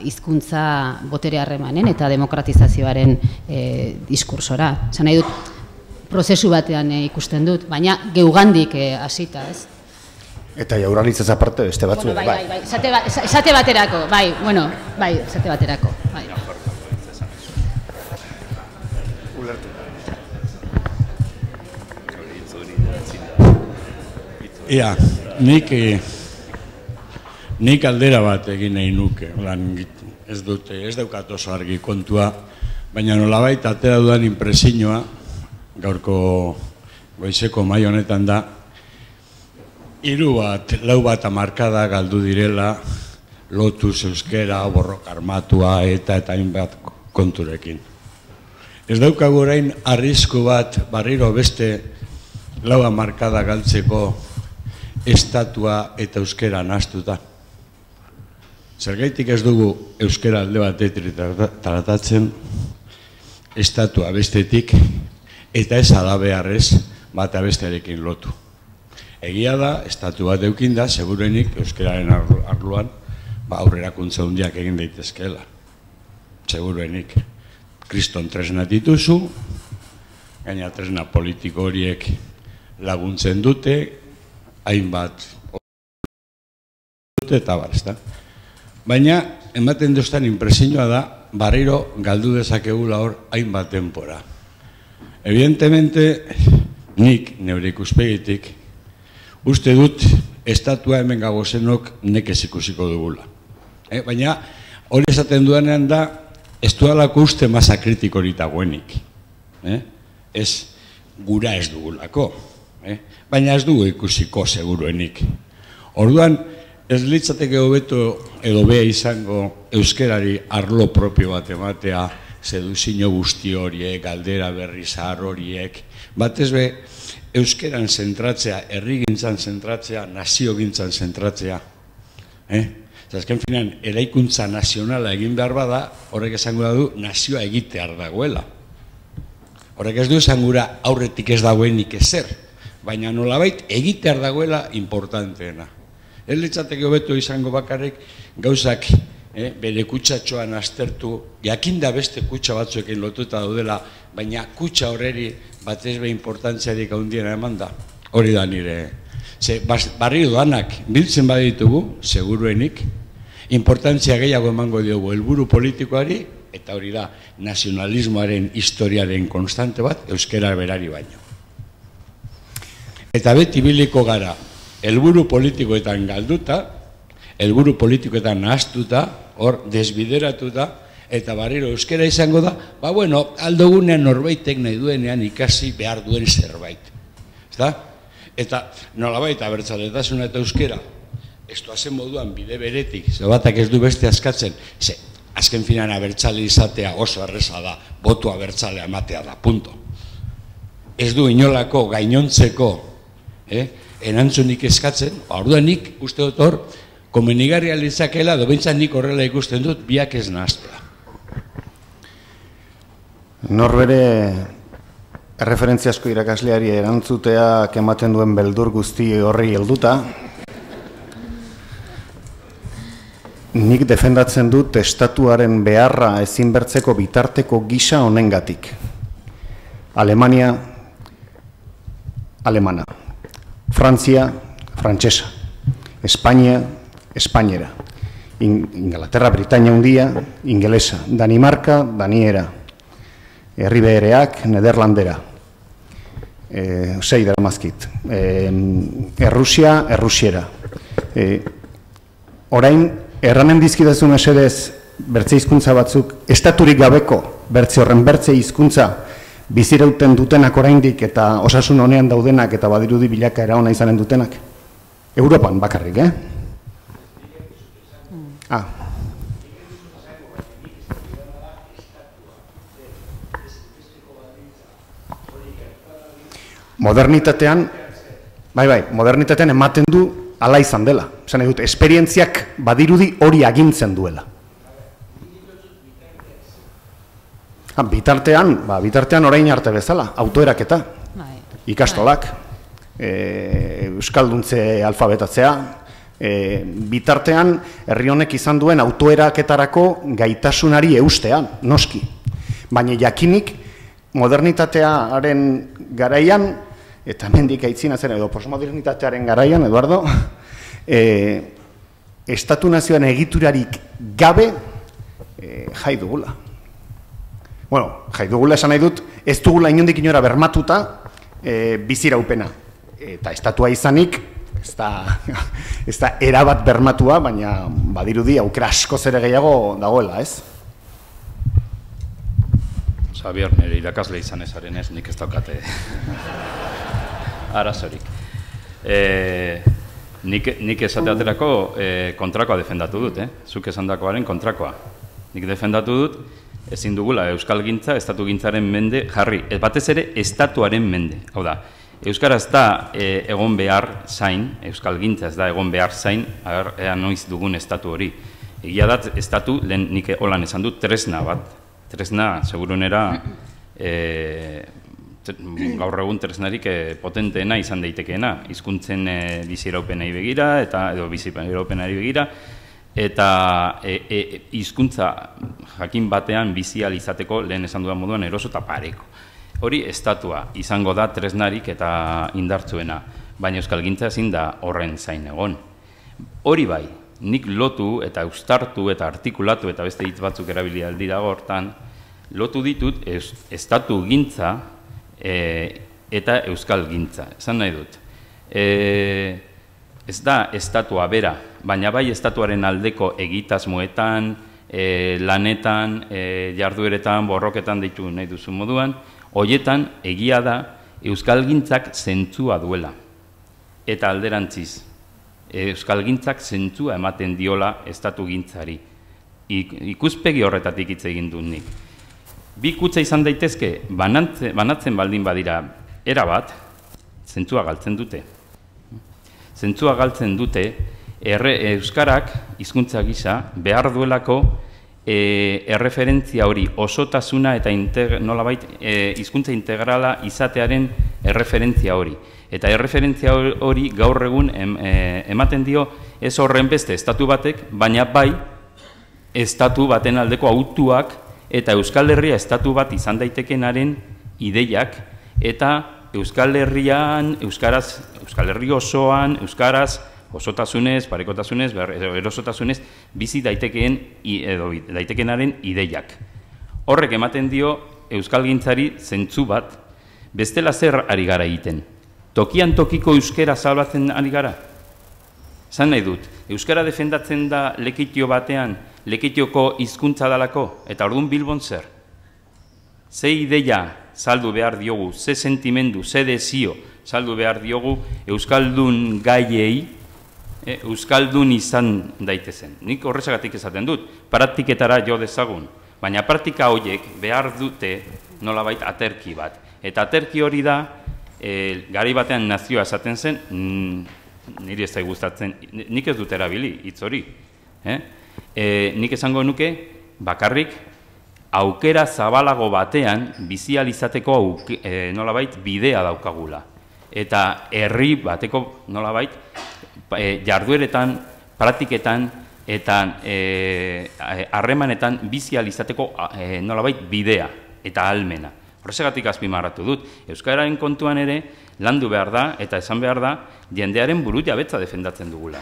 hizkuntza botere harremanen eta demokratizazioaren diskursora. Esan nahi dut, prozesu batean ikusten dut, baina geugandik hasita, ez? Eta Jaurlaritzaz aparte beste batzu ere, bai. Esate baterako, esate baterako. Ia, nik aldera bat egin nahi nuke, ez daukat oso argi kontua, baina nolabait atera dudan inpresioa, gaurko goizeko mahai honetan da, 3 bat hamarkada galdu direla, lotuz euskera, borroka armatua eta hainbat konturekin. Ez daukagu orain arrisku bat barriro beste 4 hamarkada galtzeko estatua eta euskera nahastuta. Zergaitik ez dugu euskera alde batetik tratatzen, estatua bestetik, eta ez adabearrez bata bestearekin lotu. Egia da, estatu bat eukin da, segurenik euskararen arloan aurrerakuntza handiak egin daitezkeela. Segurenik. Kriston tresna dituzu, gaina tresna politiko horiek laguntzen dute, hainbat dute eta barzta. Baina, ematen duztan inpresioa da, barriro galdu dezakegula hor hainbat denbora. Evidentemente, nik, neure ikuspegitik, uste dut, estatua hemen gagozenok nekez ikusiko dugula. Baina, hori esaten duanean da, ez dualako uste masa kritikorik dagoenik. Ez, gura ez dugulako. Baina ez dugu ikusiko seguruenik. Orduan, ez litzateke hobeto edo bea izango euskerari arlo propio bat ematea, seduzio guzti horiek, galdera berri zahar horiek, batez be, euskeran zentratzea, herrigintzan zentratzea, naziogintzan zentratzea. Azken finean, eraikuntza nazionala egin behar bada, horrek esango du nazioa egitear dagoela. Horrek ez du esangura aurretik ez dagoenik ezer, baina nolabait egitear dagoela importanteena. Ez litzateke hobeto izango bakarrik gauzak bere kutsatxoan aztertu, jakinda beste kutsa batzuekin lotuta daudela, baina kutsa horreri batez be importantziarik handiena eman da. Hori da nire. Barri doanak biltzen baditugu, seguruenik, importantzia gehiago emango diogu helburu politikoari, eta hori da nazionalismoaren historiaren konstante bat, euskera berari baino. Eta beti biliko gara, helburu politikoetan galduta, helburu politikoetan nahaztuta, hor desbideratuta, eta barriro euskera izango da, aldogunean norbaitek nahi duenean ikasi behar duen zerbait. Eta nolabait abertzaletasuna eta euskera, ez duazen moduan bide beretik, batak ez du beste askatzen, azken finan abertzale izatea oso erreza da, botu abertzalea ematea da, punto. Ez du inolako gainontzeko erantzunik eskatzen, orduan nik uste dut hor, komenigarria litzakela, dobeintzat nik horrela ikusten dut, biak ez nahaztea. Norbere erreferentziasko irakasleari erantzuteak ematen duen beldur guzti horri helduta, nik defendatzen dut estatuaren beharra ezinbertzeko bitarteko gisa honengatik. Alemania, alemana. Frantzia, frantsesa. Espainia, espainera. Inglaterra, Britainia hundia, ingelesa. Danimarka, daniera. Herribehereak, nederlandera. 6 daramazkit. Errusia, errusiera. Orain, erranen dizkidazun esedez bertze hizkuntza batzuk, estaturik gabeko bertze horren bertze hizkuntza bizirauten dutenak oraindik eta osasun honean daudenak eta badirudi bilakaera ona izanen dutenak. Europan bakarrik, Modernitatean, modernitatean ematen du ala izan dela. Esan nahi dut, esperientziak badirudi hori agintzen duela. Bitartean orain arte bezala, autoeraketa, ikastolak, euskalduntze alfabetatzea, bitartean herri honek izan duen autoeraketarako gaitasunari eustean, noski. Baina jakinik modernitatearen garaian, eta mendik aitzina zen edo postmodernitatearen garaian, Eduardo, estatu nazioan egiturarik gabe jai dugula. Bueno, jai dugula esan nahi dut, ez dugula inondik inora bermatuta biziraupena. Eta estatua izanik, ez da erabat bermatua, baina badirudi aukera askoz ere gehiago dagoela, ez? Xabier, nire irakasle izan ezaren ez, nik ez daukate arazorik. Nik esateaterako kontrakoa defendatu dut, zuk esandakoaren kontrakoa. Nik defendatu dut, ezin dugula euskalgintza, estatugintzaren mende jarri, batez ere estatuaren mende. Hau da, euskara ez da egon behar zain, euskalgintza ez da egon behar zain, ea noiz dugun estatu hori. Egia da, estatu, lehen nik holan esan dut, tresna bat. Tresna, segurunera, gaur egun tresnarik potenteena izan daitekeena. Hizkuntzen biziraupenari begira, edo biziraupenari begira, eta hizkuntza jakin batean bizial izateko lehen esan dudan moduan eroso eta pareko. Hori estatua izango da tresnarik eta indartzuena, baina euskalgintza ezin da horren zain egon. Hori bai, nik lotu eta eustartu eta artikulatu eta beste hitz batzuk erabili aldi dago hortan, lotu ditut estatu gintza eta euskalgintza. Esan nahi dut. Ez da estatua bera, baina bai estatuaren aldeko egitasmoetan, lanetan, jardueretan, borroketan deitu nahi duzu moduan, hoietan egia da euskalgintzak zentzua duela. Eta alderantziz, euskalgintzak zentzua ematen diola estatugintzari. Ikuspegi horretatik hitz egin dut nik. Bi kutsa izan daitezke, banatzen baldin badira erabat, zentzua galtzen dute. Zentzua galtzen dute, euskarak hizkuntza gisa behar duelako erreferentzia hori osotasuna eta nolabait hizkuntza integrala izatearen erreferentzia hori. Eta erreferentzia hori gaur egun ematen dio ez horren beste estatu batek, baina bai estatu baten aldeko autuak eta Euskal Herria estatu bat izan daitekenaren ideiak eta Euskal Herrian, Euskal Herri osoan, Euskaraz, osotasunez, parekotasunez, erosotasunez, bizi daitekenaren ideiak. Horrek ematen dio euskalgintzari zentzu bat, bestela zer ari gara egiten. Tokian tokiko euskara salbatzen ari gara? Zan nahi dut, euskara defendatzen da lekitio batean, lekitioko hizkuntza dalako, eta orduan Bilbon zer? Ze ideia saldu behar diogu, ze sentimendu, ze desio saldu behar diogu euskaldun gaiei, euskaldun izan daitezen. Nik horrezagatik esaten dut, praktiketara jo dezagun, baina praktika horiek behar dute nolabait aterki bat. Eta aterki hori da, garai batean nazioa esaten zen, niri ez da gustatzen, nik ez dut erabili, hitz hori. Nik esango nuke, bakarrik, aukera zabalago batean bizializateko nolabait bidea daukagula. Eta herri bateko nolabait jardueretan, praktiketan eta harremanetan bizializateko nolabait bidea eta ahalmena. Horregatik azpimarratu dut. Euskararen kontuan ere landu behar da eta esan behar da jendearen burujabetza defendatzen dugula.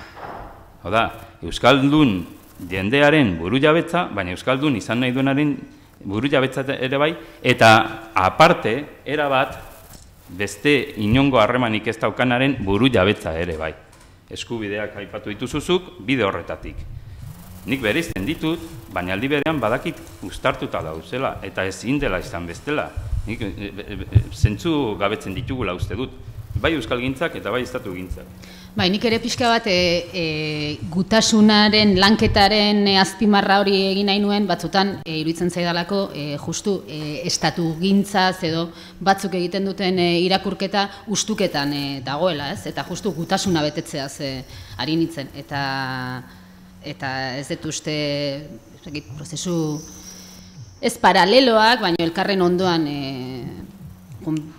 Hau da, euskaldun jendearen burujabetza, baina euskaldun izan nahi duenaren burujabetza ere bai, eta aparte, erabat, beste inongo harremanik ez daukanaren burujabetza ere bai. Eskubideak aipatu dituzuzuk, bide horretatik. Nik bereizten ditut, baina aldi berean badakit uztartuta dauzela, eta ezin dela izan bestela. Nik zentzu gabetzen ditugula uste dut, bai euskalgintzak eta bai estatugintzak. Bai, nik ere pixka bat gutasunaren lanketaren azpimarra hori egin nahi nuen, batzutan iruditzen zaidalako justu estatu gintzaz edo batzuk egiten duten irakurketa ustuketan dagoela, ez? Eta justu gutasuna betetzeaz ari nintzen. Eta ez dut uste prozesu ez paraleloak, baina elkarren ondoan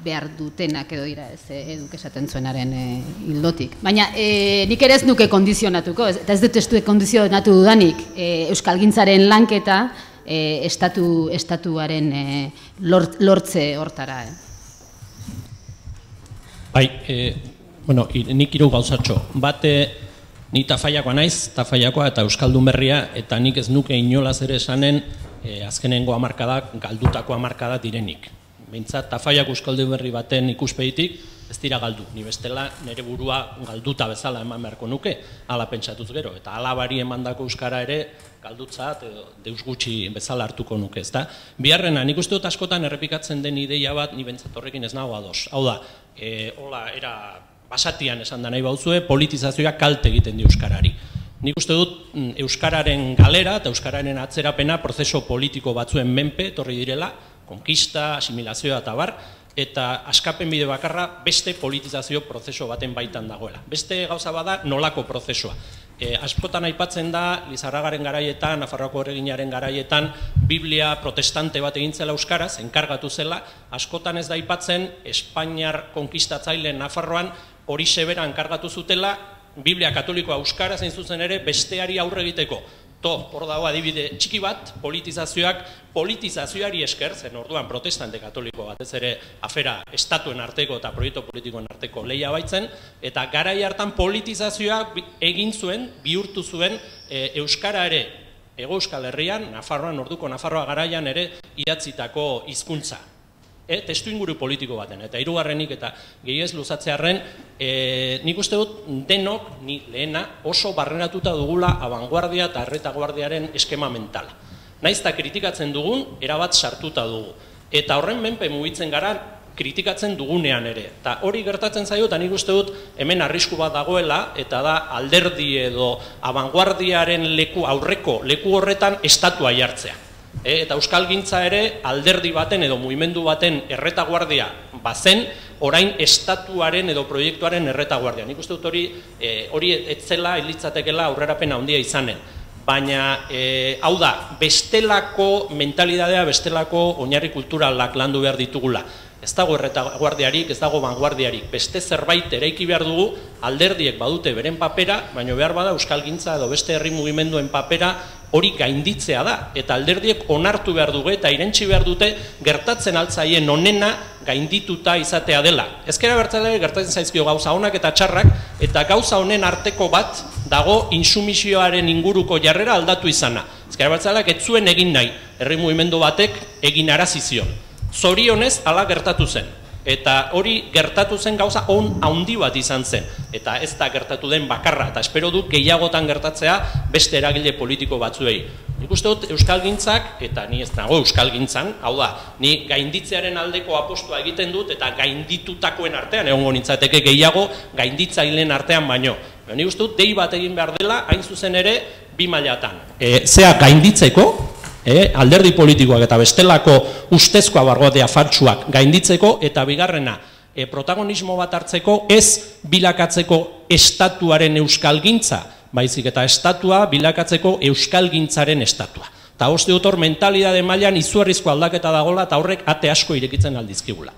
behar dutenak edo dira, ez eduk esaten zuenaren hildotik. Baina nik ere ez nuke kondizionatuko, eta ez dut ez kondizionatu dudanik euskalgintzaren lanketa estatuaren lortze hortara. Bai, nik hiru gauzatxo. Bat, ni Tafaiakoa naiz, Tafaiakoa eta Euskaldun Berria, eta nik ez nuke inolaz ere esanen azkenengo hamarkadak, galdutako hamarkadak direnik. Behintzat, Tafaiak Euskaldun Berri baten ikuspegitik ez dira galdu. Ni bestela nire burua galduta bezala eman beharko nuke, hala pentsatuz gero. Eta alabari emandako euskara ere galdutzat edo deus gutxi bezala hartuko nuke, ezta? Biharrena, nik uste dut askotan errepikatzen den ideia bat, ni behintzat horrekin ez nago ados. Hau da, hola, era basatian esan da nahi bauzue, politizazioa kalte egiten di euskarari. Nik uste dut euskararen galera eta euskararen atzerapena prozeso politiko batzuen menpe etorri direla, konkista, asimilazioa eta bar, eta askapen bide bakarra beste politizazio prozeso baten baitan dagoela. Beste gauza bada nolako prozesua. Askotan aipatzen da, Lizarragaren garaietan, Nafarroako erreginaren garaietan, Biblia protestante bat egintzela euskaraz, enkargatu zela, askotan ez da aipatzen, Espainiar konkistatzaile Nafarroan hori sebera enkargatu zutela, Biblia katolikoa euskaraz zein zuzen ere besteari aurre egiteko. Hor dago adibide txiki bat, politizazioari esker, zen orduan protestante katoliko batez ere afera estatuen arteko eta proiektu politikoen arteko lehia baitzen, eta garai hartan politizazioa egin zuen, bihurtu zuen euskara ere, Hego Euskal Herrian, Nafarroan, orduko Nafarroa garaian ere idatzitako hizkuntza. Testu inguru politiko baten, eta hirugarrenik eta gehiez luzatzearren, nik uste dut denok, ni lehena, oso barrenatuta dugula abanguardia eta erretaguardiaren eskema mentala. Naiz eta kritikatzen dugun, erabat sartuta dugu. Eta horren menpe mugitzen gara kritikatzen dugunean ere. Eta hori gertatzen zaio, eta nik uste dut hemen arrisku bat dagoela, eta da alderdi edo abanguardiaren aurreko leku horretan estatua jartzea. Eta euskalgintza ere alderdi baten edo mugimendu baten erretaguardia bazen, orain estatuaren edo proiektuaren erretaguardia. Nik uste dut hori etzela elitzatekela aurrerapena handia izanen. Baina, hau da, bestelako mentalidadea, bestelako oinarri kulturalak landu behar ditugula. Ez dago erretaguardiarik, ez dago vanguardiarik. Beste zerbait eraiki behar dugu, alderdiek badute beren papera, baina behar bada euskalgintza edo beste herri mugimenduen papera hori gainditzea da. Eta alderdiek onartu behar dugu eta irentsi behar dute gertatzen altzaien onena gaindituta izatea dela. Ezkera bertzale gertatzen zaizkio gauza honak eta txarrak, eta gauza honen arteko bat dago insumisioaren inguruko jarrera aldatu izana. Ezkera bertzaleak ez zuen egin nahi, herri mugimendu batek egin arazizion. Zorionez hala gertatu zen. Eta hori gertatu zen gauza handi bat izan zen. Eta ez da gertatu den bakarra. Eta espero dut gehiagotan gertatzea beste eragile politiko batzuei. Nik uste dut euskalgintzak, eta ni ez nago euskalgintzan, hau da, ni gainditzearen aldeko apostua egiten dut, eta gainditutakoen artean, egongo nintzateke gehiago, gainditzaileen artean baino. Nik uste dut dei bat egin behar dela, hain zuzen ere, 2 mailatan. Zea gainditzeko, alderdi politikoak eta bestelako ustezko abargoatea faltsuak gainditzeko, eta bigarrena, protagonismo bat hartzeko ez bilakatzeko estatuaren euskalgintza, baizik eta estatua bilakatzeko euskalgintzaren estatua. Eta uste dut hor mentalidade mailan izugarrizko aldaketa dagoela eta horrek ate asko irekitzen aldizkigula.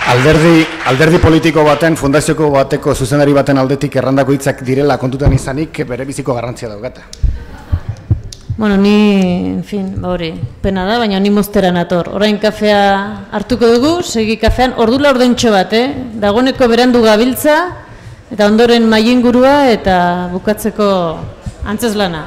Alderdi politiko baten, fundazioko bateko zuzendari baten aldetik errandako hitzak direla kontutan izanik bere biziko garrantzia daukata. Bueno, ni, en fin, hori, pena da, baina ni moztera nator. Orain kafea hartuko dugu, segi kafean, ordula ordentxo bat, dagoeneko berandu gabiltza, eta ondoren mailingurua eta bukatzeko antzeslana.